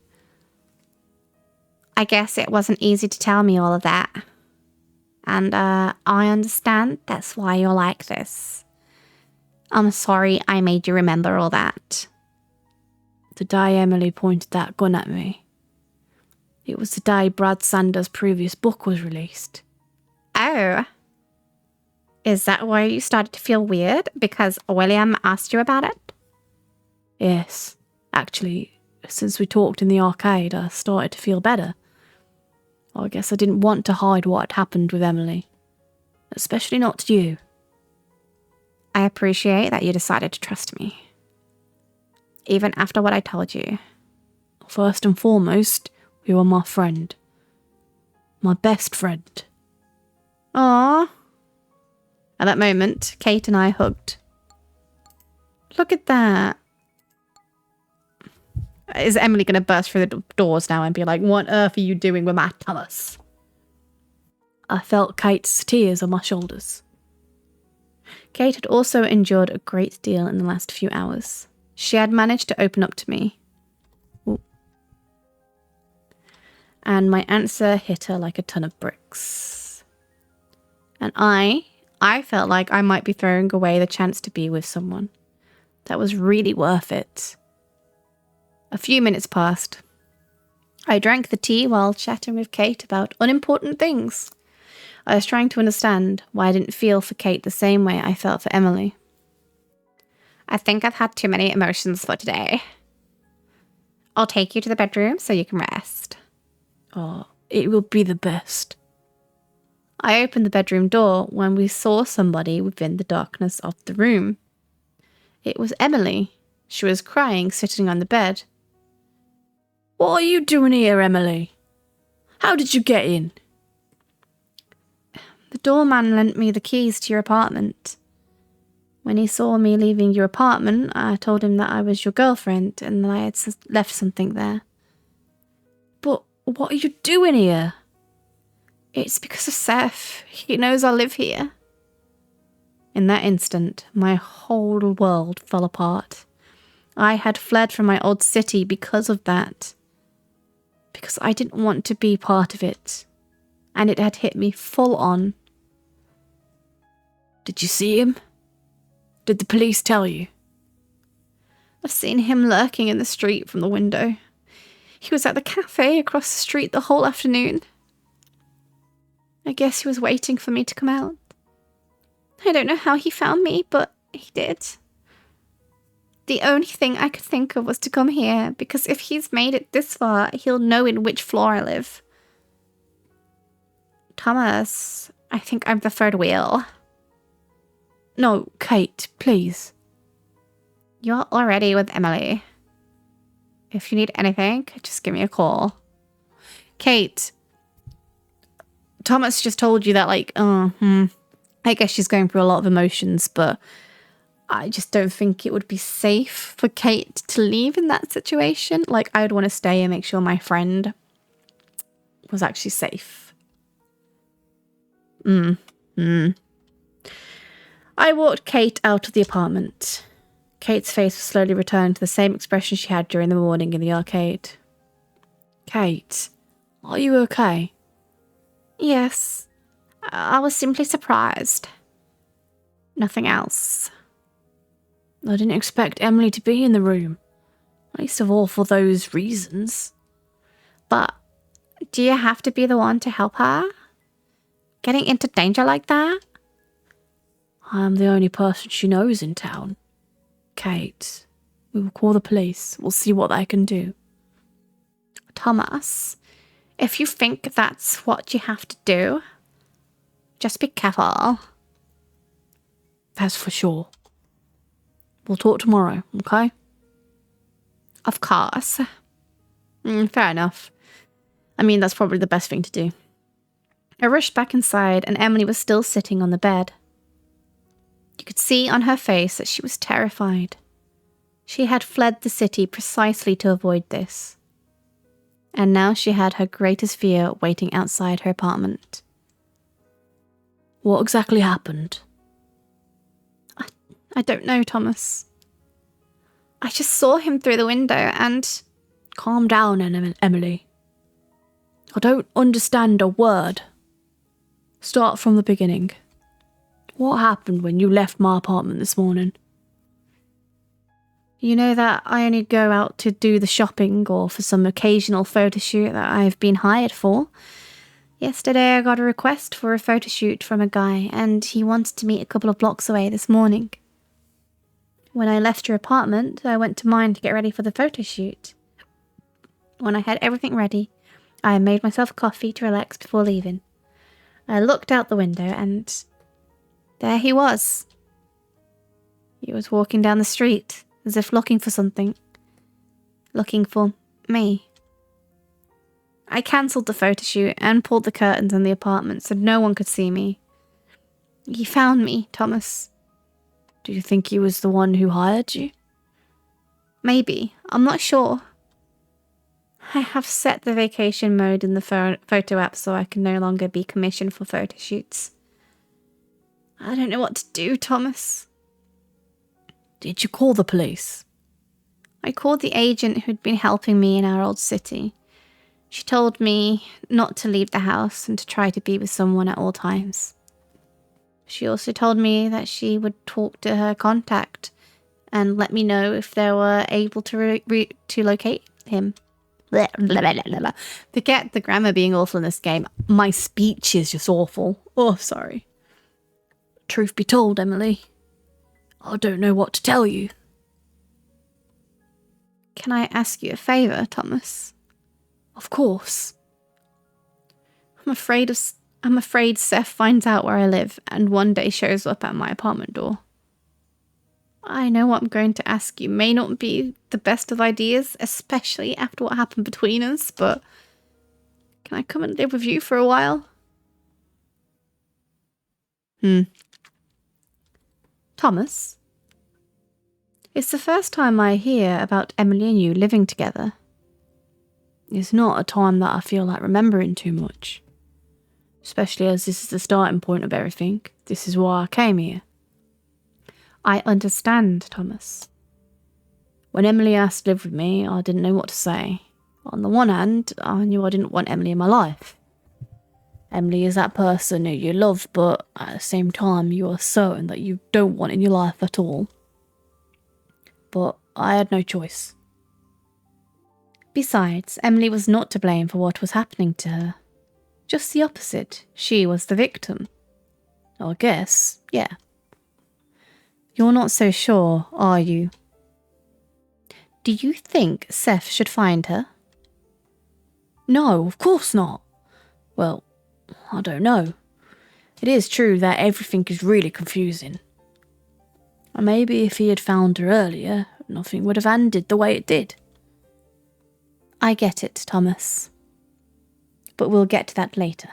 I guess it wasn't easy to tell me all of that. And I understand that's why you're like this. I'm sorry I made you remember all that. The day Emily pointed that gun at me. It was the day Brad Sanders' previous book was released. Oh. Is that why you started to feel weird? Because William asked you about it? Yes. Actually, since we talked in the arcade, I started to feel better. I guess I didn't want to hide what had happened with Emily. Especially not to you. I appreciate that you decided to trust me. Even after what I told you. First and foremost, you were my friend. My best friend. Aww. At that moment, Kate and I hugged. Look at that. Is Emily going to burst through the doors now and be like, what on earth are you doing with my Thomas? I felt Kate's tears on my shoulders. Kate had also endured a great deal in the last few hours. She had managed to open up to me. Ooh. And my answer hit her like a ton of bricks. And I felt like I might be throwing away the chance to be with someone. That was really worth it. A few minutes passed. I drank the tea while chatting with Kate about unimportant things. I was trying to understand why I didn't feel for Kate the same way I felt for Emily. I think I've had too many emotions for today. I'll take you to the bedroom so you can rest. Oh, it will be the best. I opened the bedroom door when we saw somebody within the darkness of the room. It was Emily. She was crying, sitting on the bed. What are you doing here, Emily? How did you get in? The doorman lent me the keys to your apartment. When he saw me leaving your apartment, I told him that I was your girlfriend and that I had left something there. But what are you doing here? It's because of Seth. He knows I live here. In that instant, my whole world fell apart. I had fled from my old city because of that. Because I didn't want to be part of it. And it had hit me full on. Did you see him? Did the police tell you? I've seen him lurking in the street from the window. He was at the cafe across the street the whole afternoon. I guess he was waiting for me to come out. I don't know how he found me, but he did. The only thing I could think of was to come here, because if he's made it this far, he'll know in which floor I live. Thomas, I think I'm the third wheel. No, Kate, please. You're already with Emily. If you need anything, just give me a call. Kate. Thomas just told you that, I guess she's going through a lot of emotions, but I just don't think it would be safe for Kate to leave in that situation. I would want to stay and make sure my friend was actually safe. I walked Kate out of the apartment. Kate's face was slowly returning to the same expression she had during the morning in the arcade. Kate, are you okay? Yes. I was simply surprised. Nothing else. I didn't expect Emily to be in the room. Least of all for those reasons. But do you have to be the one to help her? Getting into danger like that? I am the only person she knows in town. Kate, we will call the police. We'll see what they can do. Thomas, if you think that's what you have to do, just be careful. That's for sure. We'll talk tomorrow, okay? Of course. Fair enough. I mean, that's probably the best thing to do. I rushed back inside and Emily was still sitting on the bed. You could see on her face that she was terrified. She had fled the city precisely to avoid this. And now she had her greatest fear waiting outside her apartment. What exactly happened? I don't know, Thomas. I just saw him through the window and... Calm down, Emily. I don't understand a word. Start from the beginning. What happened when you left my apartment this morning? You know that I only go out to do the shopping or for some occasional photo shoot that I've been hired for. Yesterday I got a request for a photo shoot from a guy and he wanted to meet a couple of blocks away this morning. When I left your apartment, I went to mine to get ready for the photo shoot. When I had everything ready, I made myself coffee to relax before leaving. I looked out the window and there he was. He was walking down the street as if looking for something. Looking for me. I cancelled the photo shoot and pulled the curtains in the apartment so no one could see me. He found me, Thomas. Do you think he was the one who hired you? Maybe. I'm not sure. I have set the vacation mode in the photo app so I can no longer be commissioned for photo shoots. I don't know what to do, Thomas. Did you call the police? I called the agent who'd been helping me in our old city. She told me not to leave the house and to try to be with someone at all times. She also told me that she would talk to her contact and let me know if they were able to to locate him. Blah, blah, blah, blah, blah. Forget the grammar being awful in this game. My speech is just awful. Oh, sorry. Truth be told, Emily, I don't know what to tell you. Can I ask you a favour, Thomas? Of course. I'm afraid of I'm afraid Seth finds out where I live and one day shows up at my apartment door. I know what I'm going to ask you may not be the best of ideas, especially after what happened between us, but can I come and live with you for a while? Thomas? It's the first time I hear about Emily and you living together. It's not a time that I feel like remembering too much. Especially as this is the starting point of everything. This is why I came here. I understand, Thomas. When Emily asked to live with me, I didn't know what to say. On the one hand, I knew I didn't want Emily in my life. Emily is that person who you love, but at the same time, you are certain that you don't want in your life at all. But I had no choice. Besides, Emily was not to blame for what was happening to her. Just the opposite. She was the victim. I guess, yeah. You're not so sure, are you? Do you think Seth should find her? No, of course not. Well, I don't know. It is true that everything is really confusing. And maybe if he had found her earlier, nothing would have ended the way it did. I get it, Thomas. But we'll get to that later.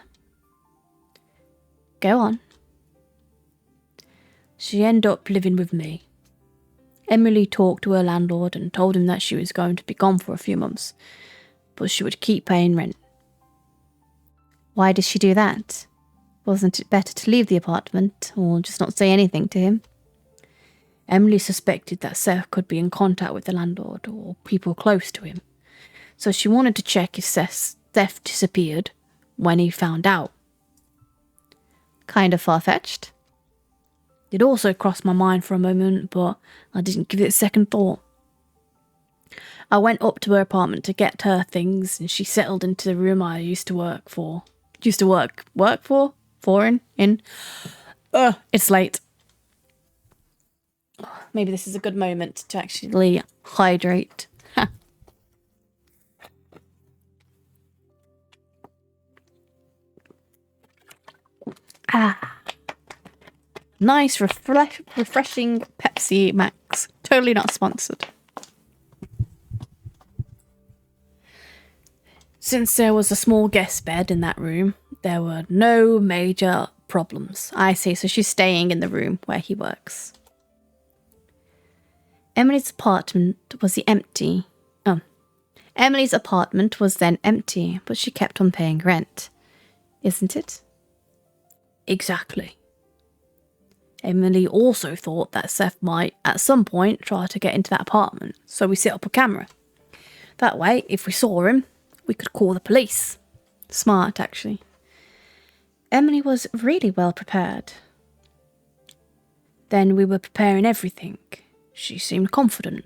Go on. She ended up living with me. Emily talked to her landlord and told him that she was going to be gone for a few months, but she would keep paying rent. Why did she do that? Wasn't it better to leave the apartment, or just not say anything to him? Emily suspected that Seth could be in contact with the landlord, or people close to him, so she wanted to check if Seth disappeared when he found out. Kind of far-fetched. It also crossed my mind for a moment, but I didn't give it a second thought. I went up to her apartment to get her things, and she settled into the room I used to work for. It's late. Maybe this is a good moment to actually hydrate. Nice, refreshing Pepsi Max. Totally not sponsored. Since there was a small guest bed in that room, there were no major problems. I see, so she's staying in the room where he works. Emily's apartment was then empty, but she kept on paying rent. Isn't it? Exactly. Emily also thought that Seth might, at some point, try to get into that apartment, so we set up a camera. That way, if we saw him, we could call the police. Smart, actually. Emily was really well prepared. Then we were preparing everything. She seemed confident,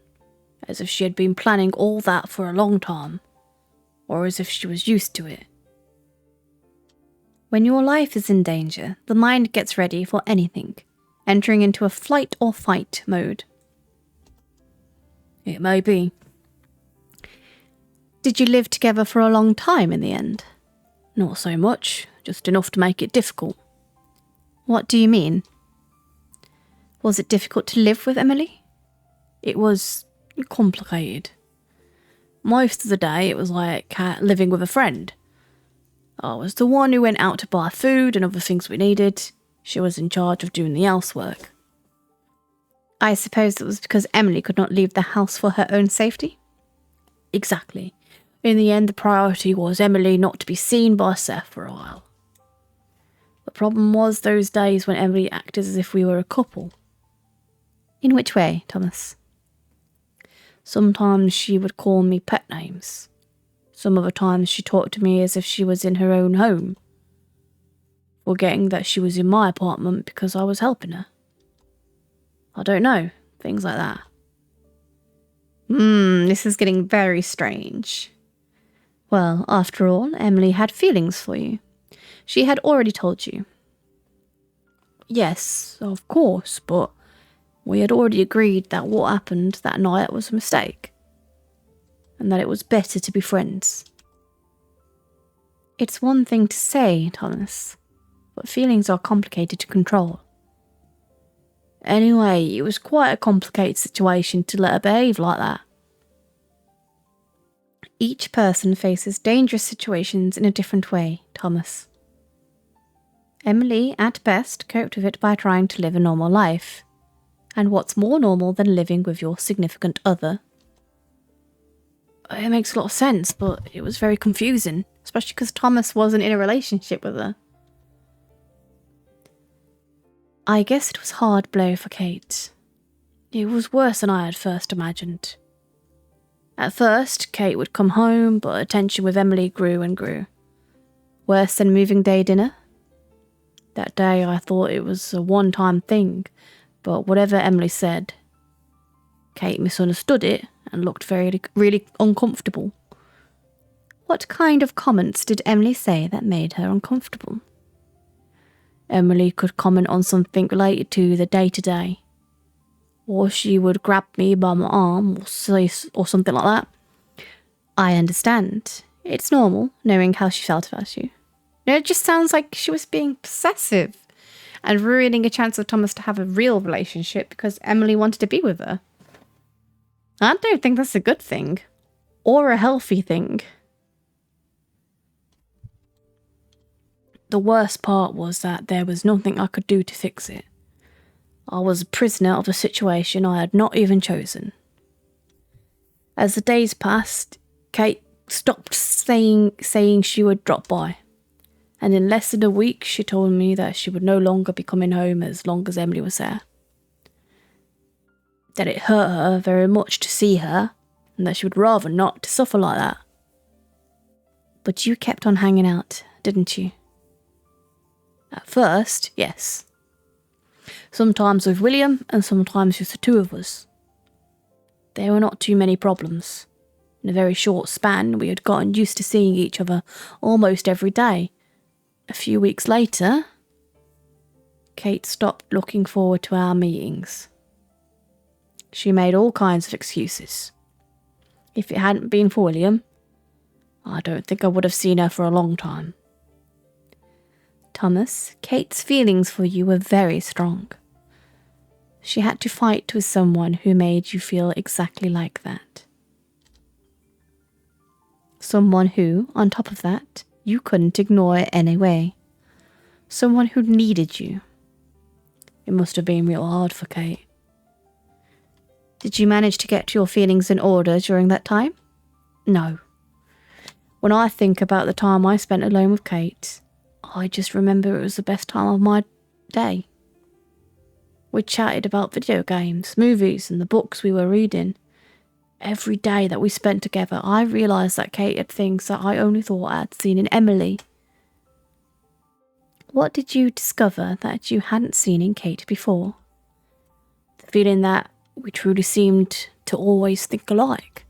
as if she had been planning all that for a long time, or as if she was used to it. When your life is in danger, the mind gets ready for anything, entering into a flight or fight mode. It may be. Did you live together for a long time in the end? Not so much, just enough to make it difficult. What do you mean? Was it difficult to live with Emily? It was complicated. Most of the day it was like living with a friend. I was the one who went out to buy food and other things we needed. She was in charge of doing the housework. I suppose it was because Emily could not leave the house for her own safety? Exactly. In the end, the priority was Emily not to be seen by Seth for a while. The problem was those days when Emily acted as if we were a couple. In which way, Thomas? Sometimes she would call me pet names. Some other times she talked to me as if she was in her own home, forgetting that she was in my apartment because I was helping her. I don't know, things like that. This is getting very strange. Well, after all, Emily had feelings for you. She had already told you. Yes, of course, but we had already agreed that what happened that night was a mistake, and that it was better to be friends. It's one thing to say, Thomas, but feelings are complicated to control. Anyway, it was quite a complicated situation to let her behave like that. Each person faces dangerous situations in a different way, Thomas. Emily, at best, coped with it by trying to live a normal life. And what's more normal than living with your significant other? It makes a lot of sense, but it was very confusing, especially because Thomas wasn't in a relationship with her. I guess it was a hard blow for Kate. It was worse than I had first imagined. At first, Kate would come home, but her tension with Emily grew and grew. Worse than moving day dinner? That day I thought it was a one-time thing, but whatever Emily said, Kate misunderstood it and looked really uncomfortable. What kind of comments did Emily say that made her uncomfortable? Emily could comment on something related to the day-to-day. Or she would grab me by my arm or something like that. I understand. It's normal, knowing how she felt about you. No, it just sounds like she was being possessive and ruining a chance of Thomas to have a real relationship because Emily wanted to be with her. I don't think that's a good thing. Or a healthy thing. The worst part was that there was nothing I could do to fix it. I was a prisoner of a situation I had not even chosen. As the days passed, Kate stopped saying she would drop by. And in less than a week, she told me that she would no longer be coming home as long as Emily was there. That it hurt her very much to see her, and that she would rather not to suffer like that. But you kept on hanging out, didn't you? At first, yes. Sometimes with William, and sometimes just the two of us. There were not too many problems. In a very short span, we had gotten used to seeing each other almost every day. A few weeks later, Kate stopped looking forward to our meetings. She made all kinds of excuses. If it hadn't been for William, I don't think I would have seen her for a long time. Thomas, Kate's feelings for you were very strong. She had to fight with someone who made you feel exactly like that. Someone who, on top of that, you couldn't ignore anyway. Someone who needed you. It must have been real hard for Kate. Did you manage to get your feelings in order during that time? No. When I think about the time I spent alone with Kate, I just remember it was the best time of my day. We chatted about video games, movies, and the books we were reading. Every day that we spent together, I realised that Kate had things that I only thought I had seen in Emily. What did you discover that you hadn't seen in Kate before? The feeling that we truly seemed to always think alike.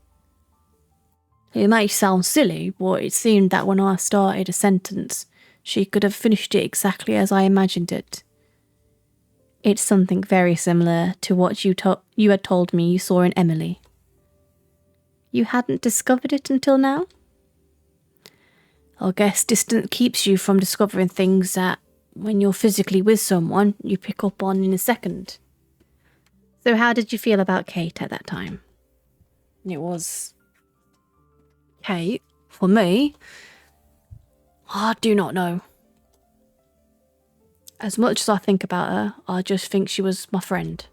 It may sound silly, but it seemed that when I started a sentence, she could have finished it exactly as I imagined it. It's something very similar to what you had told me you saw in Emily. You hadn't discovered it until now? I guess distance keeps you from discovering things that, when you're physically with someone, you pick up on in a second. So how did you feel about Kate at that time? It was... Kate, for me, I do not know. As much as I think about her, I just think she was my friend.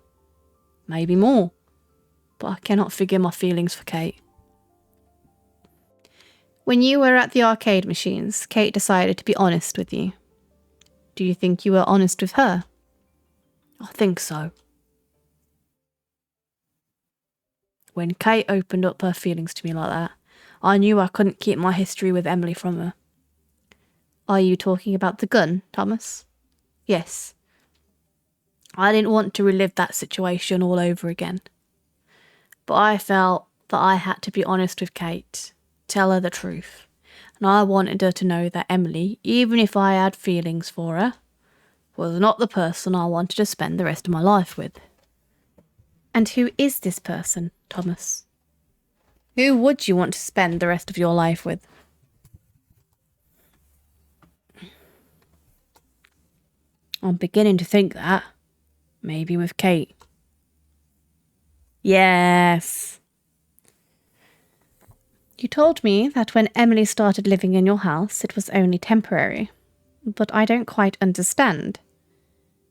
Maybe more. But I cannot figure my feelings for Kate. When you were at the arcade machines, Kate decided to be honest with you. Do you think you were honest with her? I think so. When Kate opened up her feelings to me like that, I knew I couldn't keep my history with Emily from her. Are you talking about the gun, Thomas? Yes. I didn't want to relive that situation all over again. But I felt that I had to be honest with Kate, tell her the truth. And I wanted her to know that Emily, even if I had feelings for her, was not the person I wanted to spend the rest of my life with. And who is this person, Thomas? Who would you want to spend the rest of your life with? I'm beginning to think that. Maybe with Kate. Yes. You told me that when Emily started living in your house, it was only temporary. But I don't quite understand.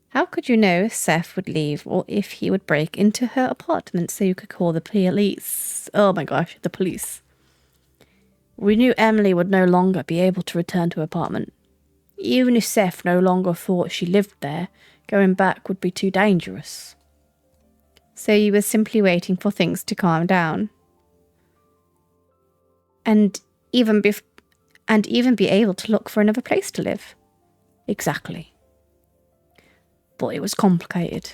How could you know if Seth would leave or if he would break into her apartment so you could call the police? Oh my gosh, the police. We knew Emily would no longer be able to return to her apartment. Even if Seth no longer thought she lived there, going back would be too dangerous. So you were simply waiting for things to calm down. And even be able to look for another place to live. Exactly. But it was complicated.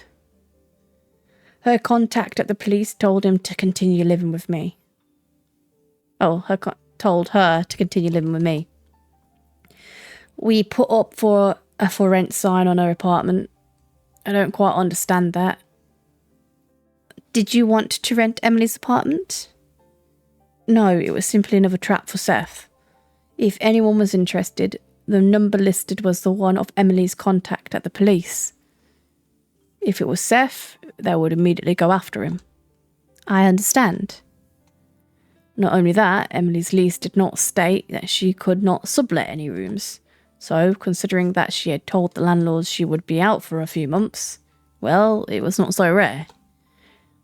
Her contact at the police told him to continue living with me. Told her to continue living with me. We put up for a for rent sign on her apartment. I don't quite understand that. Did you want to rent Emily's apartment? No, it was simply another trap for Seth. If anyone was interested, the number listed was the one of Emily's contact at the police. If it was Seth, they would immediately go after him. I understand. Not only that, Emily's lease did not state that she could not sublet any rooms. So, considering that she had told the landlords she would be out for a few months, well, it was not so rare.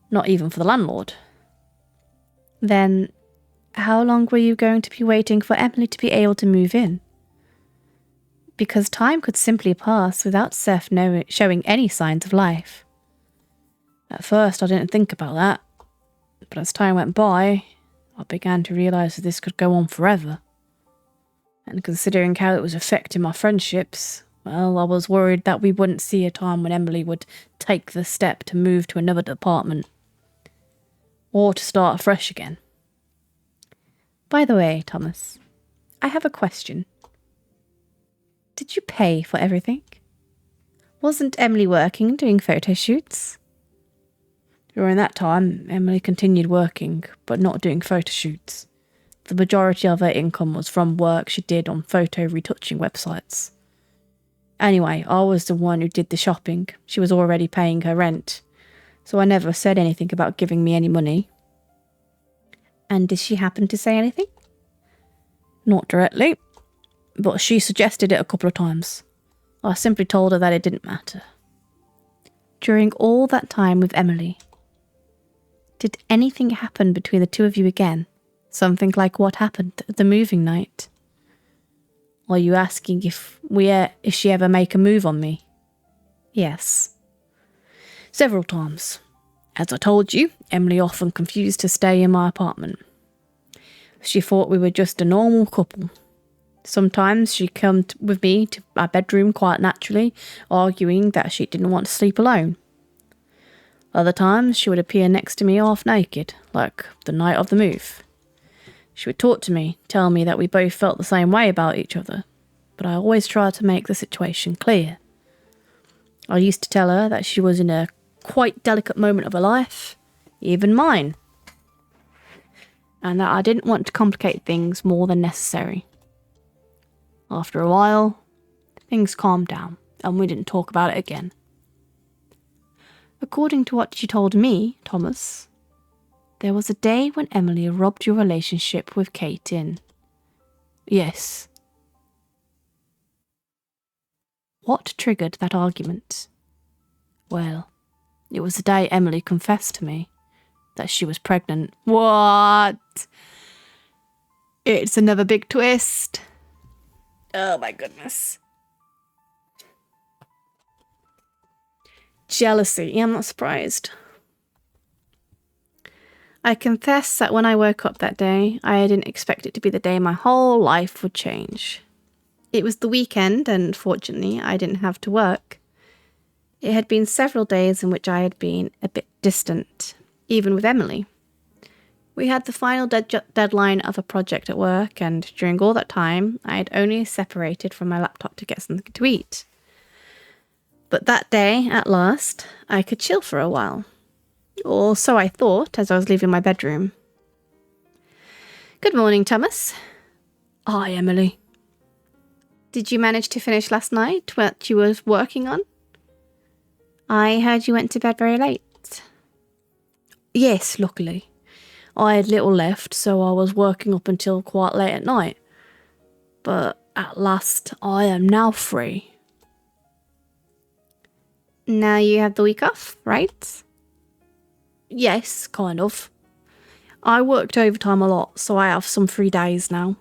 Not even for the landlord. Then, how long were you going to be waiting for Emily to be able to move in? Because time could simply pass without Seth showing any signs of life. At first, I didn't think about that. But as time went by, I began to realise that this could go on forever. And considering how it was affecting my friendships, well, I was worried that we wouldn't see a time when Emily would take the step to move to another department. Or to start fresh again. By the way, Thomas, I have a question. Did you pay for everything? Wasn't Emily working doing photo shoots? During that time, Emily continued working, but not doing photo shoots. The majority of her income was from work she did on photo retouching websites. Anyway, I was the one who did the shopping. She was already paying her rent, so I never said anything about giving me any money. And did she happen to say anything? Not directly, but she suggested it a couple of times. I simply told her that it didn't matter. During all that time with Emily, did anything happen between the two of you again? Something like what happened at the moving night? Are you asking if she ever make a move on me? Yes. Several times. As I told you, Emily often confused to stay in my apartment. She thought we were just a normal couple. Sometimes she'd come with me to my bedroom quite naturally, arguing that she didn't want to sleep alone. Other times she would appear next to me half naked, like the night of the move. She would talk to me, tell me that we both felt the same way about each other, but I always tried to make the situation clear. I used to tell her that she was in a quite delicate moment of her life, even mine, and that I didn't want to complicate things more than necessary. After a while, things calmed down, and we didn't talk about it again. According to what you told me, Thomas, there was a day when Emily robbed your relationship with Kate in. Yes. What triggered that argument? Well, it was the day Emily confessed to me that she was pregnant. What? It's another big twist. Oh my goodness. Jealousy. I'm not surprised. I confess that when I woke up that day, I didn't expect it to be the day my whole life would change. It was the weekend, and fortunately, I didn't have to work. It had been several days in which I had been a bit distant, even with Emily. We had the final deadline of a project at work, and during all that time, I had only separated from my laptop to get something to eat. But that day, at last, I could chill for a while. Or so I thought as I was leaving my bedroom. Good morning, Thomas. Hi, Emily. Did you manage to finish last night what you were working on? I heard you went to bed very late. Yes, luckily. I had little left, so I was working up until quite late at night. But at last, I am now free. Now you have the week off, right? Yes, kind of. I worked overtime a lot, so I have some free days now.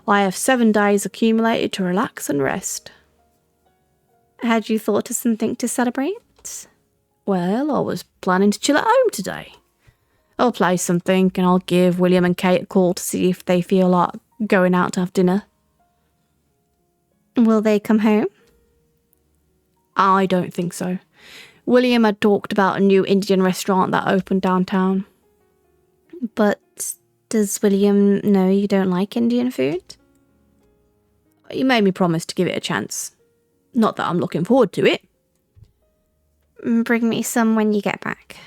I have 7 days accumulated to relax and rest. Had you thought of something to celebrate? Well, I was planning to chill at home today. I'll play something and I'll give William and Kate a call to see if they feel like going out to have dinner. Will they come home? I don't think so. William had talked about a new Indian restaurant that opened downtown. But does William know you don't like Indian food? He made me promise to give it a chance. Not that I'm looking forward to it. Bring me some when you get back.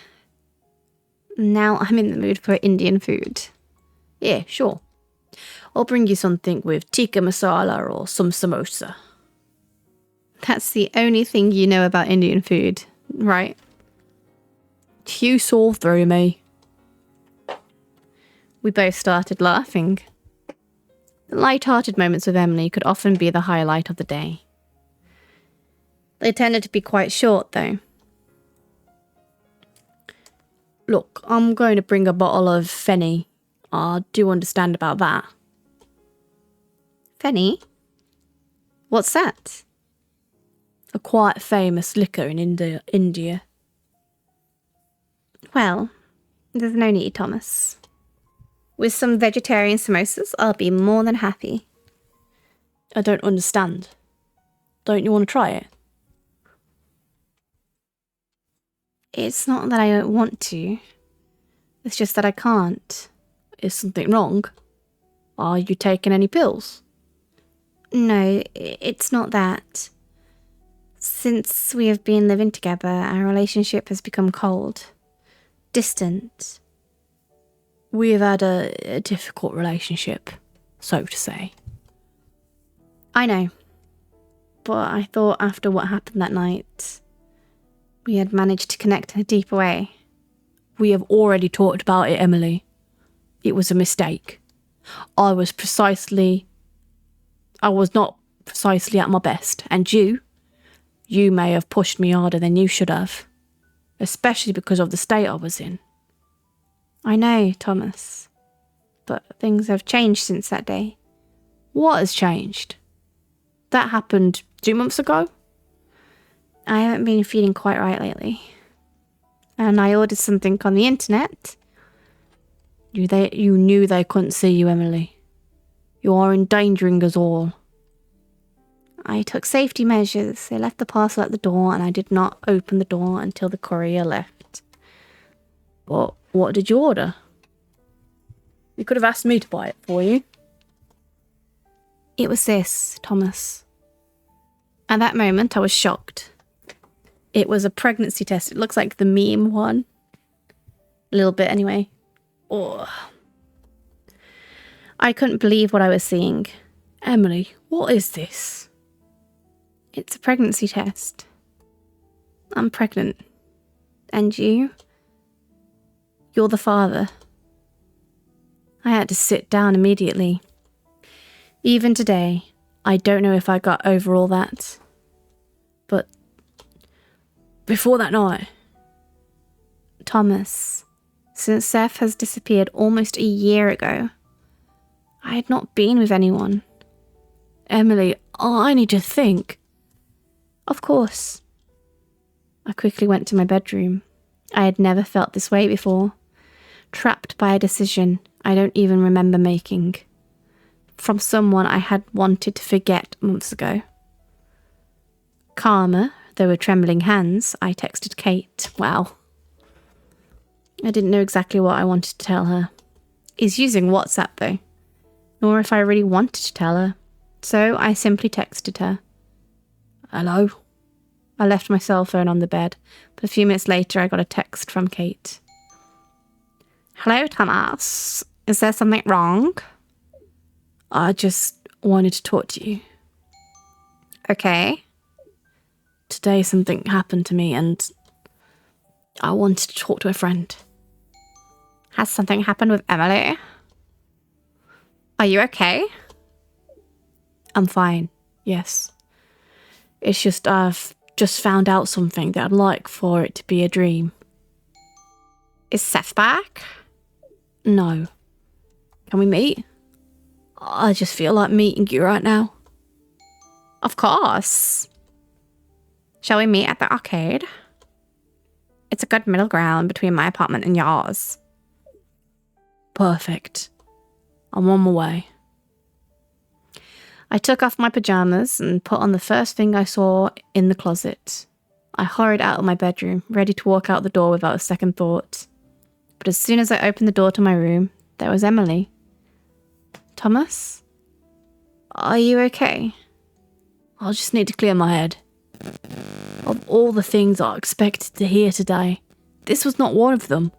Now I'm in the mood for Indian food. Yeah, sure. I'll bring you something with tikka masala or some samosa. That's the only thing you know about Indian food, right? You saw through me. We both started laughing. The light-hearted moments with Emily could often be the highlight of the day. They tended to be quite short, though. Look, I'm going to bring a bottle of Fenny. I do understand about that. Fenny? What's that? A quite famous liquor in India. Well, there's no need, Thomas. With some vegetarian samosas, I'll be more than happy. I don't understand. Don't you want to try it? It's not that I don't want to. It's just that I can't. Is something wrong? Are you taking any pills? No, it's not that. Since we have been living together, our relationship has become cold. Distant. We have had a difficult relationship, so to say. I know. But I thought after what happened that night, we had managed to connect in a deeper way. We have already talked about it, Emily. It was a mistake. I was not precisely at my best, and you may have pushed me harder than you should have, especially because of the state I was in. I know, Thomas, but things have changed since that day. What has changed? That happened 2 months ago? I haven't been feeling quite right lately. And I ordered something on the internet. You knew they couldn't see you, Emily. You are endangering us all. I took safety measures. They left the parcel at the door and I did not open the door until the courier left. But what did you order? You could have asked me to buy it for you. It was this, Thomas. At that moment, I was shocked. It was a pregnancy test. It looks like the meme one. A little bit, anyway. Oh. I couldn't believe what I was seeing. Emily, what is this? It's a pregnancy test. I'm pregnant. And you? You're the father. I had to sit down immediately. Even today, I don't know if I got over all that. But before that night, Thomas, since Seth has disappeared almost a year ago, I had not been with anyone. Emily, I need to think. Of course. I quickly went to my bedroom. I had never felt this way before. Trapped by a decision I don't even remember making. From someone I had wanted to forget months ago. Calmer, though with trembling hands, I texted Kate. Wow. I didn't know exactly what I wanted to tell her. He's using WhatsApp though. Nor if I really wanted to tell her. So I simply texted her. Hello? I left my cell phone on the bed, but a few minutes later I got a text from Kate. Hello, Thomas. Is there something wrong? I just wanted to talk to you. Okay. Today something happened to me and I wanted to talk to a friend. Has something happened with Emily? Are you okay? I'm fine, yes. It's just I've just found out something that I'd like for it to be a dream. Is Seth back? No. Can we meet? I just feel like meeting you right now. Of course. Shall we meet at the arcade? It's a good middle ground between my apartment and yours. Perfect. I'm on my way. I took off my pajamas and put on the first thing I saw in the closet. I hurried out of my bedroom, ready to walk out the door without a second thought. But as soon as I opened the door to my room, there was Emily. Thomas? Are you okay? I just need to clear my head. Of all the things I expected to hear today, this was not one of them.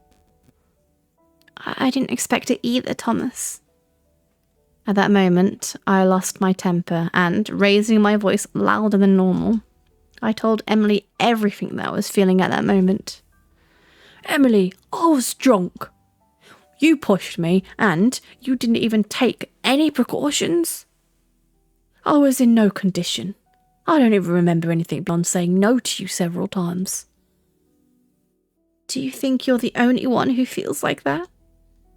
I didn't expect it either, Thomas. At that moment, I lost my temper and, raising my voice louder than normal, I told Emily everything that I was feeling at that moment. Emily, I was drunk. You pushed me and you didn't even take any precautions. I was in no condition. I don't even remember anything beyond saying no to you several times. Do you think you're the only one who feels like that?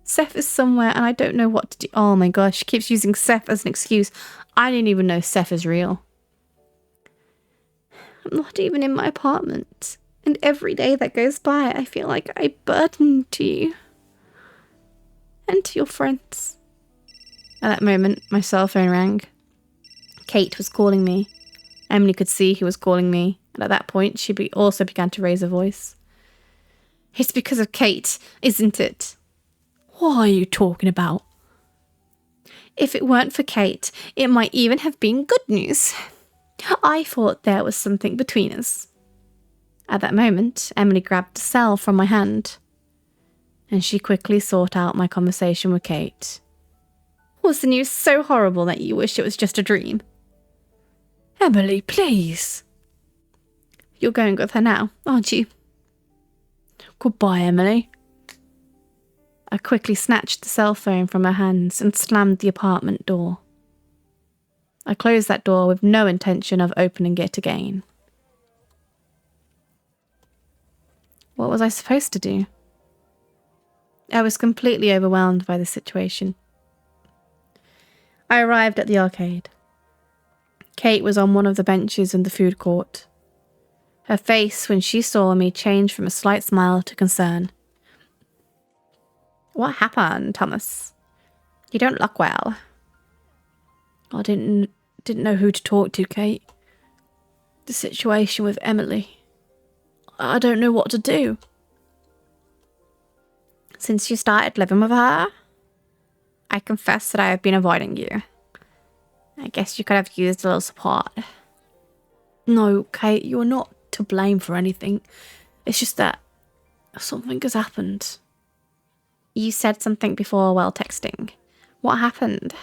Seth is somewhere and I don't know what to do. Oh my gosh, she keeps using Seth as an excuse. I didn't even know Seth is real. I'm not even in my apartment. And every day that goes by, I feel like I burden to you. And to your friends. At that moment, my cell phone rang. Kate was calling me. Emily could see who was calling me. And at that point, she also began to raise her voice. It's because of Kate, isn't it? What are you talking about? If it weren't for Kate, it might even have been good news. I thought there was something between us. At that moment, Emily grabbed the cell from my hand, and she quickly sought out my conversation with Kate. Was the news so horrible that you wish it was just a dream? Emily, please. You're going with her now, aren't you? Goodbye, Emily. I quickly snatched the cell phone from her hands and slammed the apartment door. I closed that door with no intention of opening it again. What was I supposed to do? I was completely overwhelmed by the situation. I arrived at the arcade. Kate was on one of the benches in the food court. Her face, when she saw me, changed from a slight smile to concern. What happened, Thomas? You don't look well. I didn't know who to talk to, Kate. The situation with Emily. I don't know what to do. Since you started living with her, I confess that I have been avoiding you. I guess you could have used a little support. No, Kate, you're not to blame for anything. It's just that something has happened. You said something before while texting. What happened?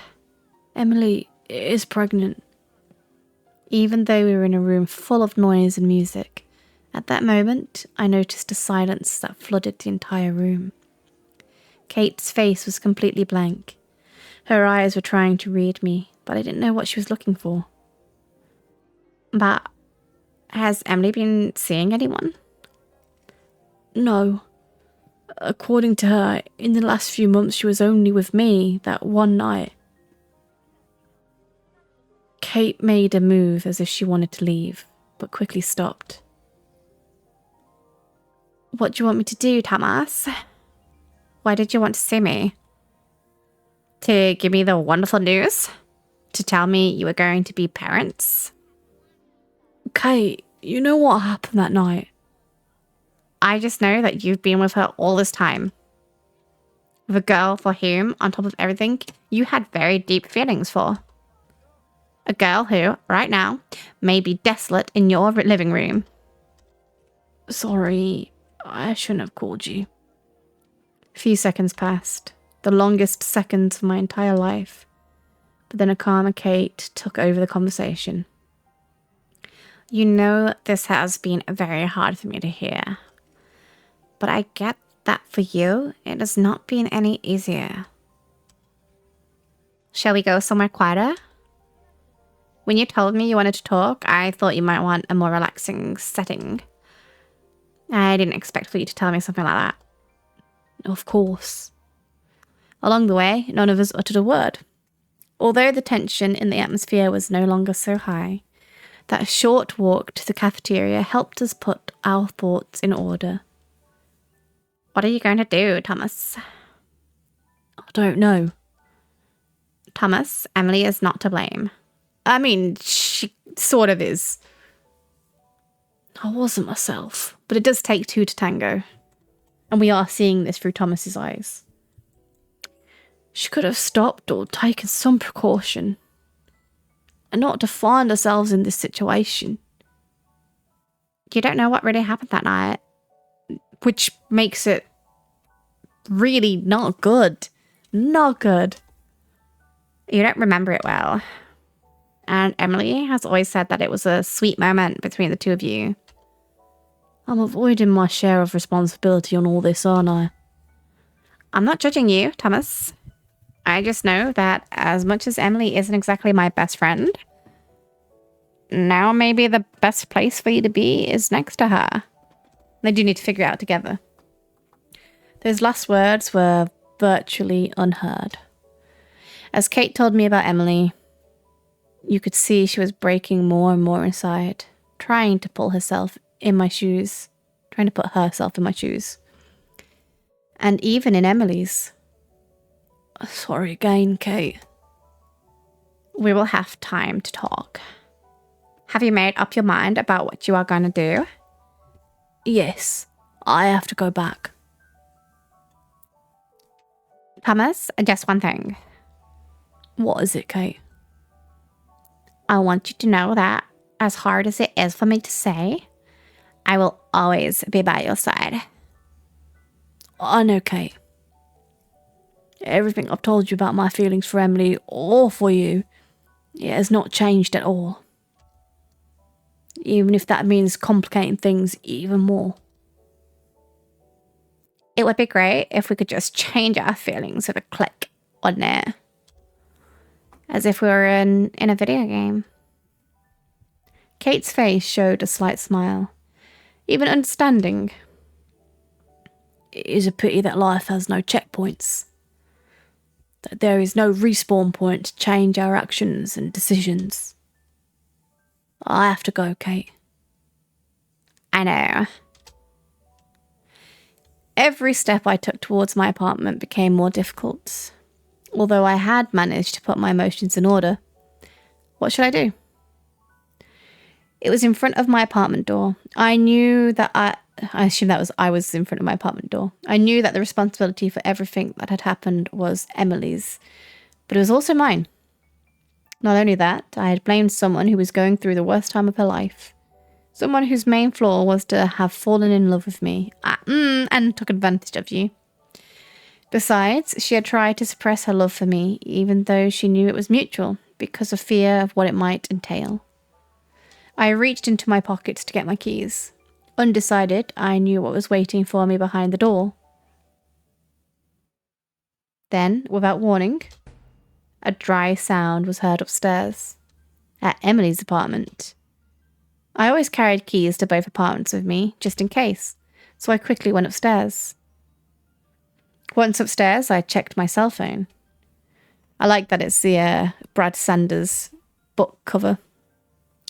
Emily is pregnant. Even though we were in a room full of noise and music, at that moment, I noticed a silence that flooded the entire room. Kate's face was completely blank. Her eyes were trying to read me, but I didn't know what she was looking for. But has Emily been seeing anyone? No. According to her, in the last few months she was only with me that one night. Kate made a move as if she wanted to leave, but quickly stopped. What do you want me to do, Thomas? Why did you want to see me? To give me the wonderful news? To tell me you were going to be parents? Kate, you know what happened that night? I just know that you've been with her all this time. With a girl for whom, on top of everything, you had very deep feelings for. A girl who, right now, may be desolate in your living room. Sorry, I shouldn't have called you. A few seconds passed, the longest seconds of my entire life. But then a calmer Kate took over the conversation. You know this has been very hard for me to hear. But I get that for you, it has not been any easier. Shall we go somewhere quieter? When you told me you wanted to talk, I thought you might want a more relaxing setting. I didn't expect for you to tell me something like that. Of course. Along the way, none of us uttered a word. Although the tension in the atmosphere was no longer so high, that short walk to the cafeteria helped us put our thoughts in order. What are you going to do, Thomas? I don't know. Thomas, Emily is not to blame. I mean, she sort of is. I wasn't myself, but it does take two to tango. And we are seeing this through Thomas's eyes. She could have stopped or taken some precaution. And not to find ourselves in this situation. You don't know what really happened that night. Which makes it really not good. Not good. You don't remember it well. And Emily has always said that it was a sweet moment between the two of you. I'm avoiding my share of responsibility on all this, aren't I? I'm not judging you, Thomas. I just know that as much as Emily isn't exactly my best friend, now maybe the best place for you to be is next to her. They do need to figure it out together. Those last words were virtually unheard. As Kate told me about Emily, you could see she was breaking more and more inside, trying to put herself in my shoes. And even in Emily's. Sorry again, Kate. We will have time to talk. Have you made up your mind about what you are going to do? Yes, I have to go back. Thomas, just one thing. What is it, Kate? I want you to know that, as hard as it is for me to say, I will always be by your side. I know, Kate. Everything I've told you about my feelings for Emily or for you, it has not changed at all. Even if that means complicating things even more. It would be great if we could just change our feelings with a click, wouldn't it? As if we were in a video game. Kate's face showed a slight smile, even understanding. It is a pity that life has no checkpoints. That there is no respawn point to change our actions and decisions. I have to go, Kate. I know. Every step I took towards my apartment became more difficult. Although I had managed to put my emotions in order. What should I do? It was in front of my apartment door. I knew that I assume that was I was in front of my apartment door. I knew that the responsibility for everything that had happened was Emily's, but it was also mine. Not only that, I had blamed someone who was going through the worst time of her life. Someone whose main flaw was to have fallen in love with me and took advantage of you. Besides, she had tried to suppress her love for me, even though she knew it was mutual, because of fear of what it might entail. I reached into my pockets to get my keys. Undecided, I knew what was waiting for me behind the door. Then, without warning, a dry sound was heard upstairs, at Emily's apartment. I always carried keys to both apartments with me, just in case, so I quickly went upstairs. Once upstairs, I checked my cell phone. I like that it's the Brad Sanders book cover.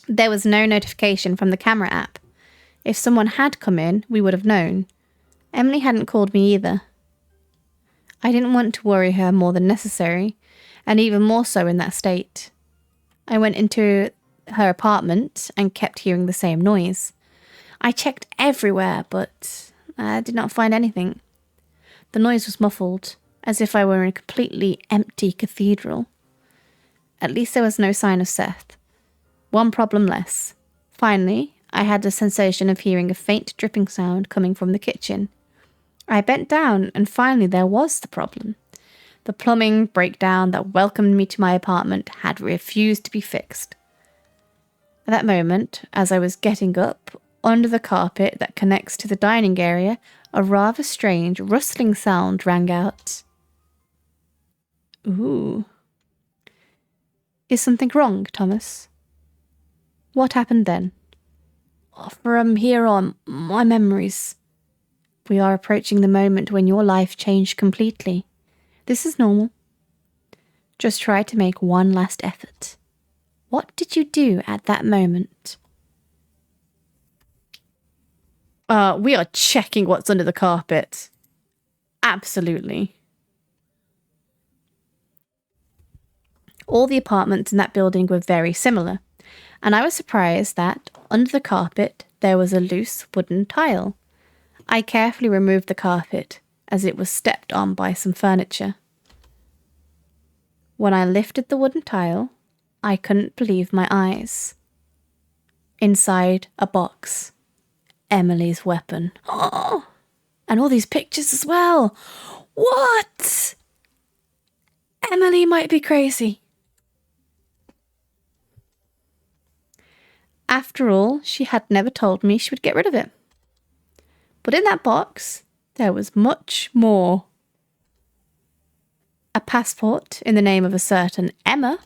There was no notification from the camera app. If someone had come in, we would have known. Emily hadn't called me either. I didn't want to worry her more than necessary, and even more so in that state. I went into her apartment and kept hearing the same noise. I checked everywhere, but I did not find anything. The noise was muffled, as if I were in a completely empty cathedral. At least there was no sign of Seth. One problem less. Finally, I had the sensation of hearing a faint dripping sound coming from the kitchen. I bent down, and finally there was the problem. The plumbing breakdown that welcomed me to my apartment had refused to be fixed. At that moment, as I was getting up, under the carpet that connects to the dining area, a rather strange rustling sound rang out. Ooh. Is something wrong, Thomas? What happened then? From here on, my memories. We are approaching the moment when your life changed completely. This is normal. Just try to make one last effort. What did you do at that moment? We are checking what's under the carpet. Absolutely. All the apartments in that building were very similar, and I was surprised that, under the carpet, there was a loose wooden tile. I carefully removed the carpet, as it was stepped on by some furniture. When I lifted the wooden tile, I couldn't believe my eyes. Inside a box, Emily's weapon. Oh, and all these pictures as well. What? Emily might be crazy. After all, she had never told me she would get rid of it. But in that box, there was much more. A passport in the name of a certain Emma,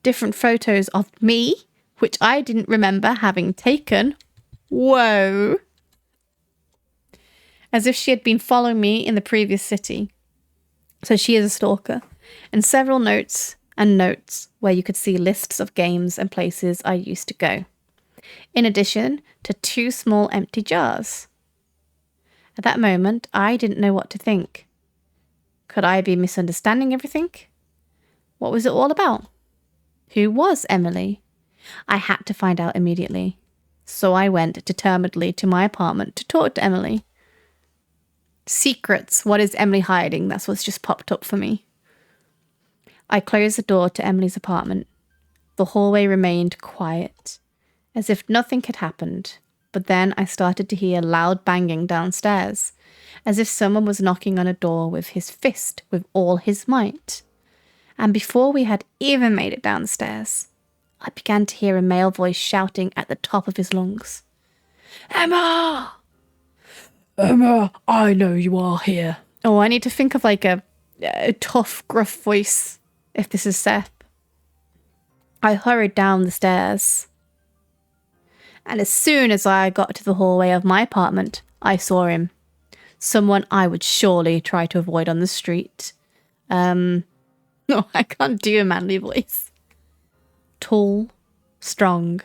different photos of me, which I didn't remember having taken. Whoa! As if she had been following me in the previous city. So she is a stalker. And several notes and notes where you could see lists of games and places I used to go. In addition to 2 small empty jars. At that moment, I didn't know what to think. Could I be misunderstanding everything? What was it all about? Who was Emily? I had to find out immediately. So I went determinedly to my apartment to talk to Emily. Secrets. What is Emily hiding? That's what's just popped up for me. I closed the door to Emily's apartment. The hallway remained quiet, as if nothing had happened. But then I started to hear loud banging downstairs, as if someone was knocking on a door with his fist with all his might. And before we had even made it downstairs, I began to hear a male voice shouting at the top of his lungs. Emma! Emma, I know you are here. Oh, I need to think of like a tough, gruff voice, if this is Seth. I hurried down the stairs. And as soon as I got to the hallway of my apartment, I saw him. Someone I would surely try to avoid on the street. No, I can't do a manly voice. Tall, strong.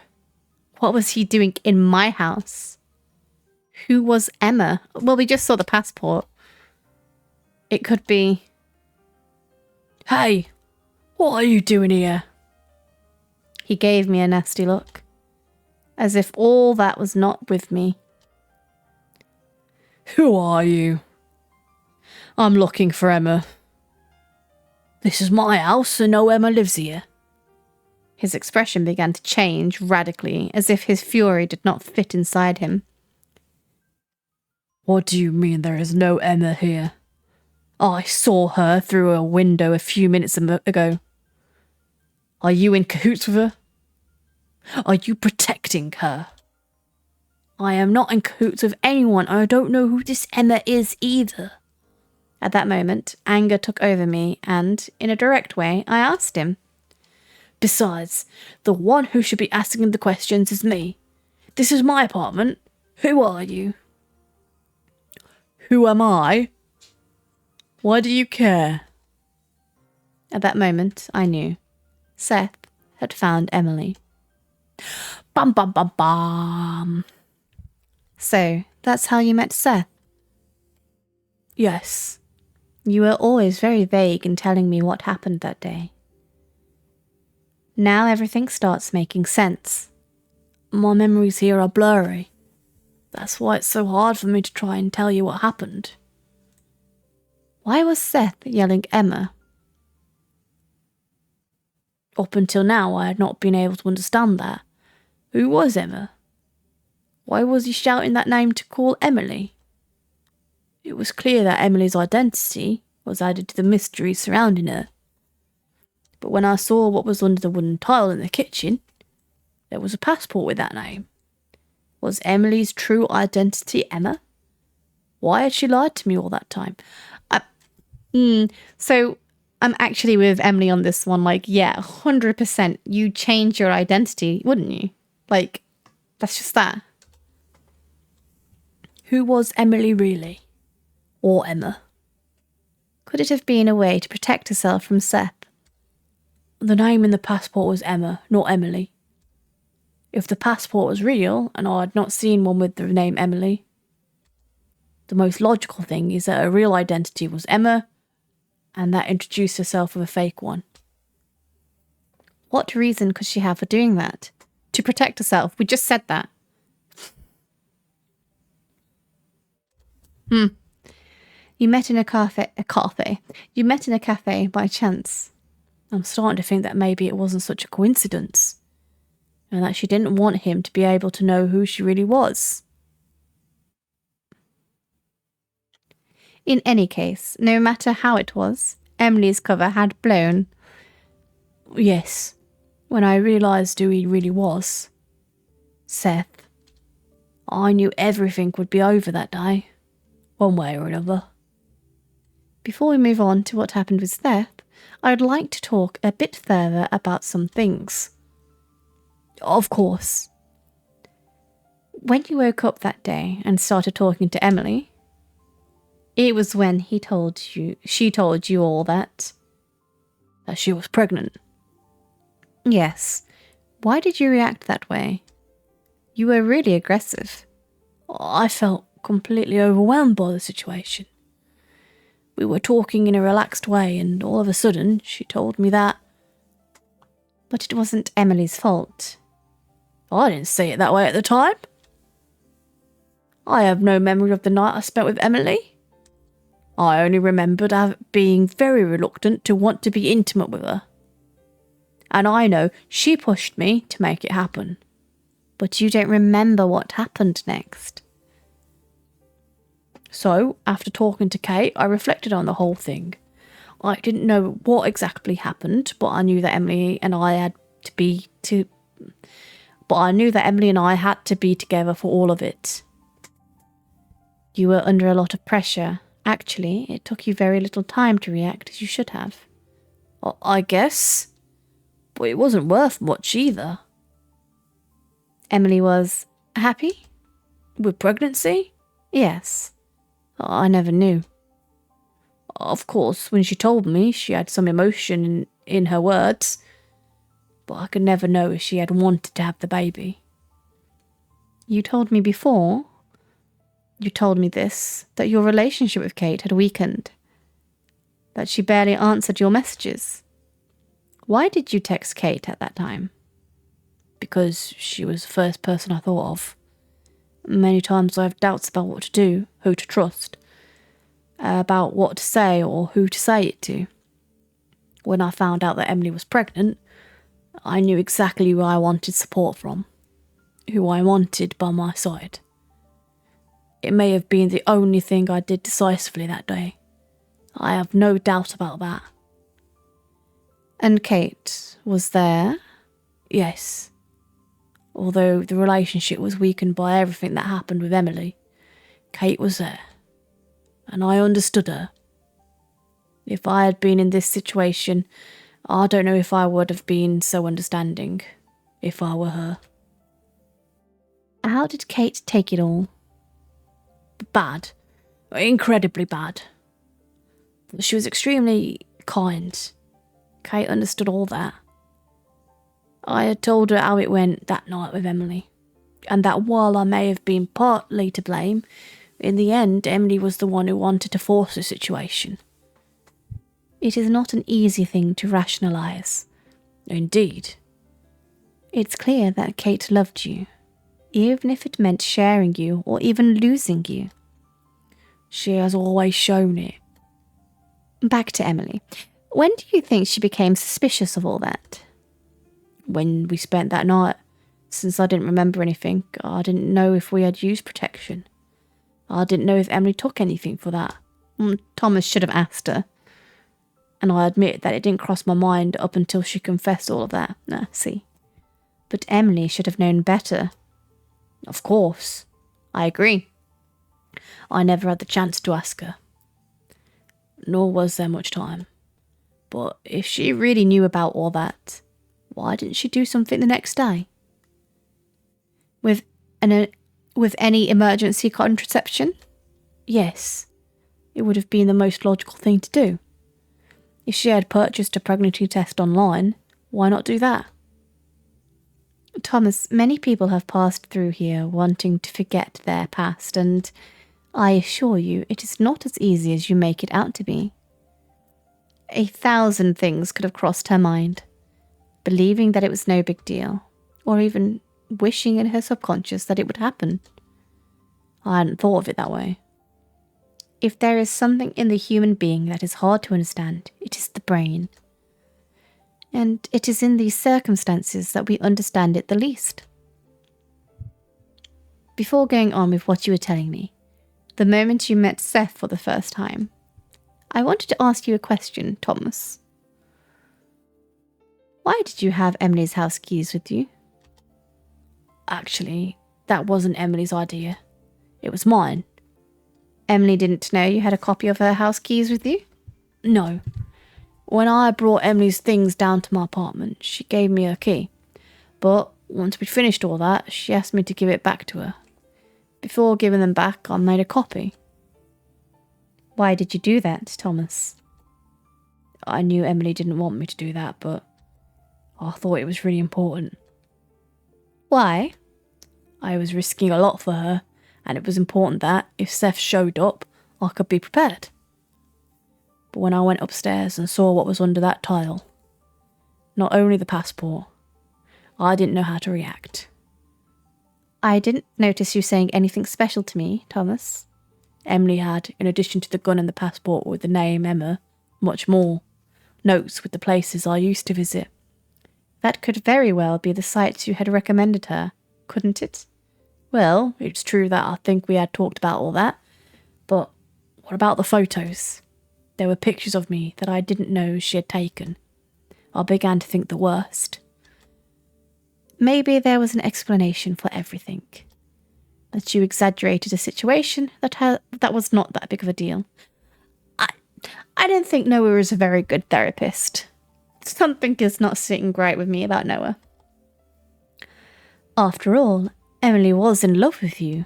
What was he doing in my house? Who was Emma? Well, we just saw the passport. It could be... Hey, what are you doing here? He gave me a nasty look, as if all that was not with me. Who are you? I'm looking for Emma. This is my house and no Emma lives here. His expression began to change radically, as if his fury did not fit inside him. What do you mean there is no Emma here? I saw her through a window a few minutes ago. Are you in cahoots with her? Are you protecting her? I am not in cahoots with anyone. I don't know who this Emma is either. At that moment, anger took over me and, in a direct way, I asked him. Besides, the one who should be asking the questions is me. This is my apartment. Who are you? Who am I? Why do you care? At that moment, I knew. Seth had found Emily. Bum bum bum bum. So, that's how you met Seth? Yes. You were always very vague in telling me what happened that day. Now everything starts making sense. My memories here are blurry. That's why it's so hard for me to try and tell you what happened. Why was Seth yelling Emma? Up until now, I had not been able to understand that. Who was Emma? Why was he shouting that name to call Emily? It was clear that Emily's identity was added to the mystery surrounding her. But when I saw what was under the wooden tile in the kitchen, There was a passport with that name. Was Emily's true identity Emma? Why had she lied to me all that time? So I'm actually with Emily on this one. Like, yeah, 100%. You change your identity, wouldn't you? Like, that's just that. Who was Emily really? Or Emma? Could it have been a way to protect herself from Seth? The name in the passport was Emma, not Emily. If the passport was real and I had not seen one with the name Emily, the most logical thing is that her real identity was Emma and that introduced herself with a fake one. What reason could she have for doing that? To protect herself. We just said that. You met in a cafe. You met in a cafe by chance. I'm starting to think that maybe it wasn't such a coincidence, and that she didn't want him to be able to know who she really was. In any case, no matter how it was, Emily's cover had blown. Yes, when I realised who he really was, Seth, I knew everything would be over that day, one way or another. Before we move on to what happened with Seth, I would like to talk a bit further about some things. Of course. When you woke up that day and started talking to Emily, it was when she told you all that. That she was pregnant. Yes. Why did you react that way? You were really aggressive. I felt completely overwhelmed by the situation. We were talking in a relaxed way and all of a sudden she told me that. But it wasn't Emily's fault. I didn't see it that way at the time. I have no memory of the night I spent with Emily. I only remembered being very reluctant to want to be intimate with her. And I know she pushed me to make it happen. But you don't remember what happened next. So, after talking to Kate, I reflected on the whole thing. I didn't know what exactly happened, but I knew that Emily and I had to be together for all of it. You were under a lot of pressure. Actually, it took you very little time to react as you should have. I guess. But it wasn't worth much either. Emily was happy? With pregnancy? Yes. I never knew. Of course, when she told me, she had some emotion in her words, but I could never know if she had wanted to have the baby. You told me before, that your relationship with Kate had weakened, that she barely answered your messages. Why did you text Kate at that time? Because she was the first person I thought of. Many times I have doubts about what to do, who to trust, about what to say or who to say it to. When I found out that Emily was pregnant, I knew exactly who I wanted support from, who I wanted by my side. It may have been the only thing I did decisively that day. I have no doubt about that. And Kate was there? Yes. Although the relationship was weakened by everything that happened with Emily, Kate was there. And I understood her. If I had been in this situation, I don't know if I would have been so understanding, if I were her. How did Kate take it all? Bad. Incredibly bad. She was extremely kind. Kate understood all that. I had told her how it went that night with Emily, and that while I may have been partly to blame, in the end Emily was the one who wanted to force the situation. It is not an easy thing to rationalise. Indeed. It's clear that Kate loved you, even if it meant sharing you or even losing you. She has always shown it. Back to Emily. When do you think she became suspicious of all that? When we spent that night. Since I didn't remember anything, I didn't know if we had used protection. I didn't know if Emily took anything for that. Thomas should have asked her. And I admit that it didn't cross my mind up until she confessed all of that. See. But Emily should have known better. Of course, I agree. I never had the chance to ask her. Nor was there much time. But if she really knew about all that, why didn't she do something the next day? With any emergency contraception? Yes, it would have been the most logical thing to do. If she had purchased a pregnancy test online, why not do that? Thomas, many people have passed through here wanting to forget their past, and I assure you it is not as easy as you make it out to be. 1,000 things could have crossed her mind, believing that it was no big deal, or even wishing in her subconscious that it would happen. I hadn't thought of it that way. If there is something in the human being that is hard to understand, it is the brain. And it is in these circumstances that we understand it the least. Before going on with what you were telling me, the moment you met Seth for the first time, I wanted to ask you a question, Thomas. Why did you have Emily's house keys with you? Actually, that wasn't Emily's idea. It was mine. Emily didn't know you had a copy of her house keys with you? No. When I brought Emily's things down to my apartment, she gave me her key. But once we'd finished all that, she asked me to give it back to her. Before giving them back, I made a copy. Why did you do that, Thomas? I knew Emily didn't want me to do that, but I thought it was really important. Why? I was risking a lot for her, and it was important that, if Seth showed up, I could be prepared. But when I went upstairs and saw what was under that tile, not only the passport, I didn't know how to react. I didn't notice you saying anything special to me, Thomas. Emily had, in addition to the gun and the passport with the name Emma, much more. Notes with the places I used to visit. That could very well be the sites you had recommended her, couldn't it? Well, it's true that I think we had talked about all that, but what about the photos? There were pictures of me that I didn't know she had taken. I began to think the worst. Maybe there was an explanation for everything. That you exaggerated a situation that was not that big of a deal. I don't think Noah is a very good therapist. Something is not sitting right with me about Noah. After all, Emily was in love with you,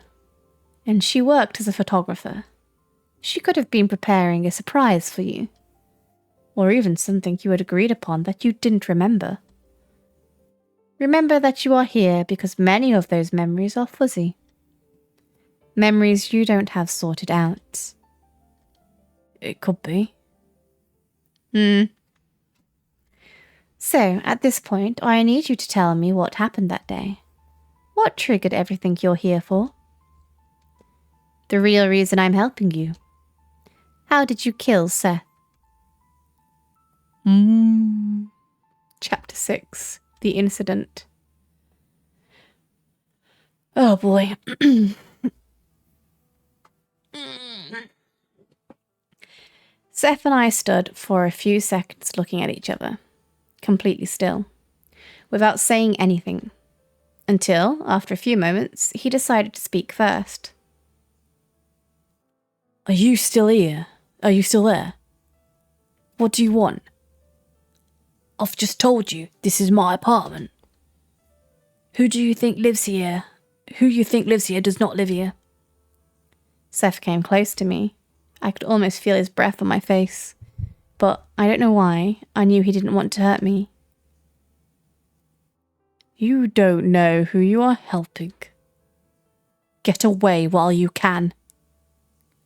and she worked as a photographer. She could have been preparing a surprise for you, or even something you had agreed upon that you didn't remember. Remember that you are here because many of those memories are fuzzy. Memories you don't have sorted out. It could be. So, at this point, I need you to tell me what happened that day. What triggered everything you're here for? The real reason I'm helping you. How did you kill Seth? Chapter 6. The Incident. Oh boy. Seth and I stood for a few seconds looking at each other, completely still, without saying anything, until, after a few moments, he decided to speak first. Are you still here? Are you still there? What do you want? I've just told you, this is my apartment. Who do you think lives here? Who you think lives here does not live here. Seth came close to me. I could almost feel his breath on my face. But I don't know why, I knew he didn't want to hurt me. You don't know who you are helping. Get away while you can.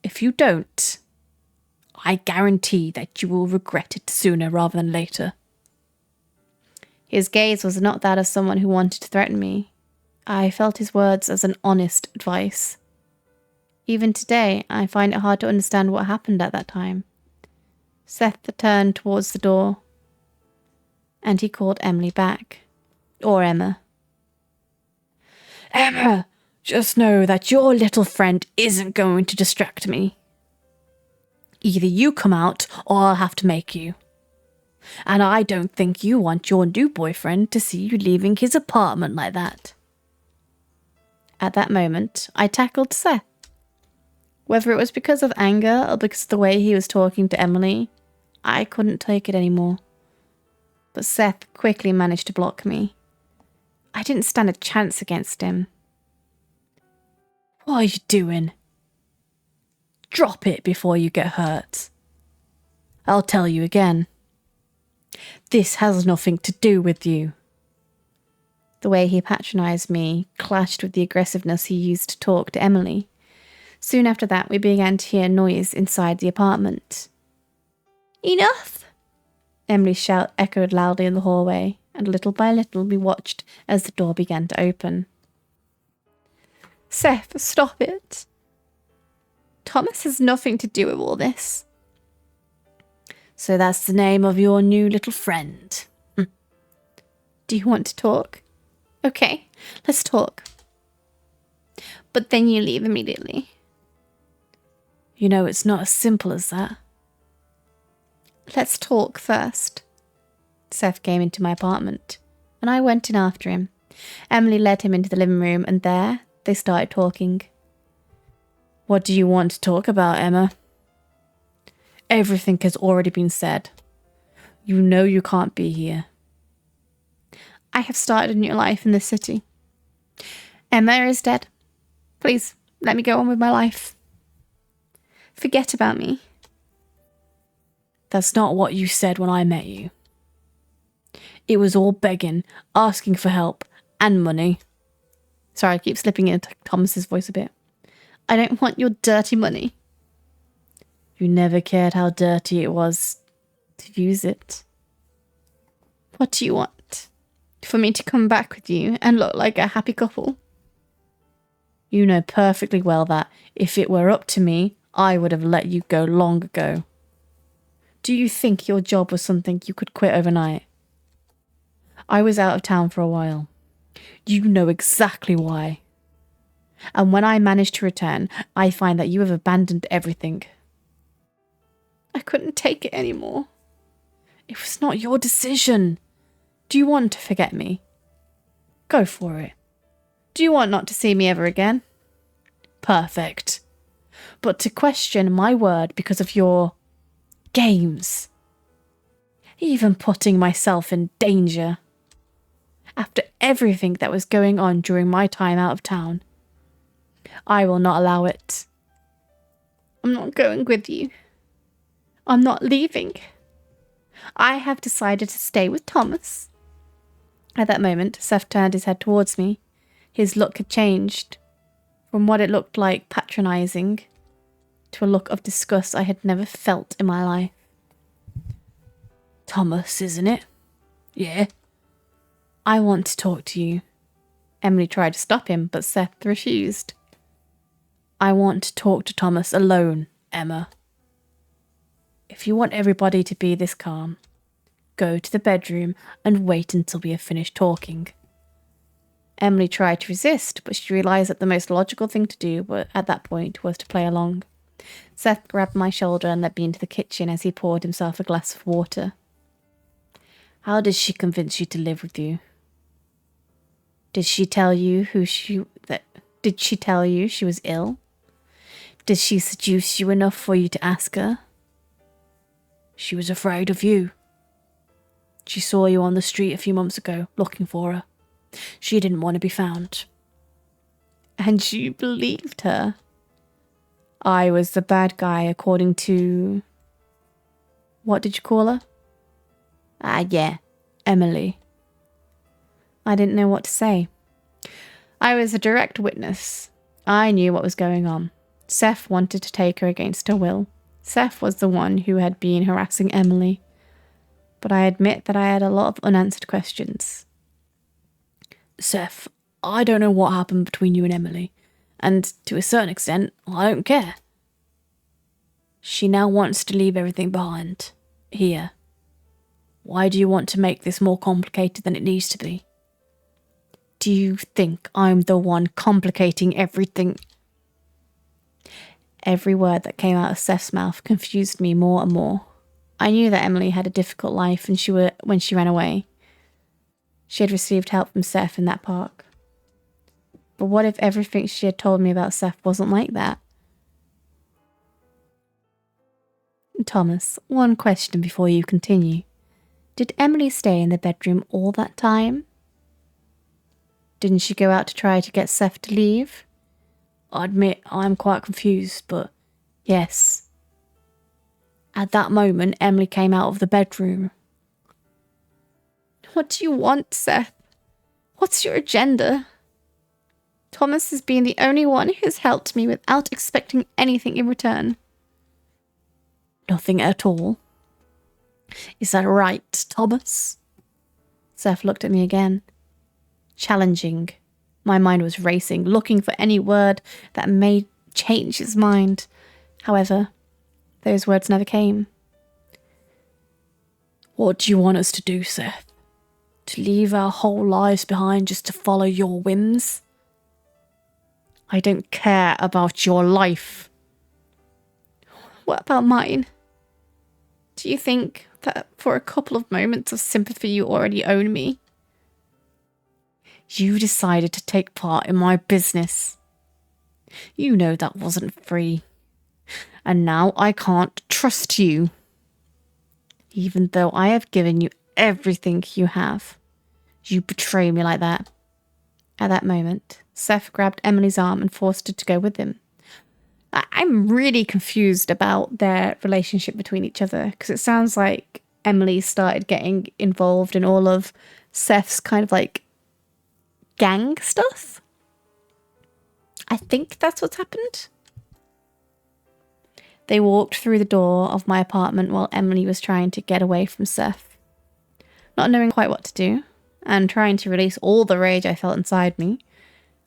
If you don't, I guarantee that you will regret it sooner rather than later. His gaze was not that of someone who wanted to threaten me. I felt his words as an honest advice. Even today, I find it hard to understand what happened at that time. Seth turned towards the door, and he called Emily back. Or Emma. Emma, just know that your little friend isn't going to distract me. Either you come out, or I'll have to make you. And I don't think you want your new boyfriend to see you leaving his apartment like that. At that moment, I tackled Seth. Whether it was because of anger or because of the way he was talking to Emily, I couldn't take it anymore. But Seth quickly managed to block me. I didn't stand a chance against him. What are you doing? Drop it before you get hurt. I'll tell you again. This has nothing to do with you. The way he patronised me clashed with the aggressiveness he used to talk to Emily. Soon after that, we began to hear noise inside the apartment. "Enough!" Emily's shout echoed loudly in the hallway, and little by little we watched as the door began to open. "Seth, stop it. Thomas has nothing to do with all this." "So that's the name of your new little friend." "Do you want to talk? Okay, let's talk. But then you leave immediately." You know, it's not as simple as that. "Let's talk first." Seth came into my apartment, and I went in after him. Emily led him into the living room, and there they started talking. "What do you want to talk about, Emma?" "Everything has already been said. You know you can't be here." "I have started a new life in this city. Emma is dead. Please, let me go on with my life. Forget about me." "That's not what you said when I met you. It was all begging, asking for help, and money." Sorry, I keep slipping into Thomas's voice a bit. "I don't want your dirty money." You never cared how dirty it was to use it. "What do you want? For me to come back with you and look like a happy couple?" You know perfectly well that, if it were up to me, I would have let you go long ago. Do you think your job was something you could quit overnight? I was out of town for a while. You know exactly why. And when I managed to return, I find that you have abandoned everything. I couldn't take it anymore. It was not your decision. Do you want to forget me? Go for it. Do you want not to see me ever again? Perfect. But to question my word because of your games, even putting myself in danger, after everything that was going on during my time out of town, I will not allow it. I'm not going with you. I'm not leaving. I have decided to stay with Thomas." At that moment, Seth turned his head towards me. His look had changed from what it looked like patronising to a look of disgust I had never felt in my life. "Thomas, isn't it?" "Yeah." "I want to talk to you." Emily tried to stop him, but Seth refused. "I want to talk to Thomas alone, Emma. If you want everybody to be this calm, go to the bedroom and wait until we have finished talking." Emily tried to resist, but she realised that the most logical thing to do at that point was to play along. Seth grabbed my shoulder and led me into the kitchen as he poured himself a glass of water. "How did she convince you to live with you? Did she tell you did she tell you she was ill? Did she seduce you enough for you to ask her? She was afraid of you. She saw you on the street a few months ago, looking for her. She didn't want to be found." "And you believed her?" I was the bad guy according to... What did you call her? Yeah, Emily. I didn't know what to say. I was a direct witness. I knew what was going on. Seth wanted to take her against her will. Seth was the one who had been harassing Emily. But I admit that I had a lot of unanswered questions. "Seth, I don't know what happened between you and Emily, and to a certain extent, I don't care. She now wants to leave everything behind. Here. Why do you want to make this more complicated than it needs to be? Do you think I'm the one complicating everything?" Every word that came out of Seth's mouth confused me more and more. I knew that Emily had a difficult life and when she ran away. She had received help from Seth in that park. But what if everything she had told me about Seth wasn't like that? Thomas, one question before you continue. Did Emily stay in the bedroom all that time? Didn't she go out to try to get Seth to leave? I admit I'm quite confused, but yes. At that moment, Emily came out of the bedroom. What do you want, Seth? What's your agenda? Thomas has been the only one who has helped me without expecting anything in return. Nothing at all. Is that right, Thomas? Seth looked at me again. Challenging. My mind was racing, looking for any word that may change his mind. However, those words never came. What do you want us to do, Seth? To leave our whole lives behind just to follow your whims? I don't care about your life. What about mine? Do you think that for a couple of moments of sympathy you already own me? You decided to take part in my business. You know that wasn't free. And now I can't trust you. Even though I have given you everything you have, you betray me like that. At that moment, Seth grabbed Emily's arm and forced her to go with him. I'm really confused about their relationship between each other, because it sounds like Emily started getting involved in all of Seth's kind of like gang stuff. I think that's what's happened. They walked through the door of my apartment while Emily was trying to get away from Seth. Not knowing quite what to do, and trying to release all the rage I felt inside me,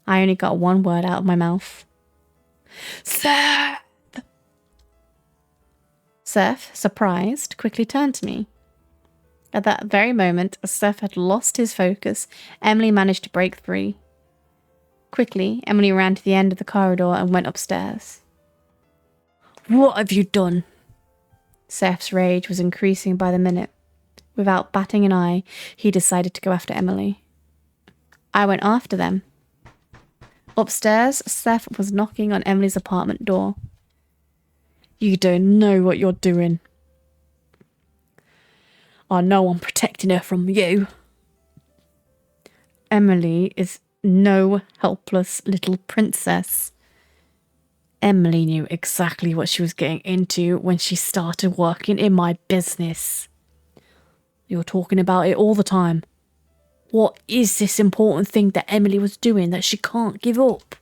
I only got one word out of my mouth. Seth! Seth, surprised, quickly turned to me. At that very moment, as Seth had lost his focus, Emily managed to break free. Quickly, Emily ran to the end of the corridor and went upstairs. What have you done? Seth's rage was increasing by the minute. Without batting an eye, he decided to go after Emily. I went after them. Upstairs, Seth was knocking on Emily's apartment door. You don't know what you're doing. I know I'm protecting her from you. Emily is no helpless little princess. Emily knew exactly what she was getting into when she started working in my business. You're talking about it all the time. What is this important thing that Emily was doing that she can't give up?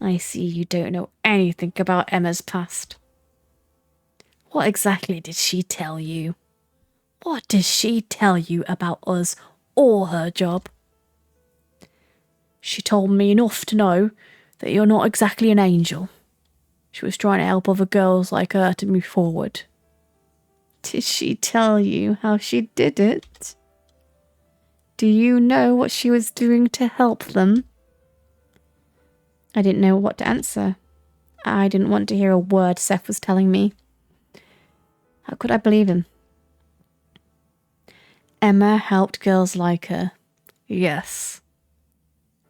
I see you don't know anything about Emma's past. What exactly did she tell you? What did she tell you about us or her job? She told me enough to know that you're not exactly an angel. She was trying to help other girls like her to move forward. Did she tell you how she did it? Do you know what she was doing to help them? I didn't know what to answer. I didn't want to hear a word Seth was telling me. How could I believe him? Emma helped girls like her. Yes.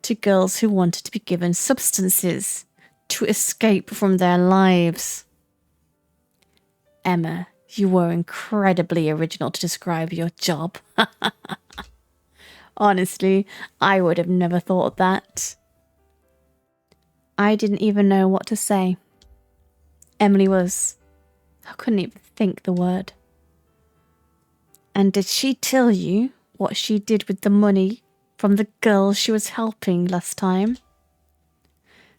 To girls who wanted to be given substances to escape from their lives. Emma, you were incredibly original to describe your job. Honestly, I would have never thought that. I didn't even know what to say. Emily was... I couldn't even think the word. And did she tell you what she did with the money from the girls she was helping last time?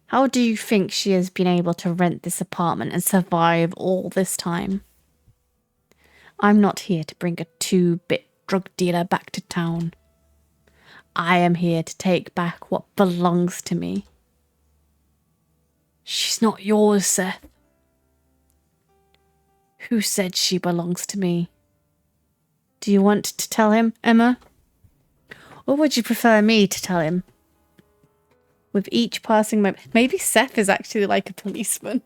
How do you think she has been able to rent this apartment and survive all this time? I'm not here to bring a 2-bit drug dealer back to town. I am here to take back what belongs to me. She's not yours, Seth. Who said she belongs to me? Do you want to tell him, Emma? Or would you prefer me to tell him? With each passing moment... Maybe Seth is actually like a policeman.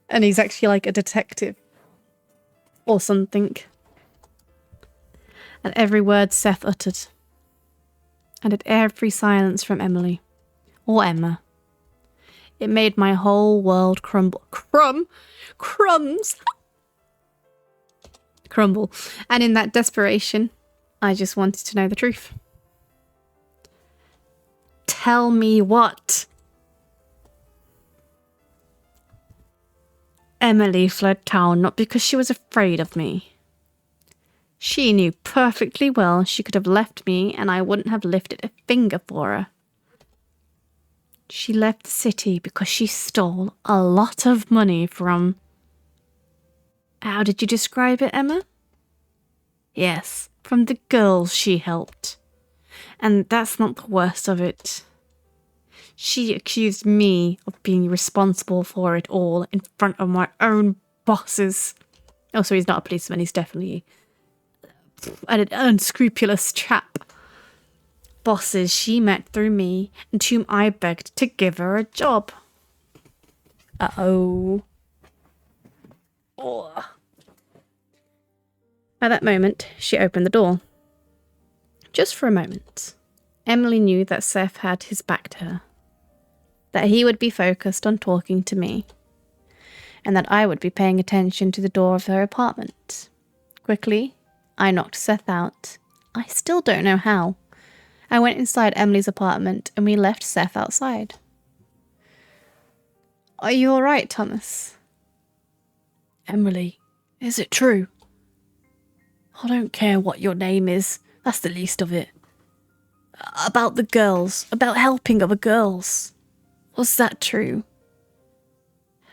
And he's actually like a detective. or something. At every word Seth uttered, and at every silence from Emily, or Emma, it made my whole world crumble. Crumbs! Crumble. And in that desperation, I just wanted to know the truth. Tell me what? Emily fled town not because she was afraid of me. She knew perfectly well she could have left me and I wouldn't have lifted a finger for her. She left the city because she stole a lot of money from... How did you describe it, Emma? Yes, from the girls she helped. And that's not the worst of it. She accused me of being responsible for it all in front of my own bosses. Oh, so he's not a policeman, he's definitely an unscrupulous chap. Bosses she met through me and whom I begged to give her a job. Uh-oh. Oh. At that moment, she opened the door. Just for a moment, Emily knew that Seth had his back to her, that he would be focused on talking to me, and that I would be paying attention to the door of her apartment. Quickly, I knocked Seth out. I still don't know how. I went inside Emily's apartment and we left Seth outside. Are you all right, Thomas? Emily, is it true? I don't care what your name is. That's the least of it. About the girls. About helping other girls. Was that true?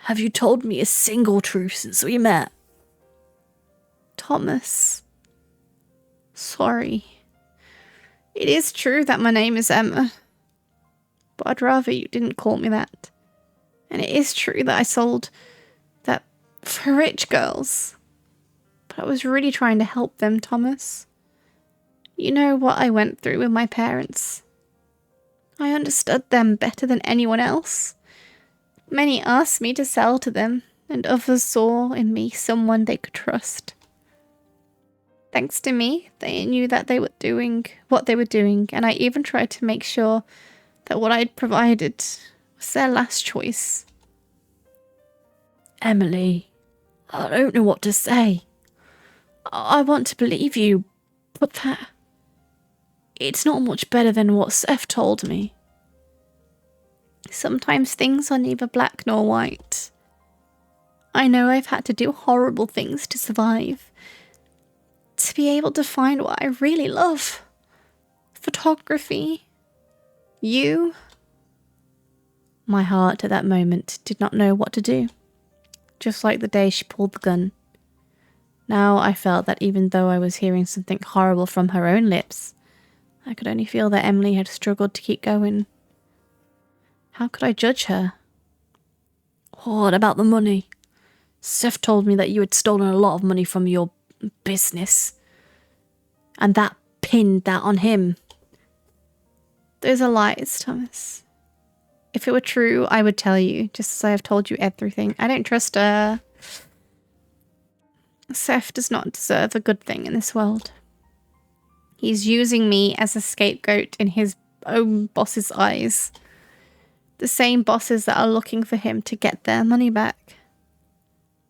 Have you told me a single truth since we met? Thomas. Sorry. It is true that my name is Emma. But I'd rather you didn't call me that. And it is true that I sold that for rich girls. But I was really trying to help them, Thomas. You know what I went through with my parents. I understood them better than anyone else. Many asked me to sell to them, and others saw in me someone they could trust. Thanks to me, they knew that they were doing what they were doing, and I even tried to make sure that what I'd provided was their last choice. Emily, I don't know what to say. I want to believe you, but that... It's not much better than what Seth told me. Sometimes things are neither black nor white. I know I've had to do horrible things to survive. To be able to find what I really love. Photography. You. My heart at that moment did not know what to do. Just like the day she pulled the gun. Now I felt that even though I was hearing something horrible from her own lips, I could only feel that Emily had struggled to keep going. How could I judge her? What about the money? Seth told me that you had stolen a lot of money from your business. And that pinned that on him. Those are lies, Thomas. If it were true, I would tell you, just as I have told you everything. I don't trust her. Seth does not deserve a good thing in this world. He's using me as a scapegoat in his own boss's eyes. The same bosses that are looking for him to get their money back.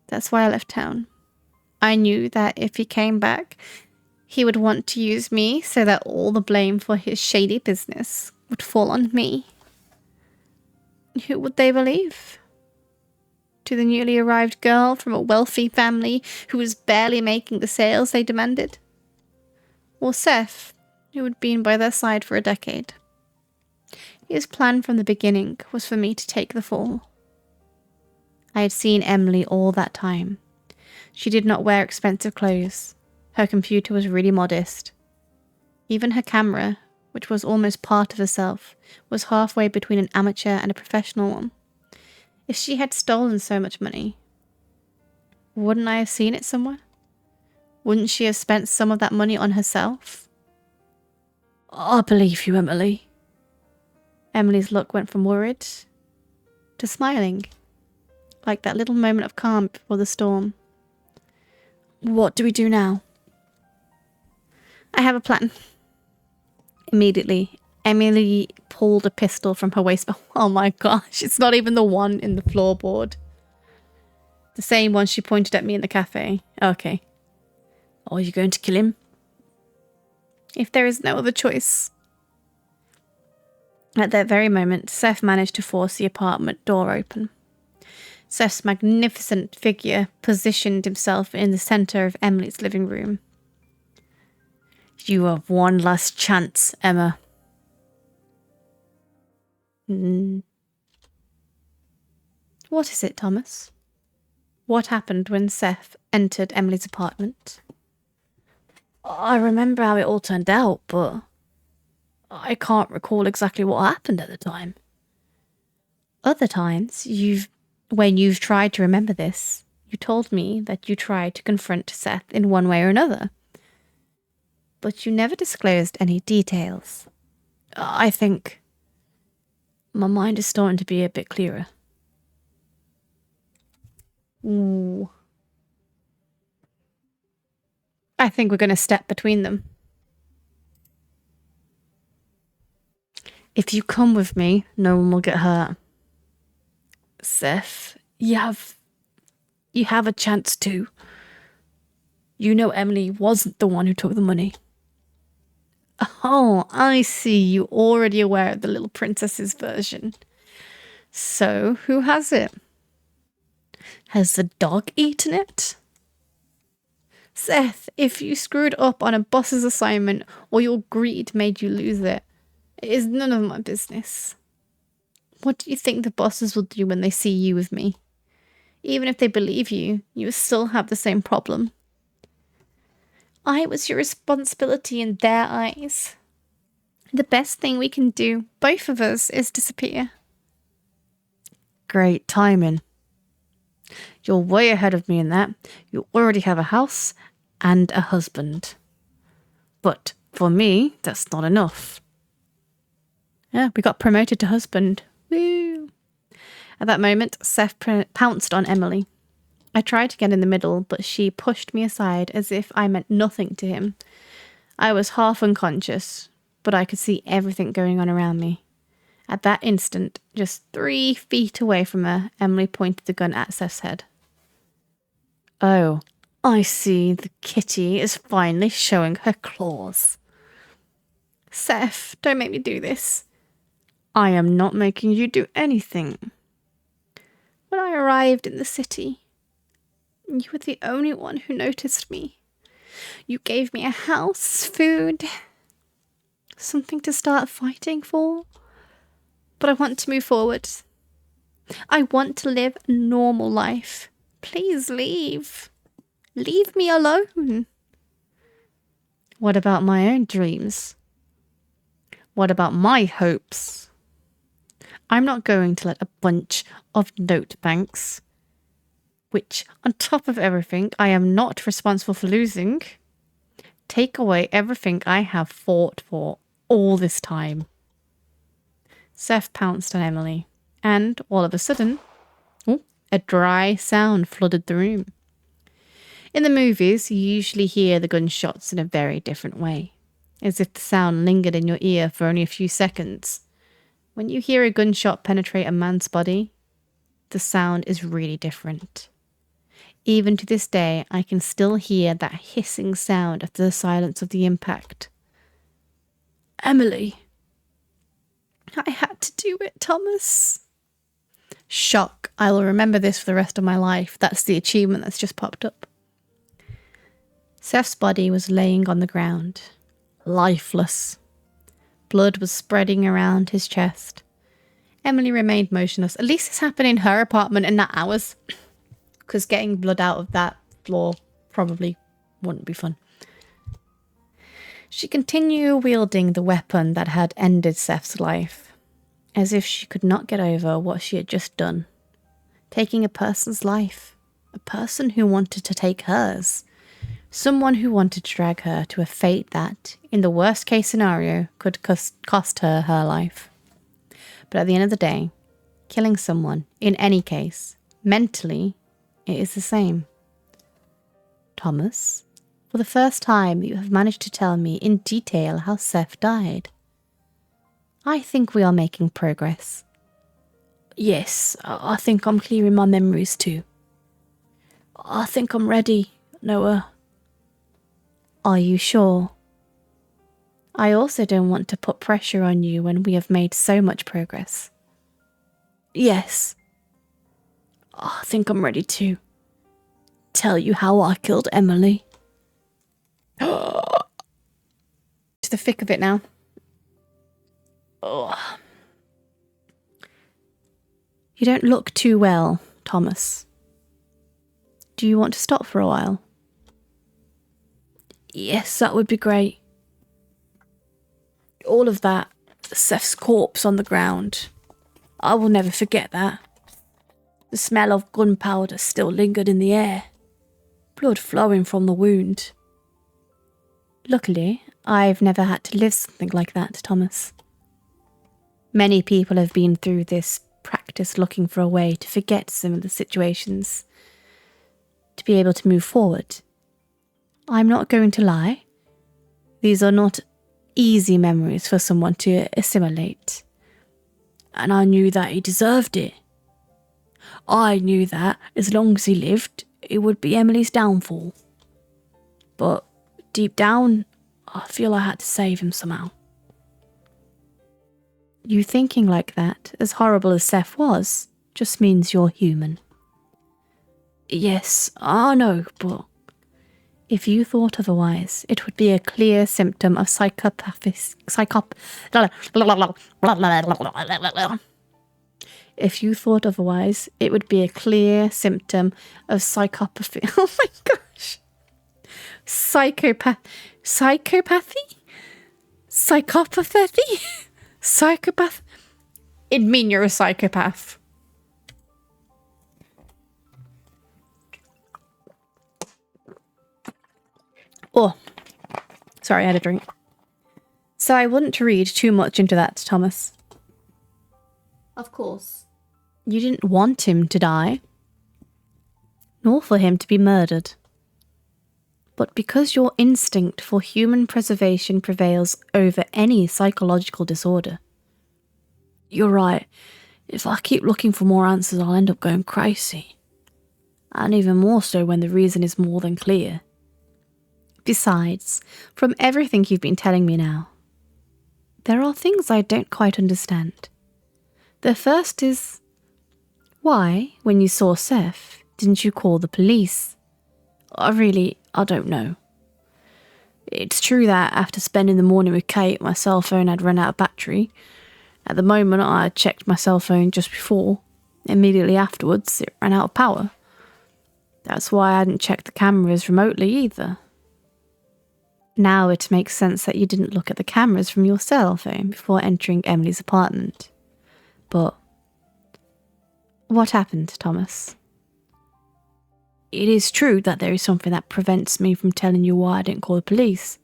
That's why I left town. I knew that if he came back, he would want to use me so that all the blame for his shady business would fall on me. Who would they believe? To the newly arrived girl from a wealthy family who was barely making the sales they demanded? Or Seth, who had been by their side for a decade? His plan from the beginning was for me to take the fall. I had seen Emily all that time. She did not wear expensive clothes. Her computer was really modest. Even her camera, which was almost part of herself, was halfway between an amateur and a professional one. If she had stolen so much money, wouldn't I have seen it somewhere? Wouldn't she have spent some of that money on herself? I believe you, Emily. Emily's look went from worried to smiling, like that little moment of calm before the storm. What do we do now? I have a plan. Immediately, Emily pulled a pistol from her waistband. Oh my gosh, it's not even the one in the floorboard. The same one she pointed at me in the cafe. Okay. Are you going to kill him? If there is no other choice. At that very moment, Seth managed to force the apartment door open. Seth's magnificent figure positioned himself in the centre of Emily's living room. You have one last chance, Emma. What is it, Thomas? What happened when Seth entered Emily's apartment? I remember how it all turned out, but I can't recall exactly what happened at the time. Other times, when you've tried to remember this, you told me that you tried to confront Seth in one way or another. But you never disclosed any details. I think my mind is starting to be a bit clearer. Ooh. I think we're going to step between them. If you come with me, no one will get hurt. Seth, you have a chance too. You know Emily wasn't the one who took the money. Oh, I see. You're already aware of the little princess's version. So, who has it? Has the dog eaten it? Seth, if you screwed up on a boss's assignment or your greed made you lose it, it is none of my business. What do you think the bosses will do when they see you with me? Even if they believe you, you will still have the same problem. I was your responsibility in their eyes. The best thing we can do, both of us, is disappear. Great timing. You're way ahead of me in that. You already have a house and a husband. But for me, that's not enough. Yeah, we got promoted to husband. Woo! At that moment, Seth pounced on Emily. I tried to get in the middle, but she pushed me aside as if I meant nothing to him. I was half unconscious, but I could see everything going on around me. At that instant, just 3 feet away from her, Emily pointed the gun at Seth's head. Oh, I see. The kitty is finally showing her claws. Seth, don't make me do this. I am not making you do anything. When I arrived in the city, you were the only one who noticed me. You gave me a house, food, something to start fighting for. But I want to move forward. I want to live a normal life. Please leave. Leave me alone. What about my own dreams? What about my hopes? I'm not going to let a bunch of note banks, which, on top of everything, I am not responsible for losing, take away everything I have fought for all this time. Seth pounced on Emily, and all of a sudden, a dry sound flooded the room. In the movies, you usually hear the gunshots in a very different way, as if the sound lingered in your ear for only a few seconds. When you hear a gunshot penetrate a man's body, the sound is really different. Even to this day, I can still hear that hissing sound after the silence of the impact. Emily. I had to do it, Thomas. Shock. I will remember this for the rest of my life. That's the achievement that's just popped up. Seth's body was laying on the ground, lifeless. Blood was spreading around his chest. Emily remained motionless. At least this happened in her apartment and not ours. Because getting blood out of that floor probably wouldn't be fun. She continued wielding the weapon that had ended Seth's life, as if she could not get over what she had just done. Taking a person's life, a person who wanted to take hers, someone who wanted to drag her to a fate that, in the worst case scenario, could cost her her life. But at the end of the day, killing someone, in any case, mentally, it is the same. Thomas. For the first time, you have managed to tell me in detail how Seth died. I think we are making progress. Yes, I think I'm clearing my memories too. I think I'm ready, Noah. Are you sure? I also don't want to put pressure on you when we have made so much progress. Yes. I think I'm ready to tell you how I killed Emily. To the thick of it now. Oh. You don't look too well, Thomas. Do you want to stop for a while? Yes, that would be great. All of that, Seth's corpse on the ground. I will never forget that. The smell of gunpowder still lingered in the air. Blood flowing from the wound. Luckily, I've never had to live something like that, Thomas. Many people have been through this practice looking for a way to forget similar situations, to be able to move forward. I'm not going to lie. These are not easy memories for someone to assimilate. And I knew that he deserved it. I knew that as long as he lived, it would be Emily's downfall. But deep down, I feel I had to save him somehow. You thinking like that, as horrible as Seth was, just means you're human. Yes, I know, but if you thought otherwise, it would be a clear symptom of If you thought otherwise, it would be a clear symptom of psychopathy. Oh my gosh. Psychopathy? Psychopathy? Psychopath? It'd mean you're a psychopath. Oh, sorry, I had a drink. So I wouldn't read too much into that, Thomas. Of course. You didn't want him to die, nor for him to be murdered. But because your instinct for human preservation prevails over any psychological disorder. You're right. If I keep looking for more answers, I'll end up going crazy. And even more so when the reason is more than clear. Besides, from everything you've been telling me now, there are things I don't quite understand. The first is, why, when you saw Seth, didn't you call the police? I don't know. It's true that after spending the morning with Kate, my cell phone had run out of battery. At the moment, I had checked my cell phone just before. Immediately afterwards, it ran out of power. That's why I hadn't checked the cameras remotely either. Now it makes sense that you didn't look at the cameras from your cell phone before entering Emily's apartment. But what happened, Thomas? It is true that there is something that prevents me from telling you why I didn't call the police.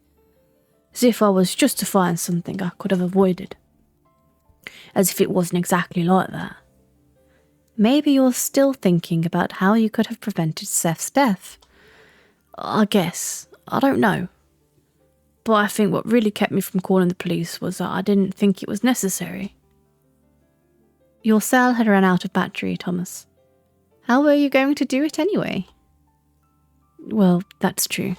As if I was justifying something I could have avoided. As if it wasn't exactly like that. Maybe you're still thinking about how you could have prevented Seth's death. I guess. I don't know. But I think what really kept me from calling the police was that I didn't think it was necessary. Your cell had run out of battery, Thomas. How were you going to do it anyway? Well, that's true.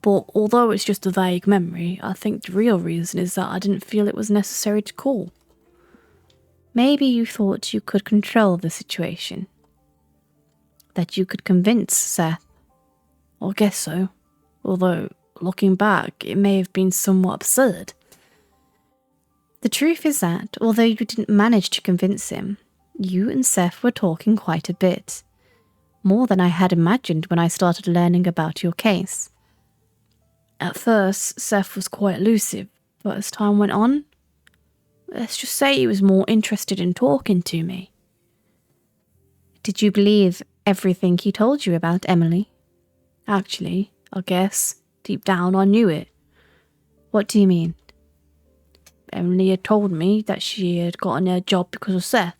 But although it's just a vague memory, I think the real reason is that I didn't feel it was necessary to call. Maybe you thought you could control the situation. That you could convince Seth. I guess so. Although, looking back, it may have been somewhat absurd. The truth is that, although you didn't manage to convince him, you and Seth were talking quite a bit. More than I had imagined when I started learning about your case. At first, Seth was quite elusive, but as time went on, let's just say he was more interested in talking to me. Did you believe everything he told you about Emily? Actually, I guess, deep down I knew it. What do you mean? Emily had told me that she had gotten a job because of Seth.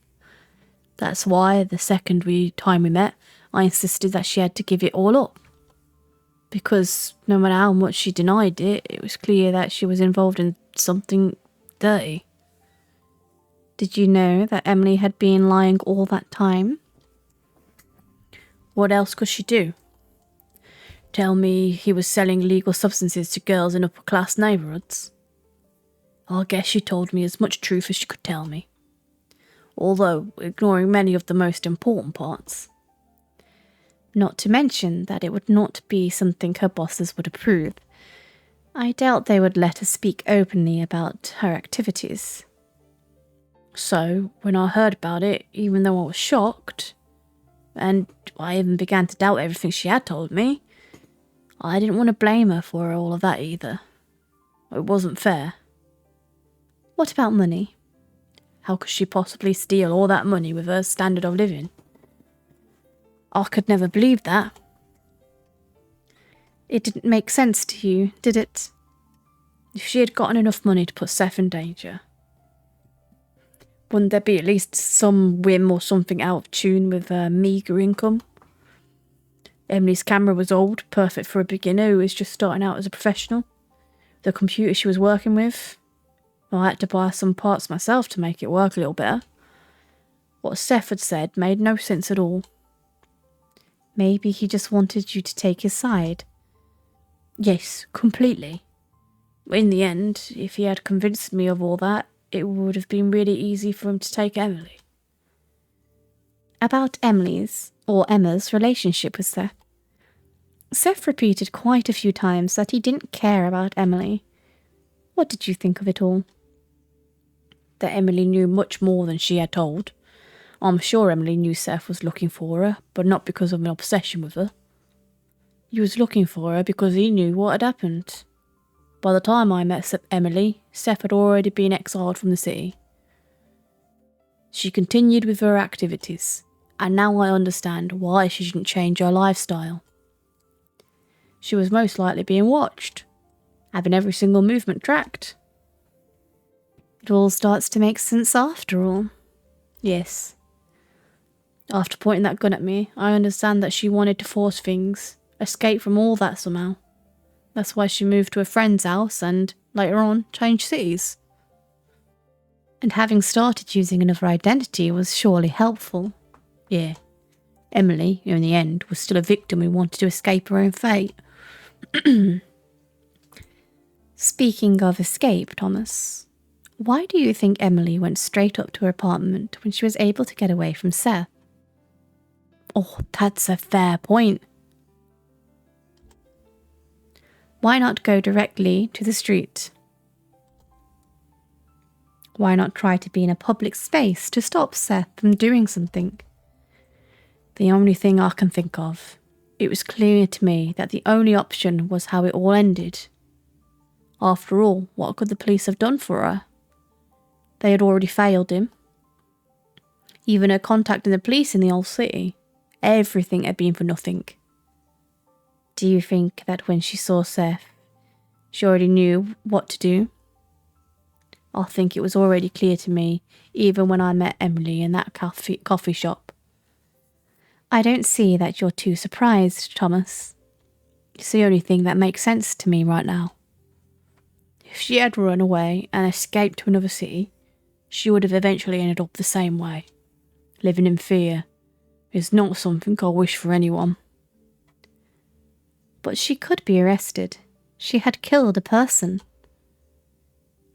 That's why the second time we met, I insisted that she had to give it all up. because no matter how much she denied it, it was clear that she was involved in something dirty. Did you know that Emily had been lying all that time? What else could she do? Tell me he was selling illegal substances to girls in upper-class neighbourhoods? I guess she told me as much truth as she could tell me, although ignoring many of the most important parts. Not to mention that it would not be something her bosses would approve. I doubt they would let her speak openly about her activities. So, when I heard about it, even though I was shocked, and I even began to doubt everything she had told me, I didn't want to blame her for all of that either. It wasn't fair. What about money? How could she possibly steal all that money with her standard of living? I could never believe that. It didn't make sense to you, did it? If she had gotten enough money to put Seth in danger, wouldn't there be at least some whim or something out of tune with her meagre income? Emily's camera was old, perfect for a beginner who was just starting out as a professional. The computer she was working with, I had to buy some parts myself to make it work a little better. What Seth had said made no sense at all. Maybe he just wanted you to take his side. Yes, completely. In the end, if he had convinced me of all that, it would have been really easy for him to take Emily. About Emily's, or Emma's, relationship with Seth. Seth repeated quite a few times that he didn't care about Emily. What did you think of it all? That Emily knew much more than she had told. I'm sure Emily knew Seth was looking for her, but not because of an obsession with her. He was looking for her because he knew what had happened. By the time I met Emily, Seth had already been exiled from the city. She continued with her activities, and now I understand why she didn't change her lifestyle. She was most likely being watched, having every single movement tracked. It all starts to make sense after all. Yes. After pointing that gun at me, I understand that she wanted to force things, escape from all that somehow. That's why she moved to a friend's house and, later on, changed cities. And having started using another identity was surely helpful. Yeah. Emily, in the end, was still a victim who wanted to escape her own fate. Speaking of escape, Thomas, why do you think Emily went straight up to her apartment when she was able to get away from Seth? Oh, that's a fair point. Why not go directly to the street? Why not try to be in a public space to stop Seth from doing something? The only thing I can think of. It was clear to me that the only option was how it all ended. After all, what could the police have done for her? They had already failed him. Even her contacting the police in the old city. Everything had been for nothing. Do you think that when she saw Seth, she already knew what to do? I think it was already clear to me, even when I met Emily in that coffee shop. I don't see that you're too surprised, Thomas. It's the only thing that makes sense to me right now. If she had run away and escaped to another city, she would have eventually ended up the same way. Living in fear is not something I wish for anyone. But she could be arrested. She had killed a person.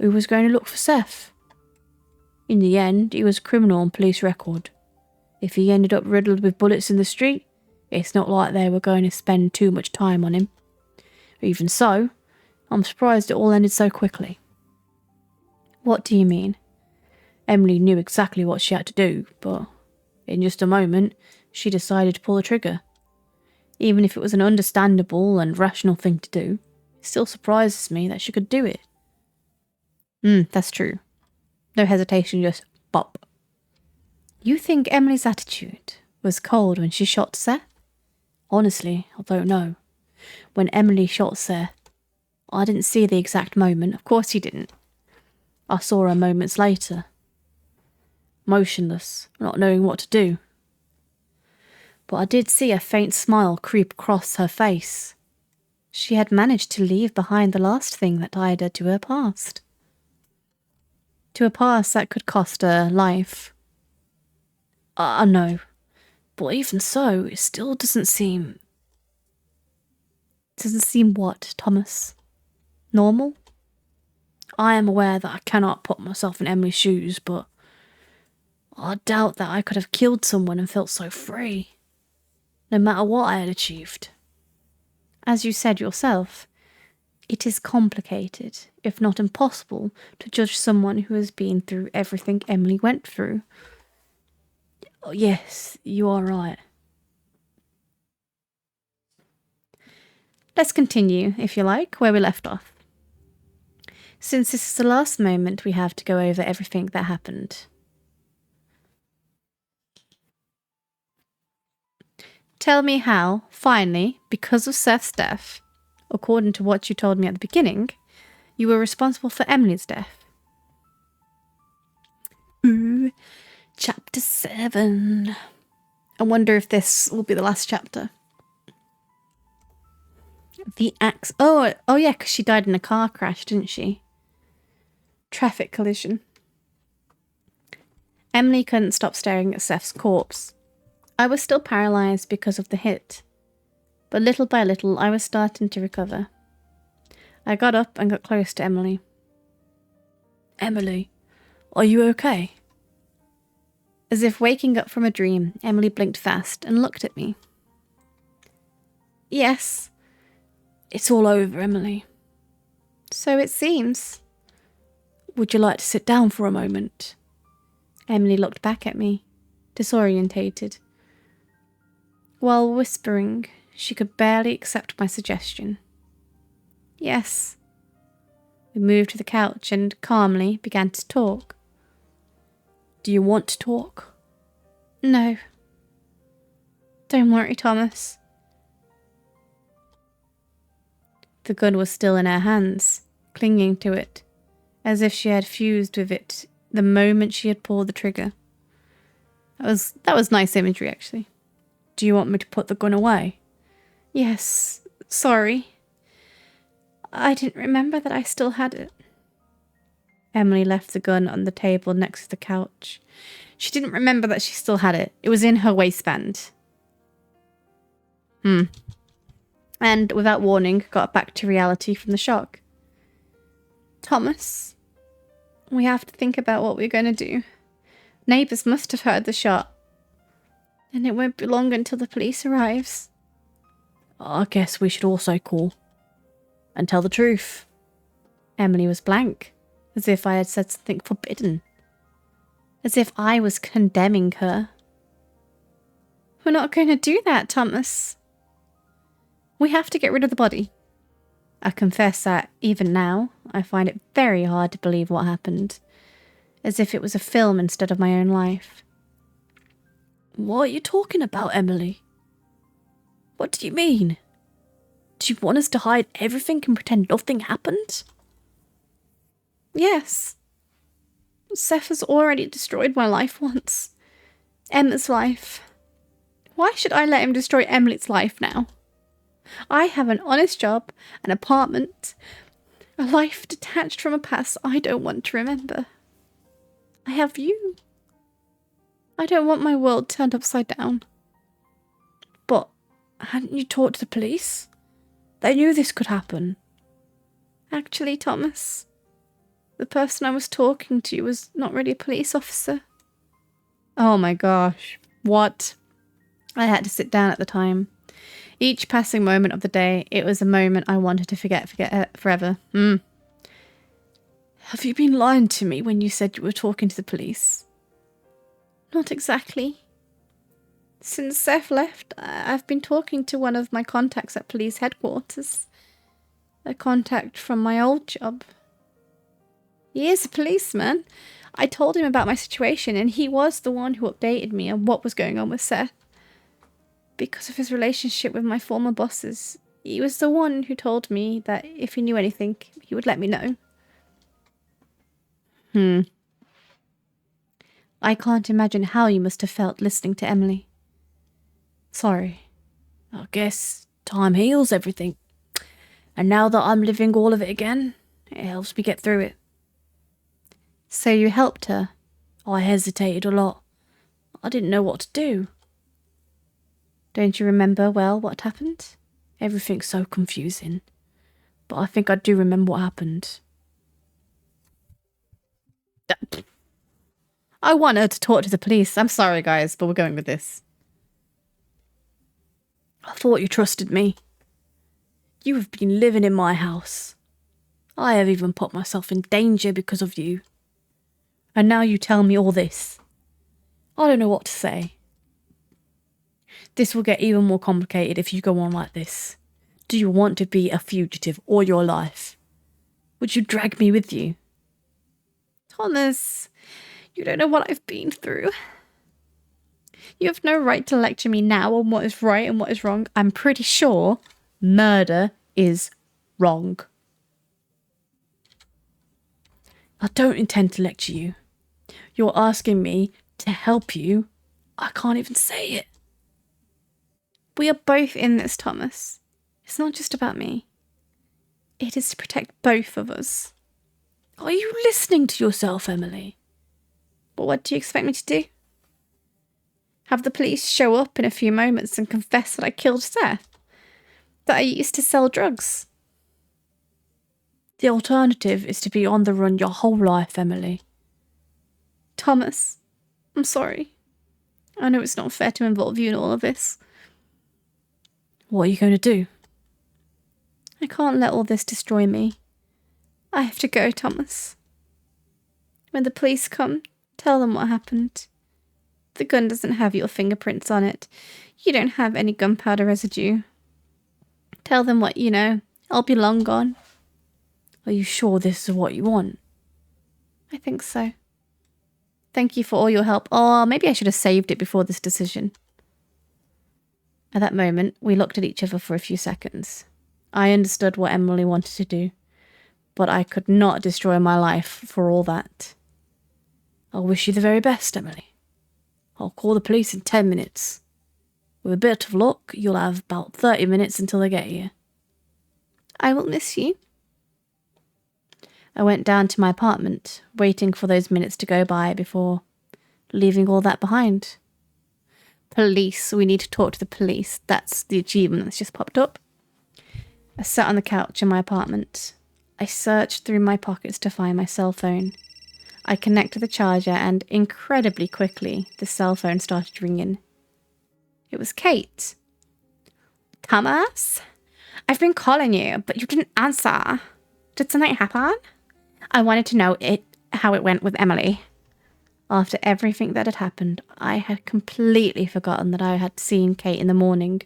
Who was going to look for Seth? In the end, he was a criminal on police record. If he ended up riddled with bullets in the street, it's not like they were going to spend too much time on him. Even so, I'm surprised it all ended so quickly. What do you mean? Emily knew exactly what she had to do, but in just a moment, she decided to pull the trigger. Even if it was an understandable and rational thing to do, it still surprises me that she could do it. That's true. No hesitation, just bop. You think Emily's attitude was cold when she shot Seth? Honestly, I don't know. When Emily shot Seth, I didn't see the exact moment. Of course you didn't. I saw her moments later. Motionless, not knowing what to do. But I did see a faint smile creep across her face. She had managed to leave behind the last thing that tied her to her past. To a past that could cost her life. I know, but even so, it still doesn't seem... Doesn't seem what, Thomas? Normal? I am aware that I cannot put myself in Emily's shoes, but I doubt that I could have killed someone and felt so free, no matter what I had achieved. As you said yourself, it is complicated, if not impossible, to judge someone who has been through everything Emily went through. Oh, yes, you are right. Let's continue, if you like, where we left off. Since this is the last moment, we have to go over everything that happened. Tell me how, finally, because of Seth's death, according to what you told me at the beginning, you were responsible for Emily's death. Ooh, chapter 7. I wonder if this will be the last chapter. The axe. Oh yeah, because she died in a car crash, didn't she? Traffic collision. Emily couldn't stop staring at Seth's corpse. I was still paralysed because of the hit, but little by little I was starting to recover. I got up and got close to Emily. Emily, are you okay? As if waking up from a dream, Emily blinked fast and looked at me. Yes. It's all over, Emily. So it seems. Would you like to sit down for a moment? Emily looked back at me, disorientated. While whispering, she could barely accept my suggestion. Yes. We moved to the couch and calmly began to talk. Do you want to talk? No. Don't worry, Thomas. The gun was still in her hands, clinging to it, as if she had fused with it the moment she had pulled the trigger. That was nice imagery, actually. Do you want me to put the gun away? Yes, sorry. I didn't remember that I still had it. Emily left the gun on the table next to the couch. She didn't remember that she still had it. It was in her waistband. And without warning, got back to reality from the shock. Thomas, we have to think about what we're going to do. Neighbours must have heard the shot. And it won't be long until the police arrives. I guess we should also call and tell the truth. Emily was blank, as if I had said something forbidden. As if I was condemning her. We're not going to do that, Thomas. We have to get rid of the body. I confess that, even now, I find it very hard to believe what happened. As if it was a film instead of my own life. What are you talking about, Emily? What do you mean? Do you want us to hide everything and pretend nothing happened? Yes. Seth has already destroyed my life once. Emma's life. Why should I let him destroy Emily's life now? I have an honest job, an apartment, a life detached from a past I don't want to remember. I have you. I don't want my world turned upside down. But hadn't you talked to the police? They knew this could happen. Actually, Thomas, the person I was talking to was not really a police officer. Oh my gosh. What? I had to sit down at the time. Each passing moment of the day, it was a moment I wanted to forget forever. Have you been lying to me when you said you were talking to the police? Not exactly. Since Seth left, I've been talking to one of my contacts at police headquarters. A contact from my old job. He is a policeman. I told him about my situation, and he was the one who updated me on what was going on with Seth. Because of his relationship with my former bosses, he was the one who told me that if he knew anything, he would let me know. I can't imagine how you must have felt listening to Emily. Sorry. I guess time heals everything. And now that I'm living all of it again, it helps me get through it. So you helped her? I hesitated a lot. I didn't know what to do. Don't you remember well what happened? Everything's so confusing. But I think I do remember what happened. I want her to talk to the police. I'm sorry, guys, but we're going with this. I thought you trusted me. You have been living in my house. I have even put myself in danger because of you. And now you tell me all this. I don't know what to say. This will get even more complicated if you go on like this. Do you want to be a fugitive all your life? Would you drag me with you? Thomas, you don't know what I've been through. You have no right to lecture me now on what is right and what is wrong. I'm pretty sure murder is wrong. I don't intend to lecture you. You're asking me to help you. I can't even say it. We are both in this, Thomas. It's not just about me. It is to protect both of us. Are you listening to yourself, Emily? But what do you expect me to do? Have the police show up in a few moments and confess that I killed Seth? That I used to sell drugs? The alternative is to be on the run your whole life, Emily. Thomas, I'm sorry. I know it's not fair to involve you in all of this. What are you going to do? I can't let all this destroy me. I have to go, Thomas. When the police come, tell them what happened. The gun doesn't have your fingerprints on it. You don't have any gunpowder residue. Tell them what you know. I'll be long gone. Are you sure this is what you want? I think so. Thank you for all your help. Oh, maybe I should have saved it before this decision. At that moment, we looked at each other for a few seconds. I understood what Emily wanted to do, but I could not destroy my life for all that. I wish you the very best, Emily. I'll call the police in 10 minutes. With a bit of luck, you'll have about 30 minutes until they get here. I will miss you. I went down to my apartment, waiting for those minutes to go by before leaving all that behind. Police. We need to talk to the police. That's the achievement that's just popped up. I sat on the couch in my apartment. I searched through my pockets to find my cell phone. I connected the charger and, incredibly quickly, the cell phone started ringing. It was Kate. Thomas? I've been calling you, but you didn't answer. Did something happen? I wanted to know how it went with Emily. After everything that had happened, I had completely forgotten that I had seen Kate in the morning,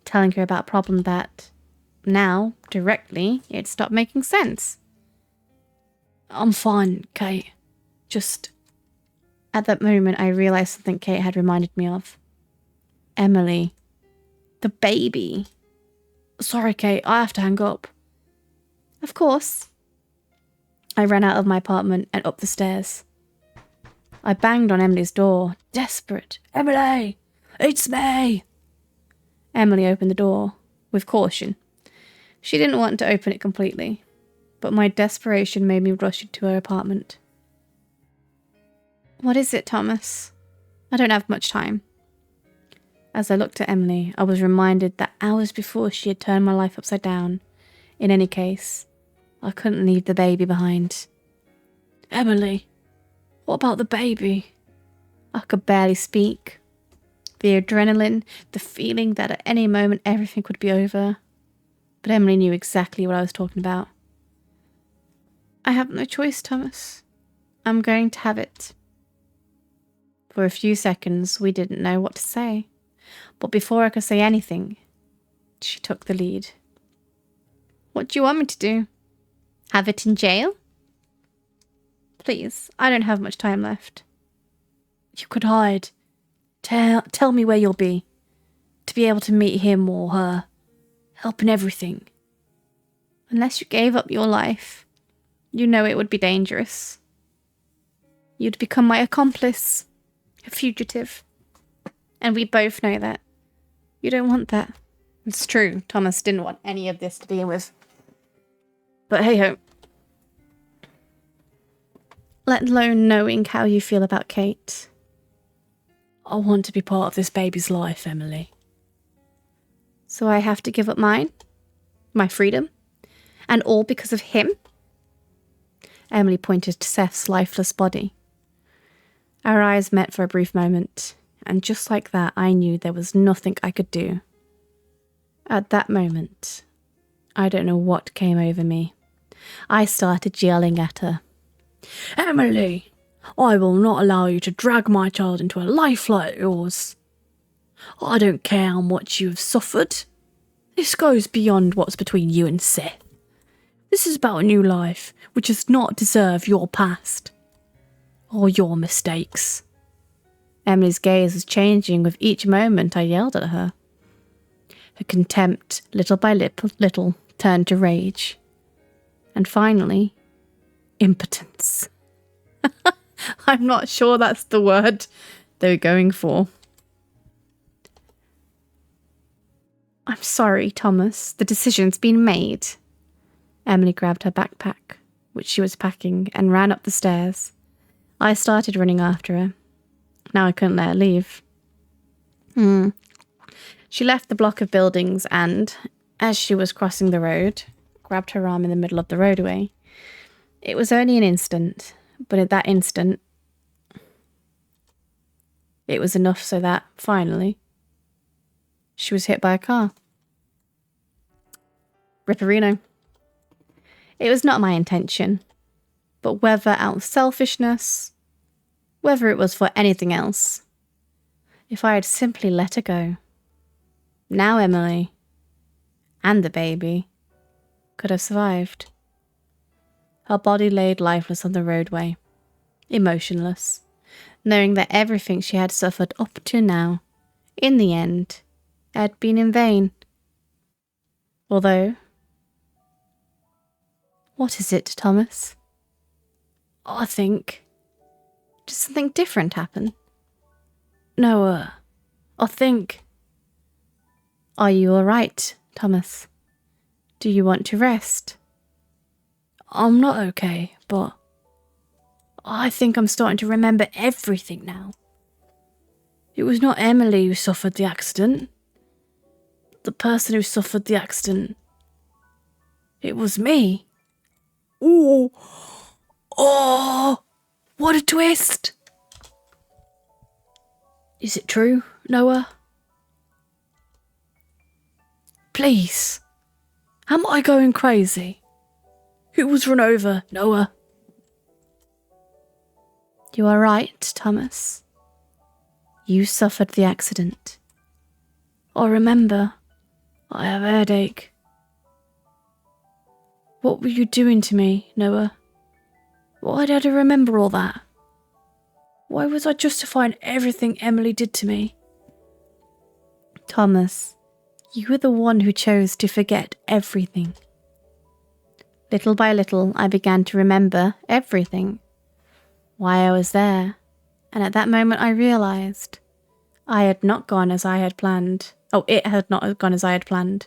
telling her about a problem that, now, directly, it stopped making sense. I'm fine, Kate. Just... At that moment, I realised something Kate had reminded me of. Emily. The baby. Sorry, Kate, I have to hang up. Of course. I ran out of my apartment and up the stairs. I banged on Emily's door, desperate. Emily! It's me! Emily opened the door, with caution. She didn't want to open it completely, but my desperation made me rush into her apartment. What is it, Thomas? I don't have much time. As I looked at Emily, I was reminded that hours before she had turned my life upside down. In any case, I couldn't leave the baby behind. Emily, what about the baby? I could barely speak. The adrenaline, the feeling that at any moment everything would be over. But Emily knew exactly what I was talking about. I have no choice, Thomas. I'm going to have it. For a few seconds, we didn't know what to say. But before I could say anything, she took the lead. What do you want me to do? Have it in jail? Please, I don't have much time left. You could hide. Tell me where you'll be. To be able to meet him or her. Help in everything. Unless you gave up your life, you know it would be dangerous. You'd become my accomplice. A fugitive. And we both know that. You don't want that. It's true, Thomas didn't want any of this to begin with. But hey ho. Let alone knowing how you feel about Kate. I want to be part of this baby's life, Emily. So I have to give up mine? My freedom? And all because of him? Emily pointed to Seth's lifeless body. Our eyes met for a brief moment, and just like that, I knew there was nothing I could do. At that moment, I don't know what came over me. I started yelling at her. Emily, I will not allow you to drag my child into a life like yours. I don't care how much you have suffered. This goes beyond what's between you and Seth. This is about a new life which does not deserve your past or your mistakes. Emily's gaze was changing with each moment I yelled at her. Her contempt, little by little, turned to rage. And finally, impotence. I'm not sure that's the word they were going for. I'm sorry, Thomas. The decision's been made. Emily grabbed her backpack, which she was packing, and ran up the stairs. I started running after her. Now I couldn't let her leave. She left the block of buildings and, as she was crossing the road, grabbed her arm in the middle of the roadway. It was only an instant, but at that instant, it was enough so that, finally, she was hit by a car. Ripperino. It was not my intention, but whether out of selfishness, whether it was for anything else, if I had simply let her go, now Emily, and the baby, could have survived. Her body laid lifeless on the roadway, emotionless, knowing that everything she had suffered up to now, in the end, had been in vain. Although, what is it, Thomas? I think, did something different happen? No, I think. Are you all right, Thomas? Do you want to rest? I'm not okay, but I think I'm starting to remember everything now. It was not Emily who suffered the accident. The person who suffered the accident, it was me. Ooh. Oh, what a twist. Is it true, Noah? Please. Am I going crazy? Who was run over, Noah? You are right, Thomas. You suffered the accident. I remember. I have a headache. What were you doing to me, Noah? Why did I remember all that? Why was I justifying everything Emily did to me? Thomas, you were the one who chose to forget everything. Little by little, I began to remember everything. Why I was there, and at that moment I realised I had not gone as I had planned. Oh, it had not gone as I had planned.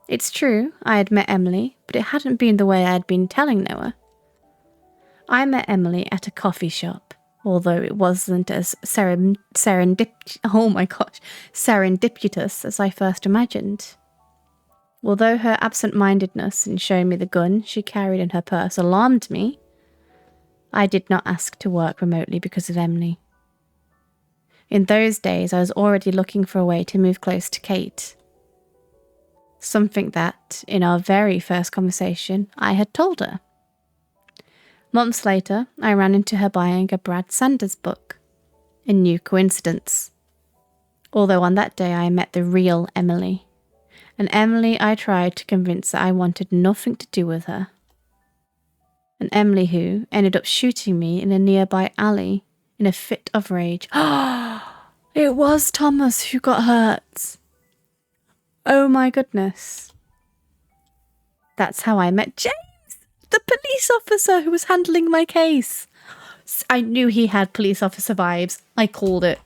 It's true, I had met Emily, but it hadn't been the way I had been telling Noah. I met Emily at a coffee shop, although it wasn't as serendipitous as I first imagined. Although her absent-mindedness in showing me the gun she carried in her purse alarmed me, I did not ask to work remotely because of Emily. In those days, I was already looking for a way to move close to Kate. Something that, in our very first conversation, I had told her. Months later, I ran into her buying a Brad Sanders book. A new coincidence. Although on that day I met the real Emily. An Emily I tried to convince that I wanted nothing to do with her. An Emily who ended up shooting me in a nearby alley in a fit of rage. It was Thomas who got hurt. Oh my goodness. That's how I met James, the police officer who was handling my case. I knew he had police officer vibes. I called it.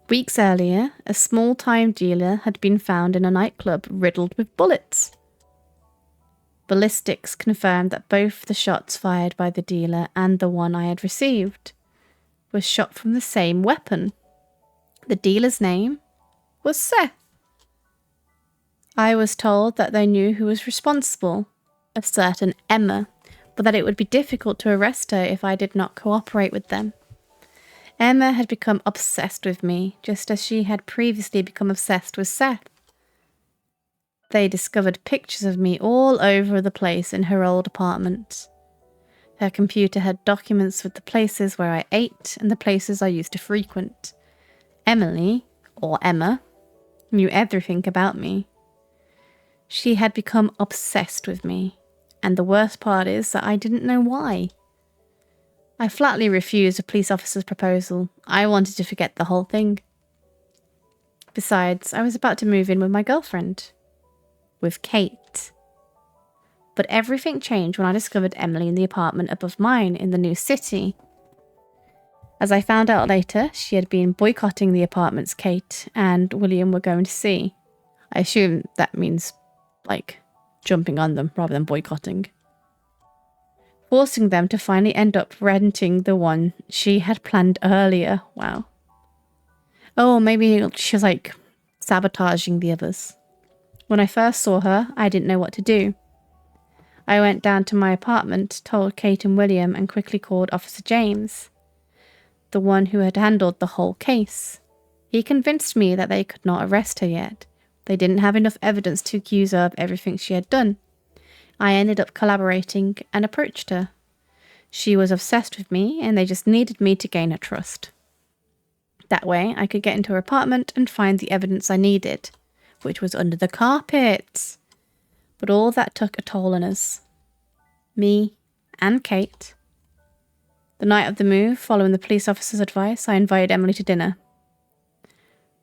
Weeks earlier, a small-time dealer had been found in a nightclub riddled with bullets. Ballistics confirmed that both the shots fired by the dealer and the one I had received was shot from the same weapon. The dealer's name was Seth. I was told that they knew who was responsible, a certain Emma, but that it would be difficult to arrest her if I did not cooperate with them. Emma had become obsessed with me, just as she had previously become obsessed with Seth. They discovered pictures of me all over the place in her old apartment. Her computer had documents with the places where I ate and the places I used to frequent. Emily, or Emma, knew everything about me. She had become obsessed with me, and the worst part is that I didn't know why. I flatly refused a police officer's proposal. I wanted to forget the whole thing. Besides, I was about to move in with my girlfriend. With Kate. But everything changed when I discovered Emily in the apartment above mine in the new city. As I found out later, she had been boycotting the apartments Kate and William were going to see. I assume that means, jumping on them rather than boycotting. Forcing them to finally end up renting the one she had planned earlier. Wow. Oh, maybe she was, sabotaging the others. When I first saw her, I didn't know what to do. I went down to my apartment, told Kate and William, and quickly called Officer James, the one who had handled the whole case. He convinced me that they could not arrest her yet. They didn't have enough evidence to accuse her of everything she had done. I ended up collaborating and approached her. She was obsessed with me, and they just needed me to gain her trust. That way, I could get into her apartment and find the evidence I needed, which was under the carpet. But all that took a toll on us. Me and Kate. The night of the move, following the police officer's advice, I invited Emily to dinner.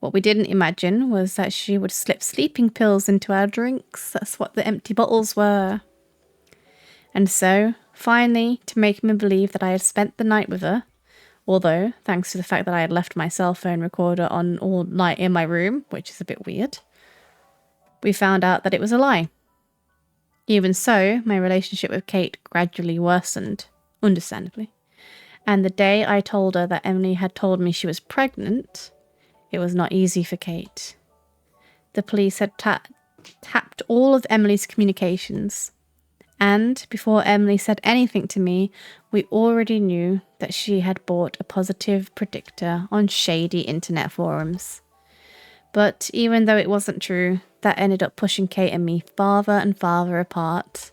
What we didn't imagine was that she would slip sleeping pills into our drinks. That's what the empty bottles were. And so, finally, to make me believe that I had spent the night with her, although, thanks to the fact that I had left my cell phone recorder on all night in my room, which is a bit weird, we found out that it was a lie. Even so, my relationship with Kate gradually worsened, understandably. And the day I told her that Emily had told me she was pregnant, it was not easy for Kate. The police had tapped all of Emily's communications, and before Emily said anything to me, we already knew that she had bought a positive predictor on shady internet forums. But even though it wasn't true, that ended up pushing Kate and me farther and farther apart.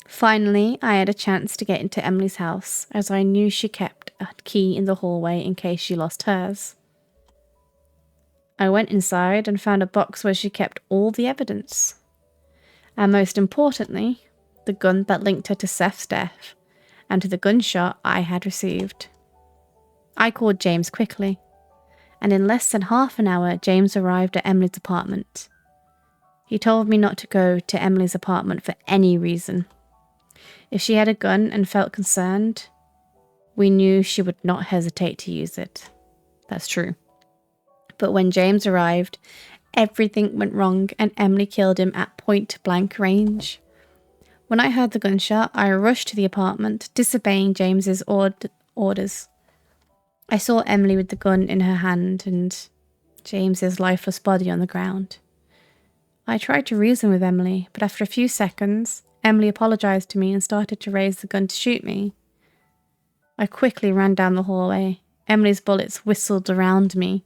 Finally, I had a chance to get into Emily's house, as I knew she kept a key in the hallway in case she lost hers. I went inside and found a box where she kept all the evidence. And most importantly, the gun that linked her to Seth's death and to the gunshot I had received. I called James quickly, and in less than half an hour, James arrived at Emily's apartment. He told me not to go to Emily's apartment for any reason. If she had a gun and felt concerned, we knew she would not hesitate to use it. That's true. But when James arrived, everything went wrong and Emily killed him at point-blank range. When I heard the gunshot, I rushed to the apartment, disobeying James's orders. I saw Emily with the gun in her hand and James's lifeless body on the ground. I tried to reason with Emily, but after a few seconds, Emily apologized to me and started to raise the gun to shoot me. I quickly ran down the hallway. Emily's bullets whistled around me.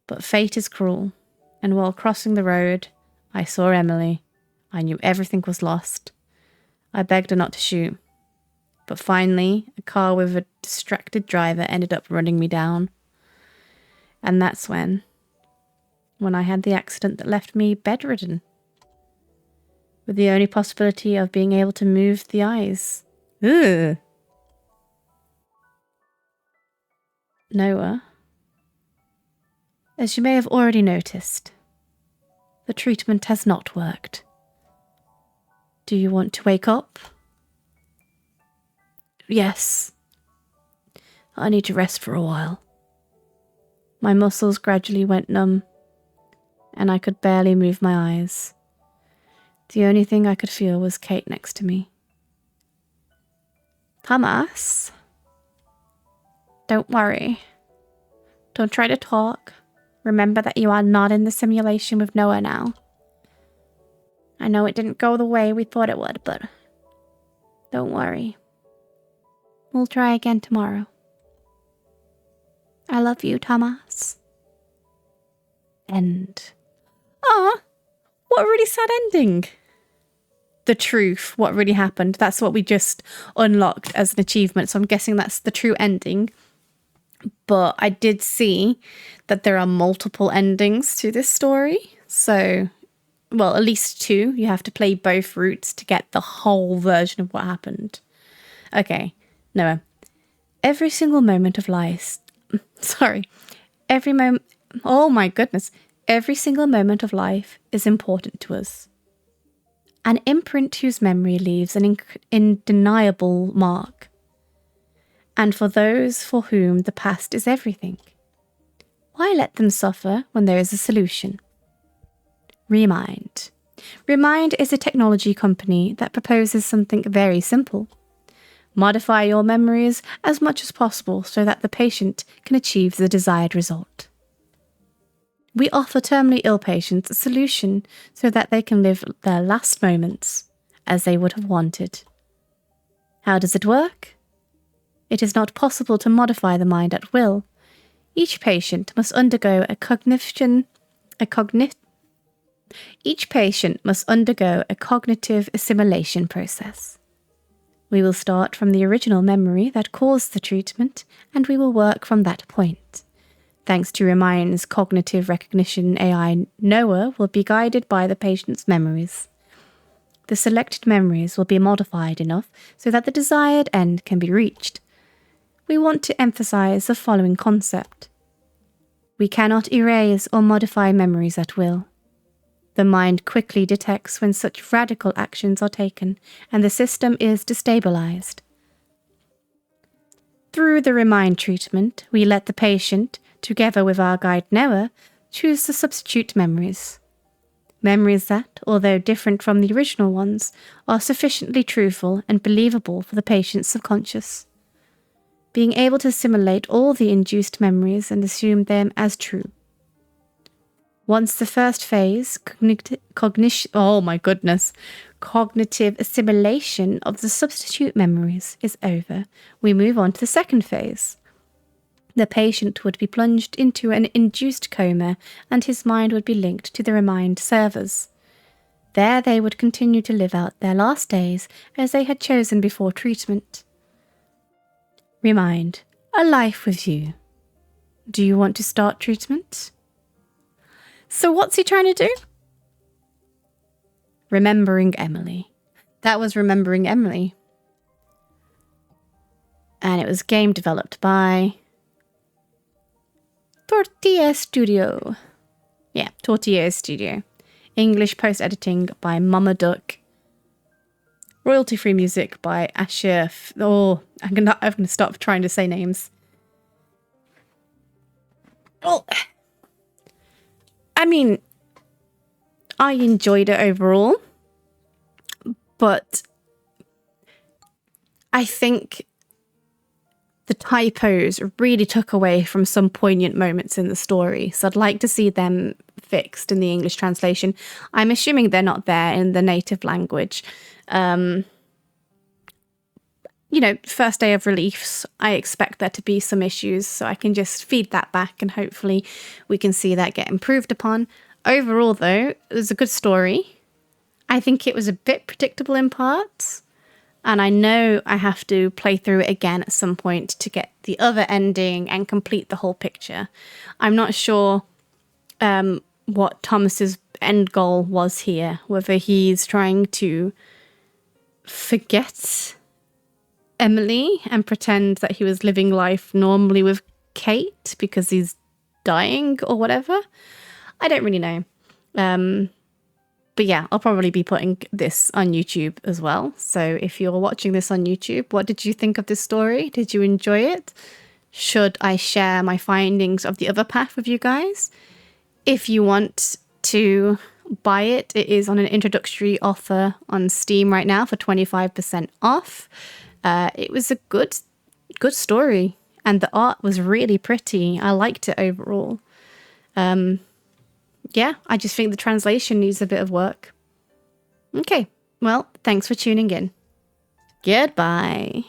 But fate is cruel, and while crossing the road, I saw Emily. I knew everything was lost. I begged her not to shoot. But finally, a car with a distracted driver ended up running me down. And that's when I had the accident that left me bedridden, with the only possibility of being able to move the eyes. Ugh. Noah, as you may have already noticed, the treatment has not worked. Do you want to wake up? Yes. I need to rest for a while. My muscles gradually went numb, and I could barely move my eyes. The only thing I could feel was Kate next to me. Thomas, don't worry. Don't try to talk. Remember that you are not in the simulation with Noah now. I know it didn't go the way we thought it would, but don't worry. We'll try again tomorrow. I love you, Thomas. End. Ah, what a really sad ending. The truth, what really happened. That's what we just unlocked as an achievement. So I'm guessing that's the true ending. But I did see that there are multiple endings to this story. So, well, at least two. You have to play both routes to get the whole version of what happened. Okay, Noah. Every single moment of life... Sorry. Oh my goodness. Every single moment of life is important to us. An imprint whose memory leaves an undeniable mark. And for those for whom the past is everything, why let them suffer when there is a solution? Remind. Remind is a technology company that proposes something very simple. Modify your memories as much as possible so that the patient can achieve the desired result. We offer terminally ill patients a solution so that they can live their last moments as they would have wanted. How does it work? It is not possible to modify the mind at will. Each patient must undergo a cognitive assimilation process. We will start from the original memory that caused the treatment, and we will work from that point. Thanks to Remind's cognitive recognition AI, Noah will be guided by the patient's memories. The selected memories will be modified enough so that the desired end can be reached. We want to emphasize the following concept. We cannot erase or modify memories at will. The mind quickly detects when such radical actions are taken, and the system is destabilized. Through the Remind treatment, we let the patient, together with our guide Noah, choose the substitute memories. Memories that, although different from the original ones, are sufficiently truthful and believable for the patient's subconscious. Being able to assimilate all the induced memories and assume them as true. Once the first phase, cognitive assimilation of the substitute memories is over, we move on to the second phase. The patient would be plunged into an induced coma and his mind would be linked to the Remind servers. There they would continue to live out their last days as they had chosen before treatment. Remind, a life with you. Do you want to start treatment? So what's he trying to do? Remembering Emily. That was Remembering Emily. And it was game developed by Tortilla Studio. Yeah, Tortilla Studio. English post-editing by Mama Duck. Royalty-free music by Asher. I'm gonna stop trying to say names. Well, I mean, I enjoyed it overall, but I think the typos really took away from some poignant moments in the story. So I'd like to see them fixed in the English translation. I'm assuming they're not there in the native language. First day of release, I expect there to be some issues, so I can just feed that back and hopefully we can see that get improved upon. Overall, though, it was a good story. I think it was a bit predictable in parts, and I know I have to play through it again at some point to get the other ending and complete the whole picture. I'm not sure what Thomas's end goal was here, whether he's trying to forget Emily and pretend that he was living life normally with Kate because he's dying or whatever. I don't really know. But yeah, I'll probably be putting this on YouTube as well. So if you're watching this on YouTube, what did you think of this story? Did you enjoy it? Should I share my findings of the other path with you guys? If you want to buy it. It is on an introductory offer on Steam right now for 25% off. It was a good story, and the art was really pretty. I liked it overall. Yeah, I just think the translation needs a bit of work. Okay, well, thanks for tuning in. Goodbye.